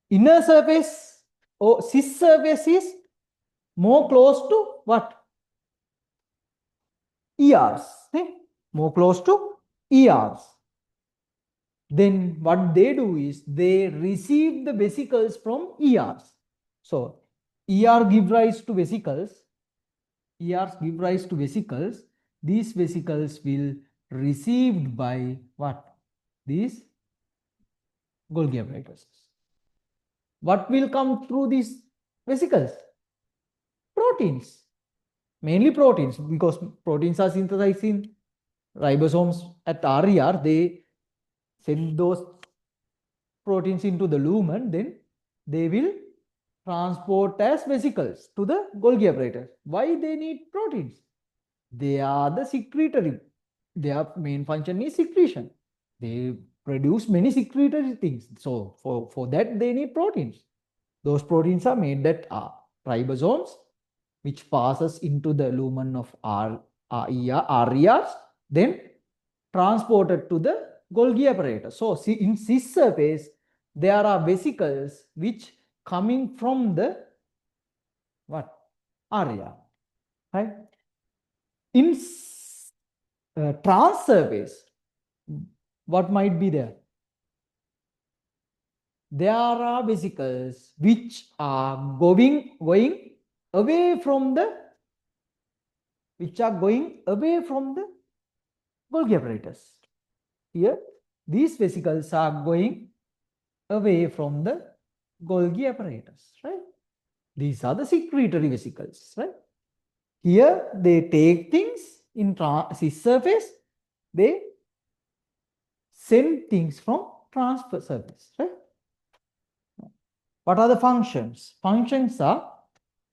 inner surface or cis surface is more close to what? ERs. More close to ERs. Then what they do is they receive the vesicles from ERs. So ER give rise to vesicles. ERs give rise to vesicles. These vesicles will received by what? These Golgi apparatus. What will come through these vesicles? Proteins. Mainly proteins, because proteins are synthesized in ribosomes at RER. They send those proteins into the lumen, then they will transport as vesicles to the Golgi apparatus. Why they need proteins? They are the secretory. Their main function is secretion. They produce many secretory things. So for that they need proteins. Those proteins are made at ribosomes, which passes into the lumen of RERs, then transported to the Golgi apparatus. So see, in cis surface, there are vesicles which coming from the what? RER, right? In trans surface, what might be there? There are vesicles which are going away from the Golgi apparatus. Here, these vesicles are going away from the Golgi apparatus, right? These are the secretory vesicles, right? Here, they take things in cis surface, they send things from transfer surface, right? What are the functions? Functions are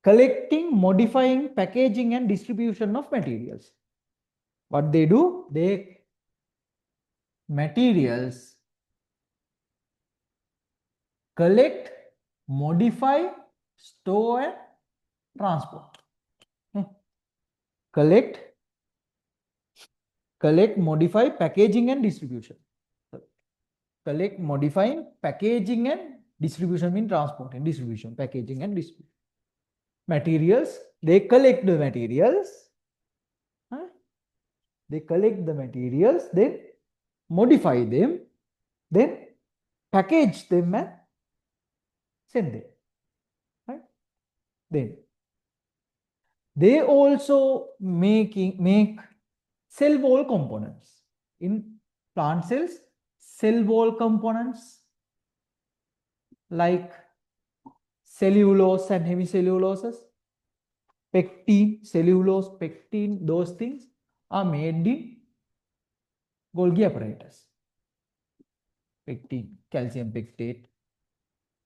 collecting, modifying, packaging, and distribution of materials. What they do? They materials collect, modify, store, and transport. Collect, modify, packaging, and distribution. Collect, modifying, packaging, and distribution means transport and distribution, packaging and distribution. Materials, they collect the materials. They collect the materials, then modify them, then package them and send them. Right? Then they also make cell wall components. In plant cells, cell wall components like cellulose and hemicelluloses, pectin, cellulose, pectin, those things are made in Golgi apparatus. Pectin, calcium pectate,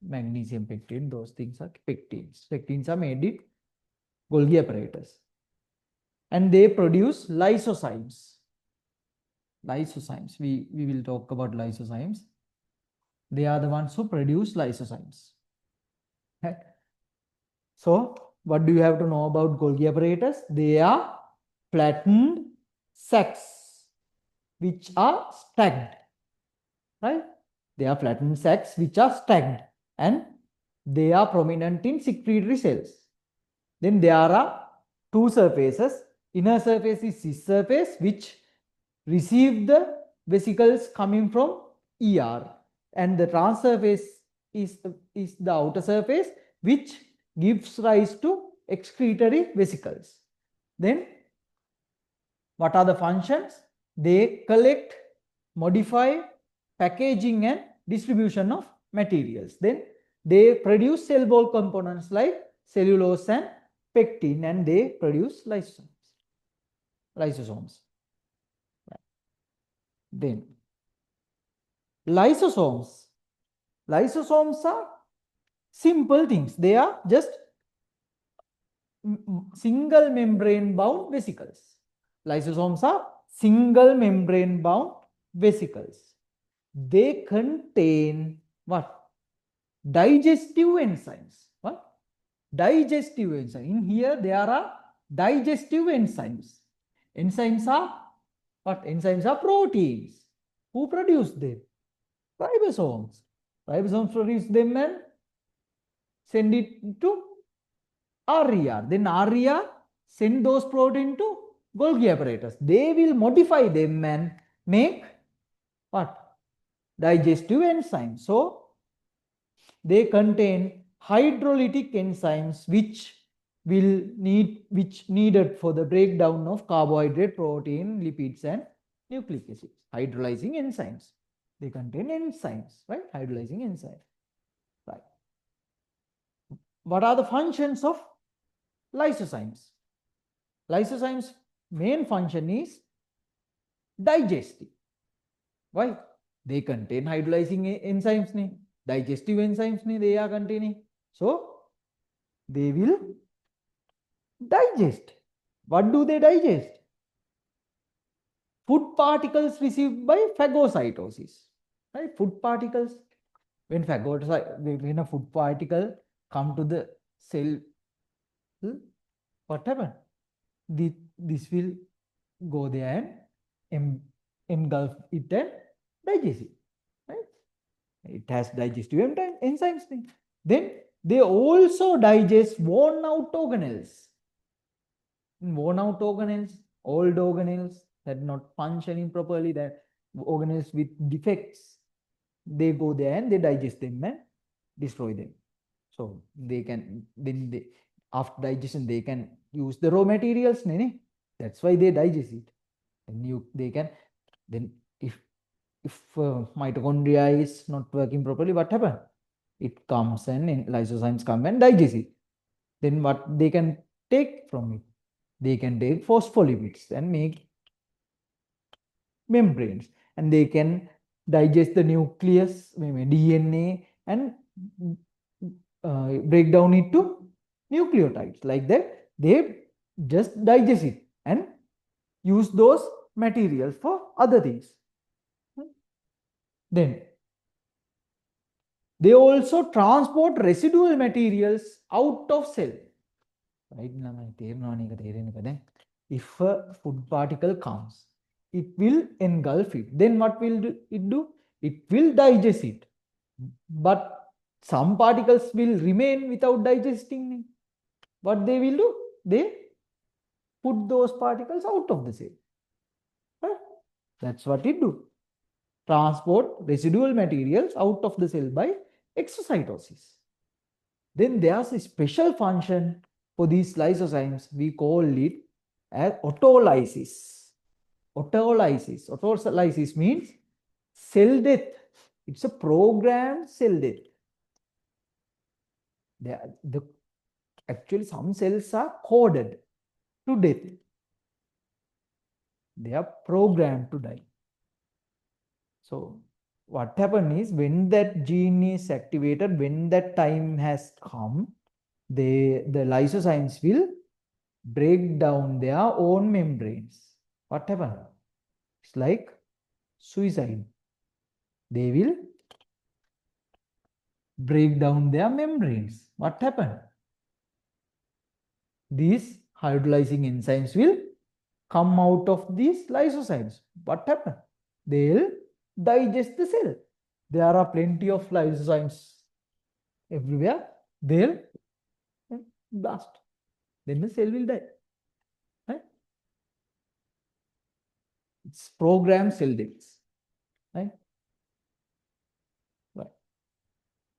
magnesium pectate, those things are pectins. Pectins are made in Golgi apparatus. And they produce lysozymes. Lysozymes, we will talk about lysozymes. They are the ones who produce lysozymes. Right? So, what do you have to know about Golgi apparatus? They are flattened sacs which are stacked. Right? They are flattened sacs which are stacked and they are prominent in secretory cells. Then there are two surfaces. Inner surface is cis surface which receive the vesicles coming from ER, and the trans surface is the outer surface which gives rise to excretory vesicles. Then what are the functions? They collect, modify, packaging and distribution of materials. Then they produce cell wall components like cellulose and pectin, and they produce lysosomes. Then lysosomes are simple things. They are just single membrane bound vesicles. Lysosomes are single membrane bound vesicles. They contain what? Digestive enzymes. What? Digestive enzymes. In here there are digestive enzymes. Enzymes are what? Enzymes are proteins. Who produce them? Ribosomes. Ribosomes produce them and send it to RER. Then RER send those protein to Golgi apparatus. They will modify them and make what? Digestive enzymes. So they contain hydrolytic enzymes which needed for the breakdown of carbohydrate, protein, lipids, and nucleic acids. Hydrolyzing enzymes. They contain enzymes, right? Hydrolyzing enzymes. Right. What are the functions of lysozymes? Lysozymes' main function is digestive. Why? They contain hydrolyzing enzymes, digestive enzymes they are containing. So they will digest. What do they digest? Food particles received by phagocytosis. Right? Food particles. When a food particle come to the cell, what happens? This will go there and engulf it and digest it. Right? It has digestive enzymes. Then they also digest worn out organelles. Worn out organelles, old organelles that are not functioning properly, that organelles with defects, they go there and they digest them and destroy them. So they can, then they, after digestion, they can use the raw materials. That's why they digest it. And they can, then if mitochondria is not working properly, what happens? It comes and lysozymes come and digest it. Then what they can take from it? They can take phospholipids and make membranes, and they can digest the nucleus, DNA, and break down it to nucleotides. Like that, they just digest it and use those materials for other things. Then they also transport residual materials out of cell. Right? If a food particle comes, it will engulf it. Then what will it do? It will digest it. But some particles will remain without digesting. What they will do? They put those particles out of the cell. Right? That's what it do. Transport residual materials out of the cell by exocytosis. Then there's a special function for these lysozymes. We call it as autolysis. Autolysis. Autolysis means cell death. It's a programmed cell death. Actually, some cells are coded to death. They are programmed to die. So what happens is, when that gene is activated, when that time has come, the lysozymes will break down their own membranes. What happens? It's like suicide. They will break down their membranes. What happens? These hydrolyzing enzymes will come out of these lysozymes. What happens? They'll digest the cell. There are plenty of lysozymes everywhere. They'll blast. Then the cell will die. Right? It's programmed cell deaths. Right? Right.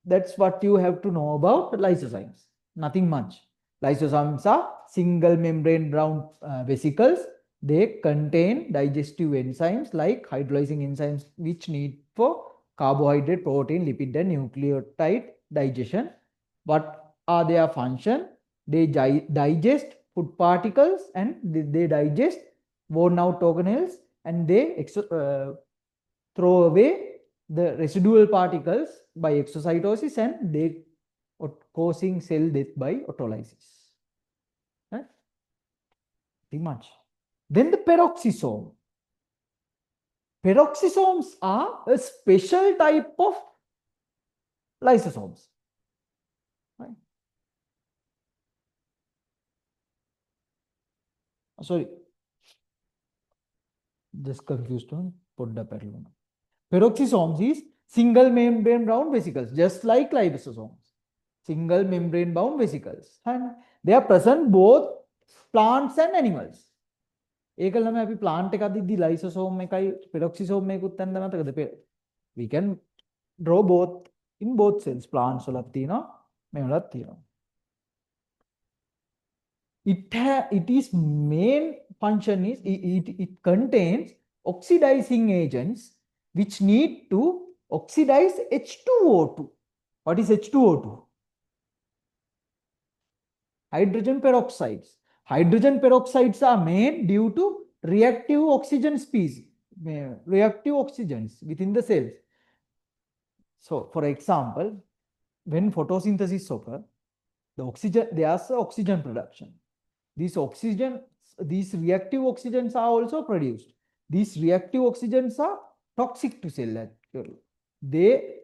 That's what you have to know about lysozymes. Nothing much. Lysosomes are single membrane brown vesicles. They contain digestive enzymes like hydrolyzing enzymes, which need for carbohydrate, protein, lipid, and nucleotide digestion. What are their function? They digest food particles, and they digest worn out organelles, and they throw away the residual particles by exocytosis, and they causing cell death by autolysis. Right? Pretty much. Then the peroxisome. Peroxisomes are a special type of lysosomes. Right? Sorry, just confused on podda perluna. Peroxisomes is single membrane bound vesicles, just like lysosomes. Single membrane bound vesicles. And they are present both plants and animals. ඒකල තමයි අපි plant එකක් දිද්දි lysosome එකයි peroxisome එකකුත් තැන්ද මතකද? We can draw both in both cells. Plants වලත් තියෙනවා, මේ වලත් තියෙනවා. It is main function is it contains oxidizing agents which need to oxidize H2O2. What is H2O2? Hydrogen peroxides. Hydrogen peroxides are made due to reactive oxygen species, reactive oxygens within the cells. So, for example, when photosynthesis occurs, there's oxygen production. These reactive oxygens are also produced. These reactive oxygens are toxic to cell actually. They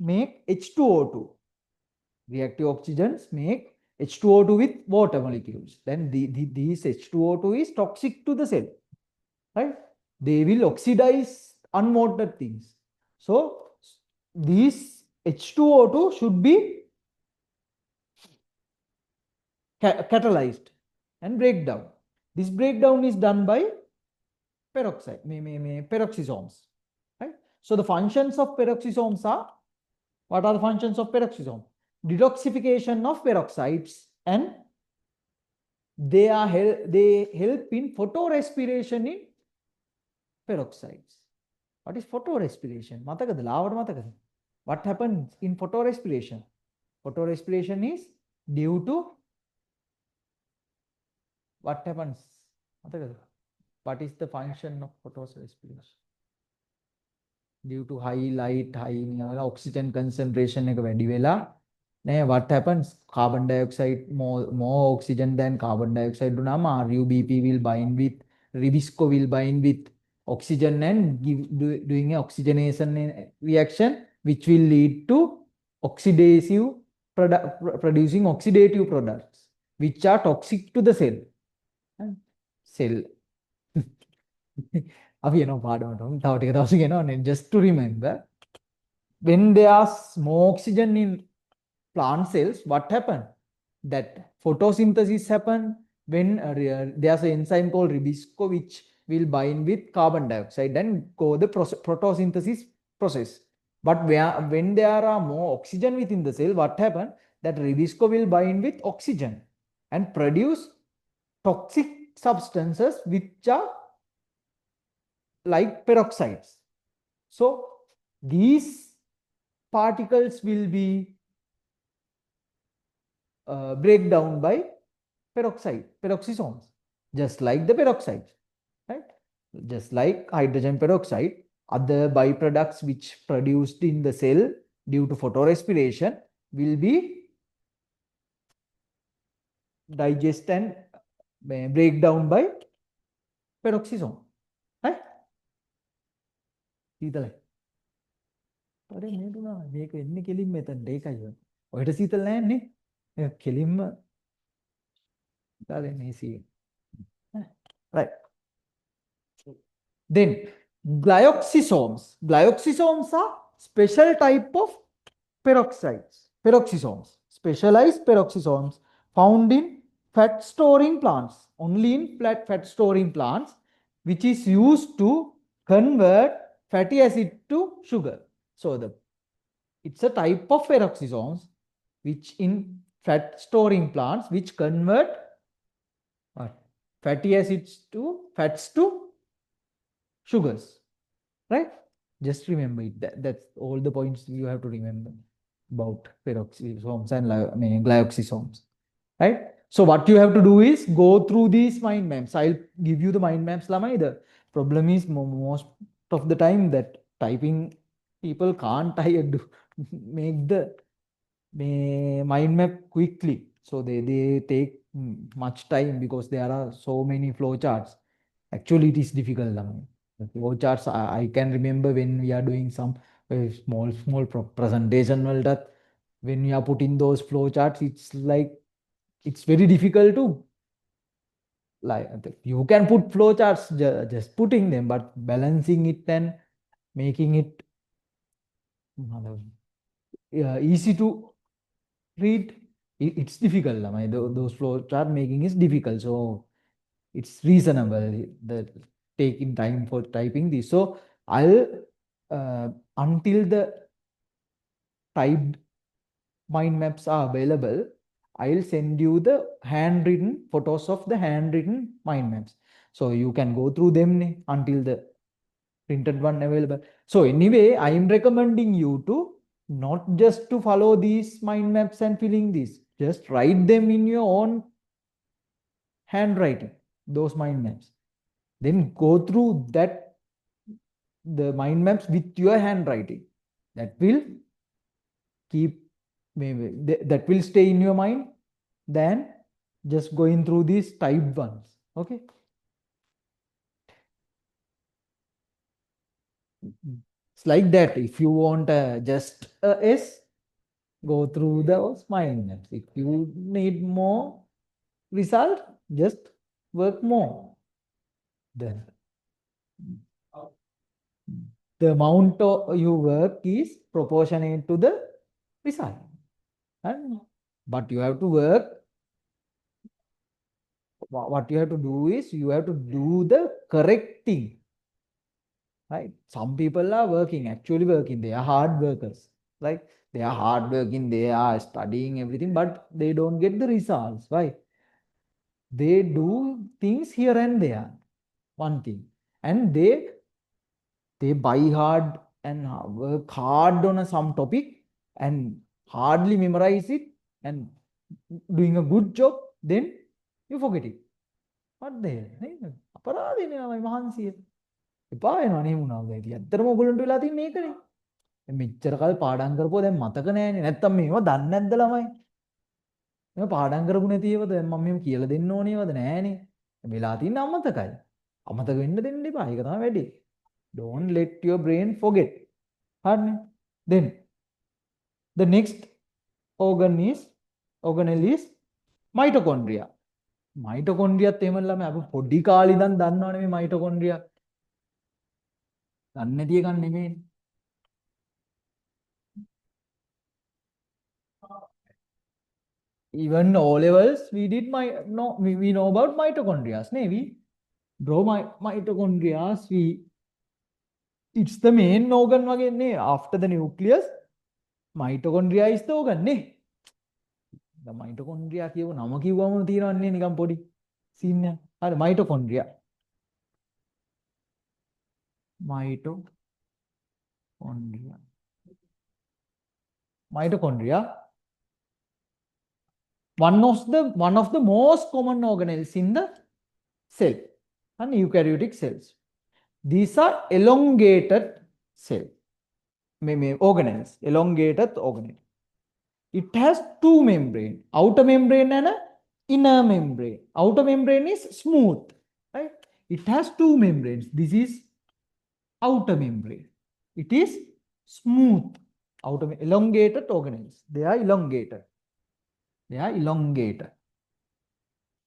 make H2O2. Reactive oxygens make H2O2 with water molecules. Then these H2O2 is toxic to the cell, right? They will oxidize unwanted things. So these H2O2 should be catalyzed and break down. This breakdown is done by peroxisomes, right? So the functions of peroxisomes are, what are the functions of peroxisome? Detoxification of peroxides, and they help in photorespiration in peroxides. What is photorespiration? What happens in photorespiration? Photorespiration is due to what happens? What is the function of photorespiration? Due to high light, high oxygen concentration, what happens? Carbon dioxide, more oxygen than carbon dioxide. RUBP will bind with, Ribisco will bind with oxygen and doing an oxygenation reaction, which will lead to oxidative producing oxidative products, which are toxic to the cell. Cell. Just to remember, when there's more oxygen in plant cells, what happened? That photosynthesis happen when there's an enzyme called Ribisco which will bind with carbon dioxide and go the photosynthesis process. But when there are more oxygen within the cell, what happens? That Ribisco will bind with oxygen and produce toxic substances which are like peroxides. So these particles will be break down by peroxisomes, just like the peroxides, right? Just like hydrogen peroxide, other byproducts which produced in the cell due to photorespiration will be digest and break down by peroxisome, right? Right. Then glyoxysomes. Glyoxysomes are special type of peroxisomes, specialized peroxisomes found in fat storing plants, only in fat storing plants, which is used to convert fatty acid to sugar. So it's a type of peroxisomes which in fat storing plants which convert fatty acids to fats to sugars, right? Just remember it. That's all the points you have to remember about peroxisomes and glyoxysomes, right? So what you have to do is go through these mind maps. I'll give you the mind maps. The problem is most of the time that typing people can't make the mind map quickly. So they take much time because there are so many flow charts. Actually, it is difficult. The flow charts, I can remember when we are doing some small presentation, that when we are putting those flow charts, it's like, it's very difficult to, like, you can put flow charts, just putting them, but balancing it and making it easy to read. It's difficult. Those flow chart making is difficult. So it's reasonable that taking time for typing this. So I'll until the typed mind maps are available, I'll send you the handwritten photos of the handwritten mind maps. So you can go through them until the printed one available. So anyway, I'm recommending you to not just to follow these mind maps and filling this. Just write them in your own handwriting, those mind maps. Then go through that, the mind maps with your handwriting. That will keep, maybe that will stay in your mind than just going through these typed ones. Okay. It's like that. If you want just a S, go through those mind maps. If you need more result, just work more. Then the amount of you work is proportionate to the result. And but you have to work. What you have to do is you have to do the correct thing. Right? Some people are working, actually working. They are hard workers. Like they are hard working, they are studying everything, but they don't get the results. Why? They do things here and there. One thing. And they buy hard and work hard on some topic and hardly memorize it and doing a good job, then you forget it. What the hell? අපරාධනේ නමයි මහන්සිය. එපා වෙනවා නේ මුණා උදේ. ඉතින් ඇත්තටම ඔයගොල්ලන්ට වෙලා තියෙන්නේ මේකනේ. මෙච්චර කල් පාඩම් කරපුවා දැන් මතක නෑනේ. නැත්තම් මේව දන්නේ නැද්ද ළමයි? මේව පාඩම් කරපු නැති ඒවාද දැන් මම මෙහෙම කියලා දෙන්න ඕනේ ඒවාද නෑනේ. වෙලා තියෙන්නේ අමතකයි. අමතක වෙන්න දෙන්න එපා. ඒක තමයි වැඩේ. Don't let your brain forget. හරිනේ. Then the next organelle is mitochondria. මයිටොකොන්ඩ්‍රියත් එහෙම ළමයි අපි පොඩි කාලේ ඉඳන් දන්නවනේ මේ මයිටොකොන්ඩ්‍රියා. දන්නේ නැති එකක් නෙමෙයි. Even O levels we did we know about mitochondria. We draw mitochondria. It's the main organ again. After the nucleus, mitochondria is the organ. The mitochondria කියව නම කිව්වම තියෙනවන්නේ නිකන් පොඩි සීන් එක. හරි mitochondria. Mitochondria. One of the most common organelles in the cell and eukaryotic cells. These are elongated cells. Organelles. Elongated organelle. It has two membranes, outer membrane and an inner membrane. Outer membrane is smooth, right? It has two membranes. This is outer membrane. It is smooth. Elongated organelles. They are elongated. They are elongated.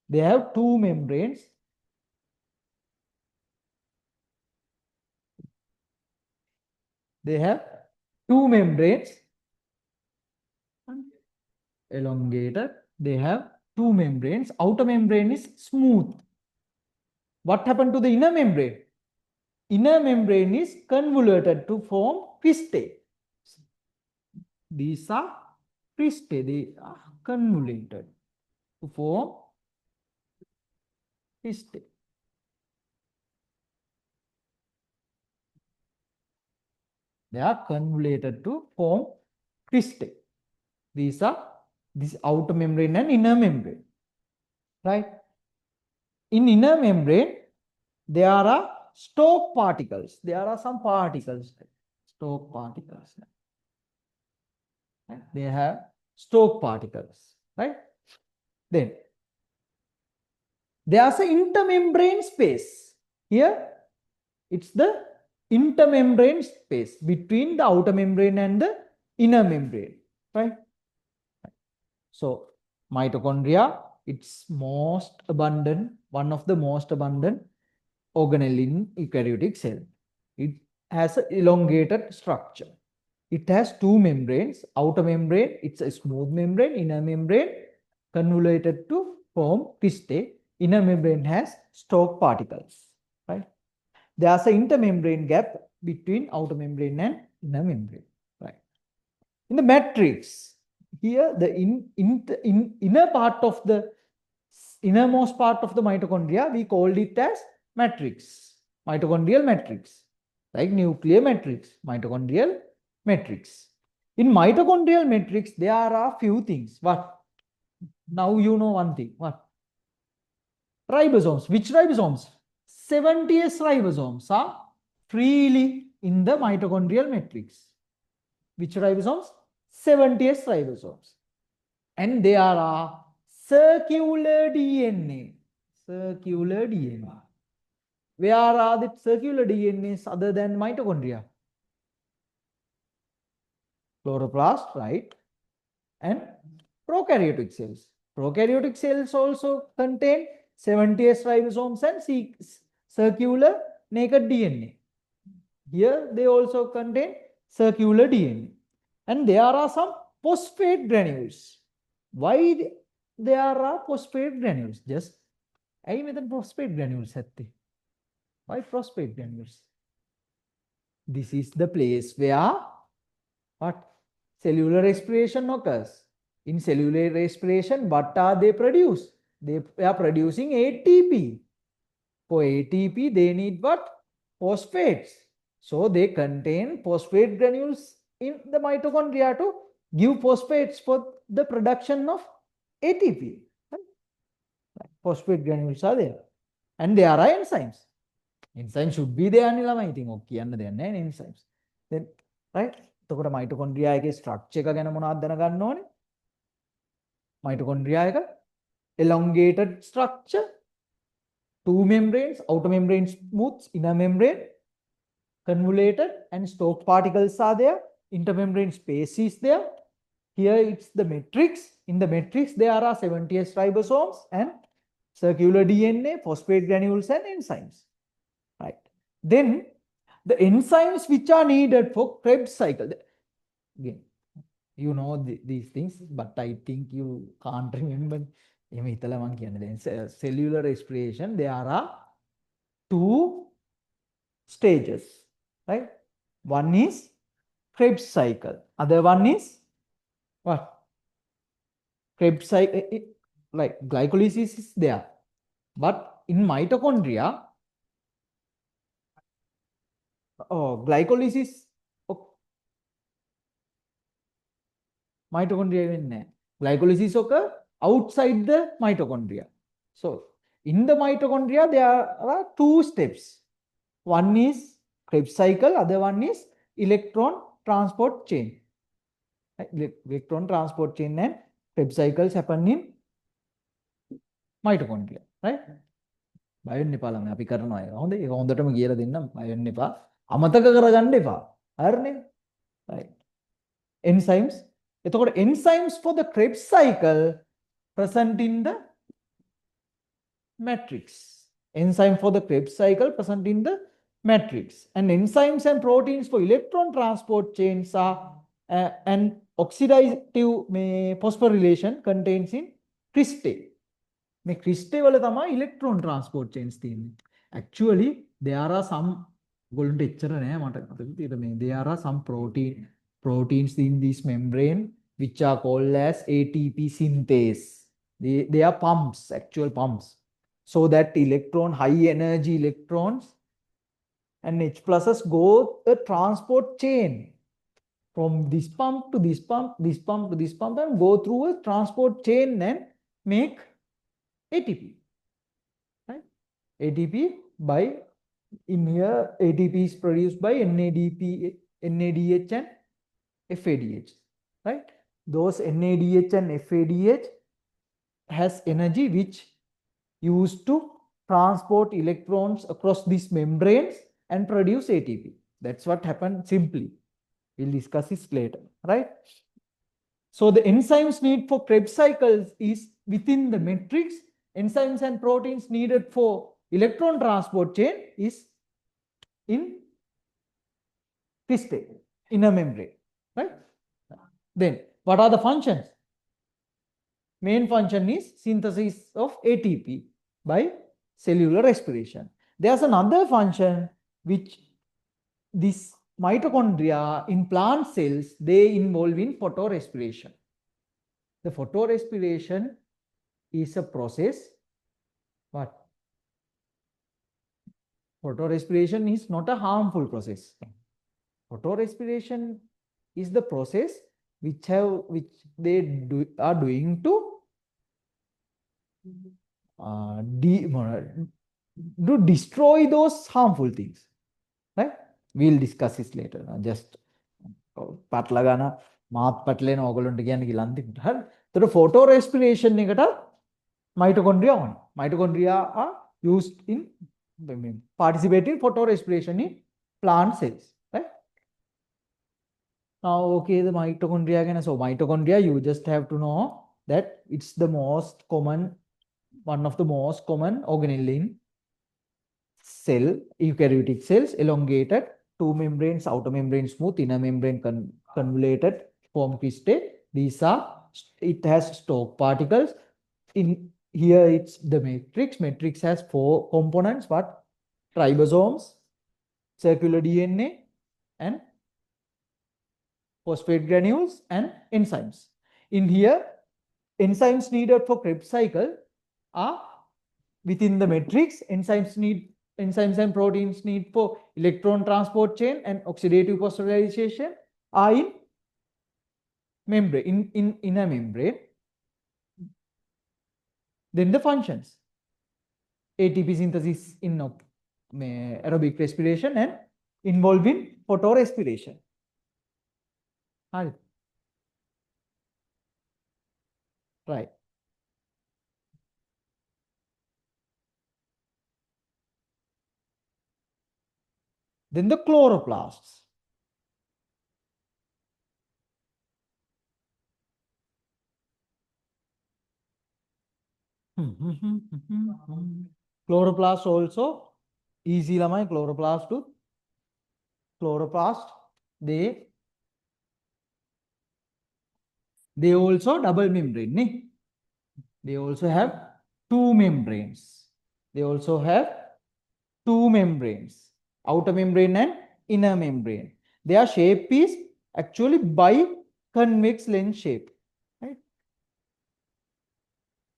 They have two membranes. They have two membranes. Elongated. They have two membranes. Outer membrane is smooth. What happened to the inner membrane? Inner membrane is convoluted to form cristae. These are cristae. They are convoluted to form cristae. They are convoluted to form cristae. These are this outer membrane and inner membrane, right? In inner membrane, there are stalk particles. There are some particles, stalk particles. Right? They have stalk particles, right? Then there's an intermembrane space. Here, it's the intermembrane space between the outer membrane and the inner membrane, right? So mitochondria, it's most abundant, one of the most abundant organelle in eukaryotic cell. has an elongated structure. It has two membranes. Outer membrane, it's a smooth membrane. Inner membrane convoluted to form cristae. Inner membrane has stalk particles. Right? There's an intermembrane gap between outer membrane and inner membrane. Right? In the matrix, here the inner part of the innermost part of the mitochondria, we called it as matrix, mitochondrial matrix, like nuclear matrix, mitochondrial matrix. In mitochondrial matrix, there are few things. What? Now you know one thing. What? Ribosomes. Which ribosomes? 70S ribosomes are freely in the mitochondrial matrix. Which ribosomes? 70S ribosomes. And there are circular DNA. Circular DNA. Where are the circular DNAs other than mitochondria? Chloroplast, right? And prokaryotic cells. Prokaryotic cells also contain 70S ribosomes and circular naked DNA. Here they also contain circular DNA. And there are some phosphate granules. Why there are phosphate granules? Just I mean phosphate granules. Why phosphate granules? This is the place where what? Cellular respiration occurs. In cellular respiration, what are they produce? They are producing ATP. For ATP, they need what? Phosphates. So they contain phosphate granules in the mitochondria to give phosphates for the production of ATP. Right? Phosphate granules are there. And there are enzymes. Enzymes should be there. I think okay, enzymes. Then, right? එතකොට mitochondria එකේ structure එක ගැන මොනවද දැනගන්න ඕනේ? Mitochondria එක elongated structure, two membranes, outer membrane smooth, inner membrane convoluted, and stalk particles are there. Intermembrane space is there. Here it's the matrix. In the matrix, there are 70S ribosomes and circular DNA, phosphate granules, and enzymes. Right. Then the enzymes which are needed for Krebs cycle. Again, you know these things, but I think you can't remember. Cellular respiration, there are two stages, right? One is Krebs cycle. Other one is what? Krebs cycle, like glycolysis is there. But in mitochondria, glycolysis mitochondria glycolysis occur outside the mitochondria. So in the mitochondria there are two steps. One is Krebs cycle, other one is electron transport chain. Electron transport chain and Krebs cycles happen in mitochondria, right? බය වෙන්න එපා ළඟ අපි කරනවා ඒක. හොඳයි. ඒක හොඳටම කියලා දෙන්නම්. බය වෙන්න එපා. අමතක කරගන්න එපා. හරිනේ? Right. Enzymes. එතකොට enzymes for the Krebs cycle present in the matrix. Enzyme for the Krebs cycle present in the matrix. And enzymes and proteins for electron transport chains are an oxidative phosphorylation contains in cristae. මේ ක්‍රිස්ටේ වල තමයි ඉලෙක්ට්‍රෝන transport change තියෙන්නේ. Actually there are some ගොල්ලන්ට එච්චර නෑ මට මතක මේ there are some proteins in this membrane which are called as ATP synthase. They are pumps, actual pumps, so that high energy electrons and H pluses go a transport chain from this pump to this pump, this pump to this pump, and go through a transport chain and make ATP, right? ATP by, in here, ATP is produced by NADH and FADH, right? Those NADH and FADH has energy which used to transport electrons across these membranes and produce ATP. That's what happened simply. We'll discuss this later, right? So the enzymes need for Krebs cycles is within the matrix. Enzymes and proteins needed for electron transport chain is in cristae, inner membrane, right? Then what are the functions? Main function is synthesis of ATP by cellular respiration. There's another function which this mitochondria in plant cells, they involve in photorespiration. The photorespiration is a process. What? Photorespiration is not a harmful process. Photorespiration is the process which they are doing to destroy those harmful things, right? We'll discuss this later. Just පටල ගන්න මාත් පැටලෙන ඕගොල්ලන්ට කියන්නේ කියලා අන්තිමට. හරි. ඒතර photo respiration එකට mitochondria on. Mitochondria are used in participate in photo respiration in plant cells, right? Now, okay, the mitochondria again. So mitochondria, you just have to know that it's the most common, one of the most common organelle in cell, eukaryotic cells, elongated, two membranes, outer membrane smooth, inner membrane convoluted, form cristae. These are, it has stalk particles. In here it's the matrix. Matrix has 4 components, but ribosomes, circular DNA, and phosphate granules and enzymes. In here, enzymes needed for Krebs cycle are within the matrix. Enzymes and proteins need for electron transport chain and oxidative phosphorylation are in membrane, in inner membrane. Then the functions: ATP synthesis in aerobic respiration and involving photorespiration. Right. Then the chloroplasts. Chloroplast also easy lamai chloroplast to chloroplast they also double membrane ne? They also have 2 membranes. They also have 2 membranes, outer membrane and inner membrane. Their shape is actually biconvex lens shape, right?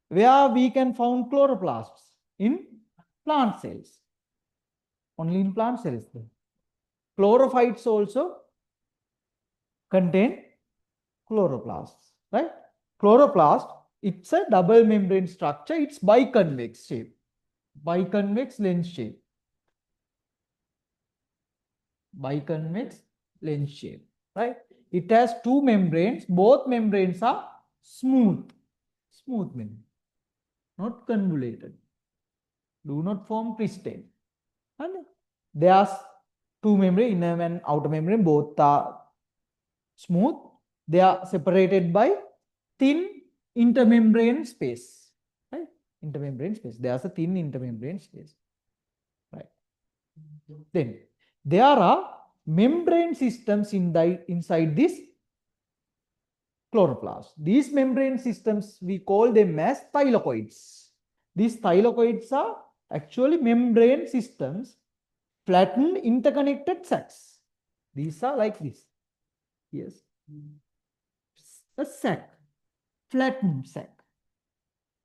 Where we can find chloroplasts? In plant cells. Only in plant cells. Chlorophytes also contain chloroplasts, right? Chloroplast, it's a double membrane structure. It's biconvex shape, biconvex lens shape, biconvex lens shape, right? It has 2 membranes. Both membranes are smooth membrane, not convoluted, do not form cristae. And there's 2 membrane, inner and outer membrane, both are smooth. They are separated by thin intermembrane space, right? Intermembrane space. There's a thin intermembrane space, right? Then there are membrane systems inside this chloroplast. These membrane systems, we call them as thylakoids. These thylakoids are actually membrane systems, flattened interconnected sacs. These are like this. Yes. A sac, flattened sac,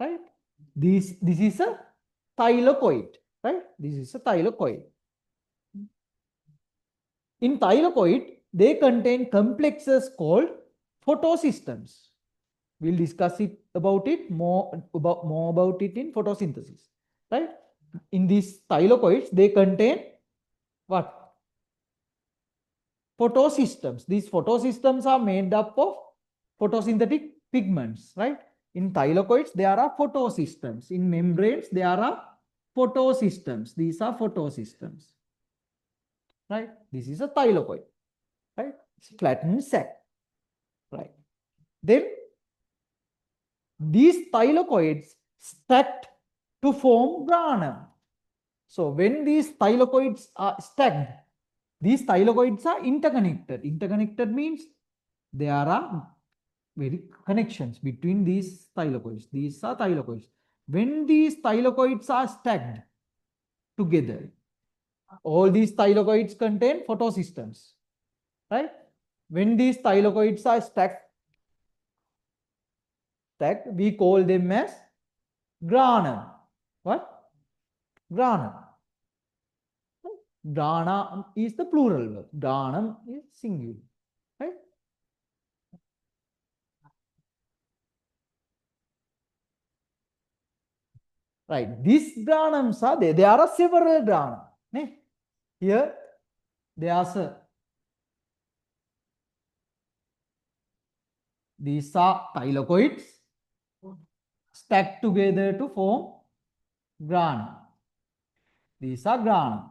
right? This is a thylakoid, right? This is a thylakoid. In thylakoid, they contain complexes called photosystems. We'll discuss more about it in photosynthesis, right? In these thylakoids, they contain what? Photosystems. These photosystems are made up of photosynthetic pigments, right? In thylakoids, there are photosystems. In membranes, there are photosystems. These are photosystems, right? This is a thylakoid, right? It's a flattened sac, right? Then these thylakoids stacked to form grana. So when these thylakoids are stacked, These thylakoids are interconnected. Interconnected means there are very connections between these thylakoids. These are thylakoids. When these thylakoids are stacked together, all these thylakoids contain photosystems, right? When these thylakoids are stacked, we call them as granum. What? Granum. Grana is the plural verb. Granum is singular, right? Right. These granums are there. There are several granum. Here, there are these are thylakoids stacked together to form grana. These are grana.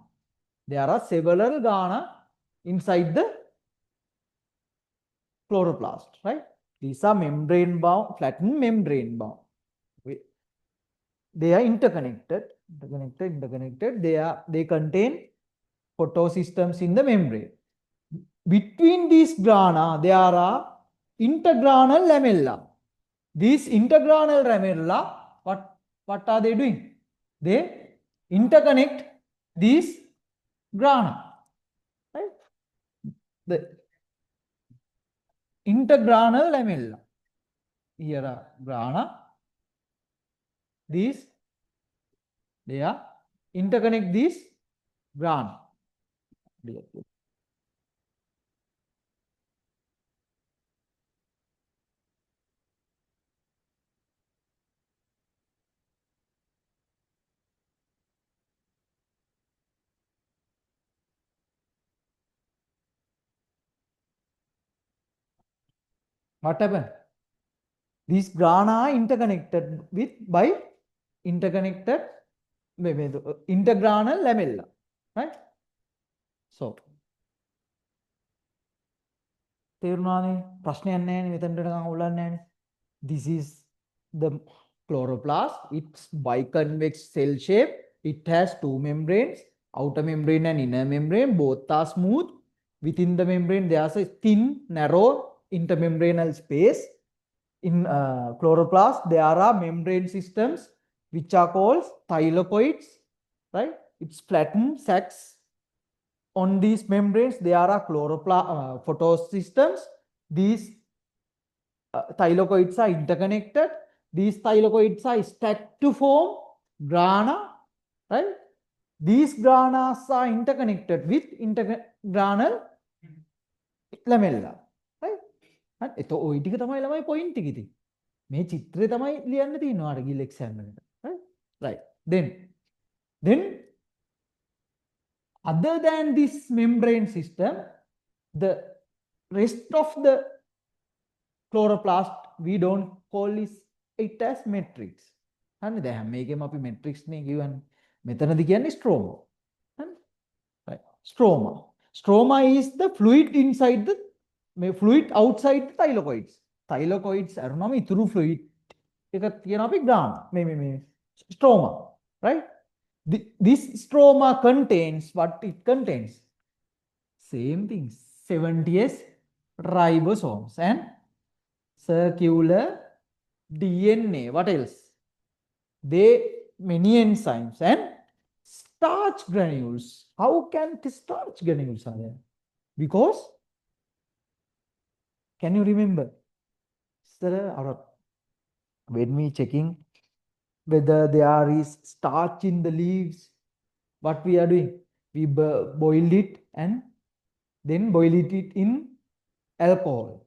There are several grana inside the chloroplast, right? These are membrane bound, flattened membrane bound. They are interconnected. They contain photosystems in the membrane. Between these grana, there are intergranal lamella. These intergranal lamella, what are they doing? They interconnect these grana, right? The intergranal lamella. Here are grana. These, they are interconnect these grana. What happened? These grana are interconnected with by interconnected intergranal lamella, right? So, this is the chloroplast. It's biconvex cell shape. It has two membranes, outer membrane and inner membrane. Both are smooth. Within the membrane, there's a thin, narrow intermembranal space. In chloroplast, there are membrane systems which are called thylakoids, right? It's flattened sacs. On these membranes, there are photosystems. These thylakoids are interconnected. These thylakoids are stacked to form grana, right? These granas are interconnected with intergranal lamella, right? එතකොට ওই ටික තමයි ළමයි point එක ඉතින්. මේ චිත්‍රය තමයි ලියන්න තියෙනවා අර ගිල් එක්සෑම් එකට. right? Right. Then other than this membrane system, the rest of the chloroplast we don't call it as matrix. හරිද? දැන් හැම එකෙම අපි matrix නේ කියවන්නේ. මෙතනදී කියන්නේ stroma. හරිද? Right. Stroma is the fluid inside the fluid outside the thylakoids. Thylakoids අරුණම ඉතුරු fluid එක තියෙනවා අපි ග්‍රාන. Stroma, right? This stroma contains what it contains. Same things. 70s ribosomes and circular DNA. What else? Many enzymes and starch granules. How can the starch granules are there? Because, can you remember? Sir, when we checking whether there is starch in the leaves, what we are doing? We boiled it and then boil it in alcohol.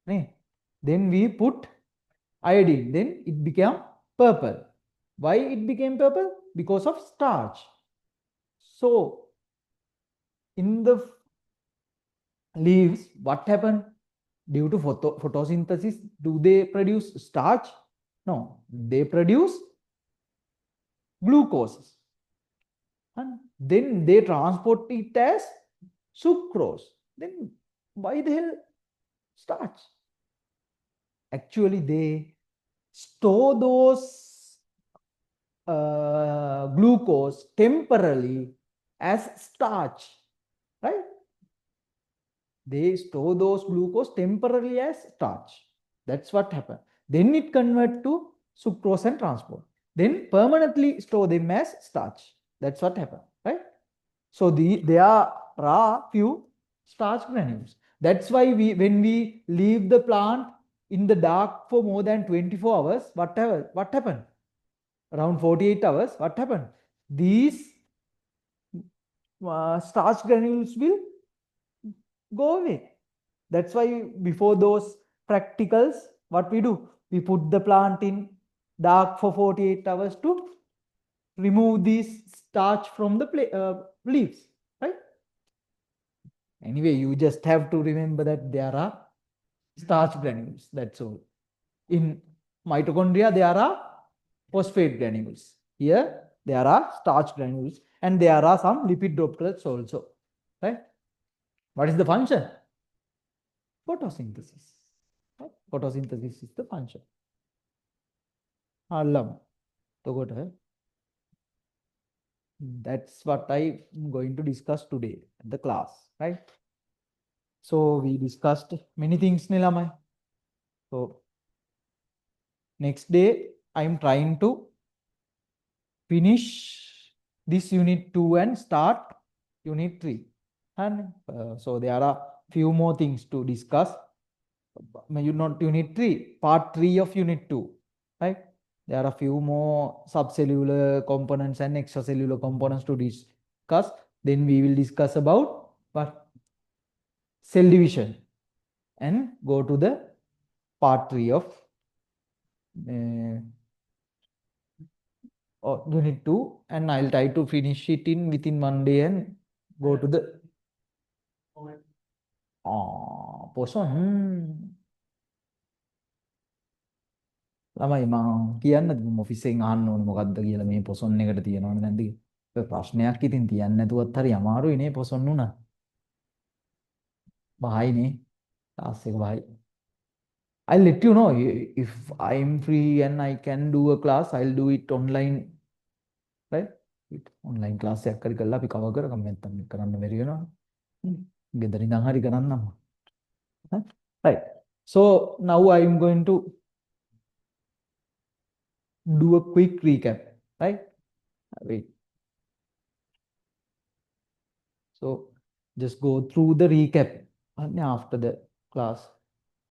Then we put iodine. Then it became purple. Why it became purple? Because of starch. So, in the leaves, what happened? Due to photosynthesis, do they produce starch? No, they produce glucose. And then they transport it as sucrose. Then why the hell starch? Actually, they store those glucose temporarily as starch, right? they store those glucose temporarily as starch. That's what happened. Then it convert to sucrose and transport. Then permanently store them as starch. That's what happened, right? So there are few starch granules. That's why when we leave the plant in the dark for more than 24 hours, what happened? Around 48 hours, what happened? These starch granules will go away. That's why before those practicals, what we do? We put the plant in dark for 48 hours to remove these starch from the leaves, right? Anyway, you just have to remember that there are starch granules. That's all. In mitochondria, there are phosphate granules. Here, there are starch granules and there are some lipid droplets also, right? What is the function? Photosynthesis. Right? Photosynthesis is the function. That's what I'm going to discuss today at the class, right? So we discussed many things, Nilamai. So next day, I'm trying to finish this unit 2 and start unit 3. And so there are few more things to discuss. Not unit 3, part 3 of unit 2, right? There are a few more subcellular components and extracellular components to discuss. Then we will discuss about what? Cell division and go to the part 3 of unit 2, and I'll try to finish it in within 1 day and go to the poson. ළමයි මම කියන්නද office එකෙන් අහන්න ඕනේ මොකද්ද කියලා මේ පොසොන් එකට තියනවද නැද්ද කියලා. ඔය ප්‍රශ්නයක් ඉතින් තියන්න නැතුවත් හරි අමාරුයි නේ පොසොන් උනා. බහයිනේ. ක්ලාස් එක බහයි. I'll let you know if I'm free and I can do a class. I'll do it online, right? Online class එකක් හරි කරලා අපි කවර් කරගමු නැත්නම් කරන්න බැරි වෙනවා. ගෙදර ඉඳන් හරි කරන්නම්. Right. So now I'm going to do a quick recap, right? Wait. So just go through the recap after the class.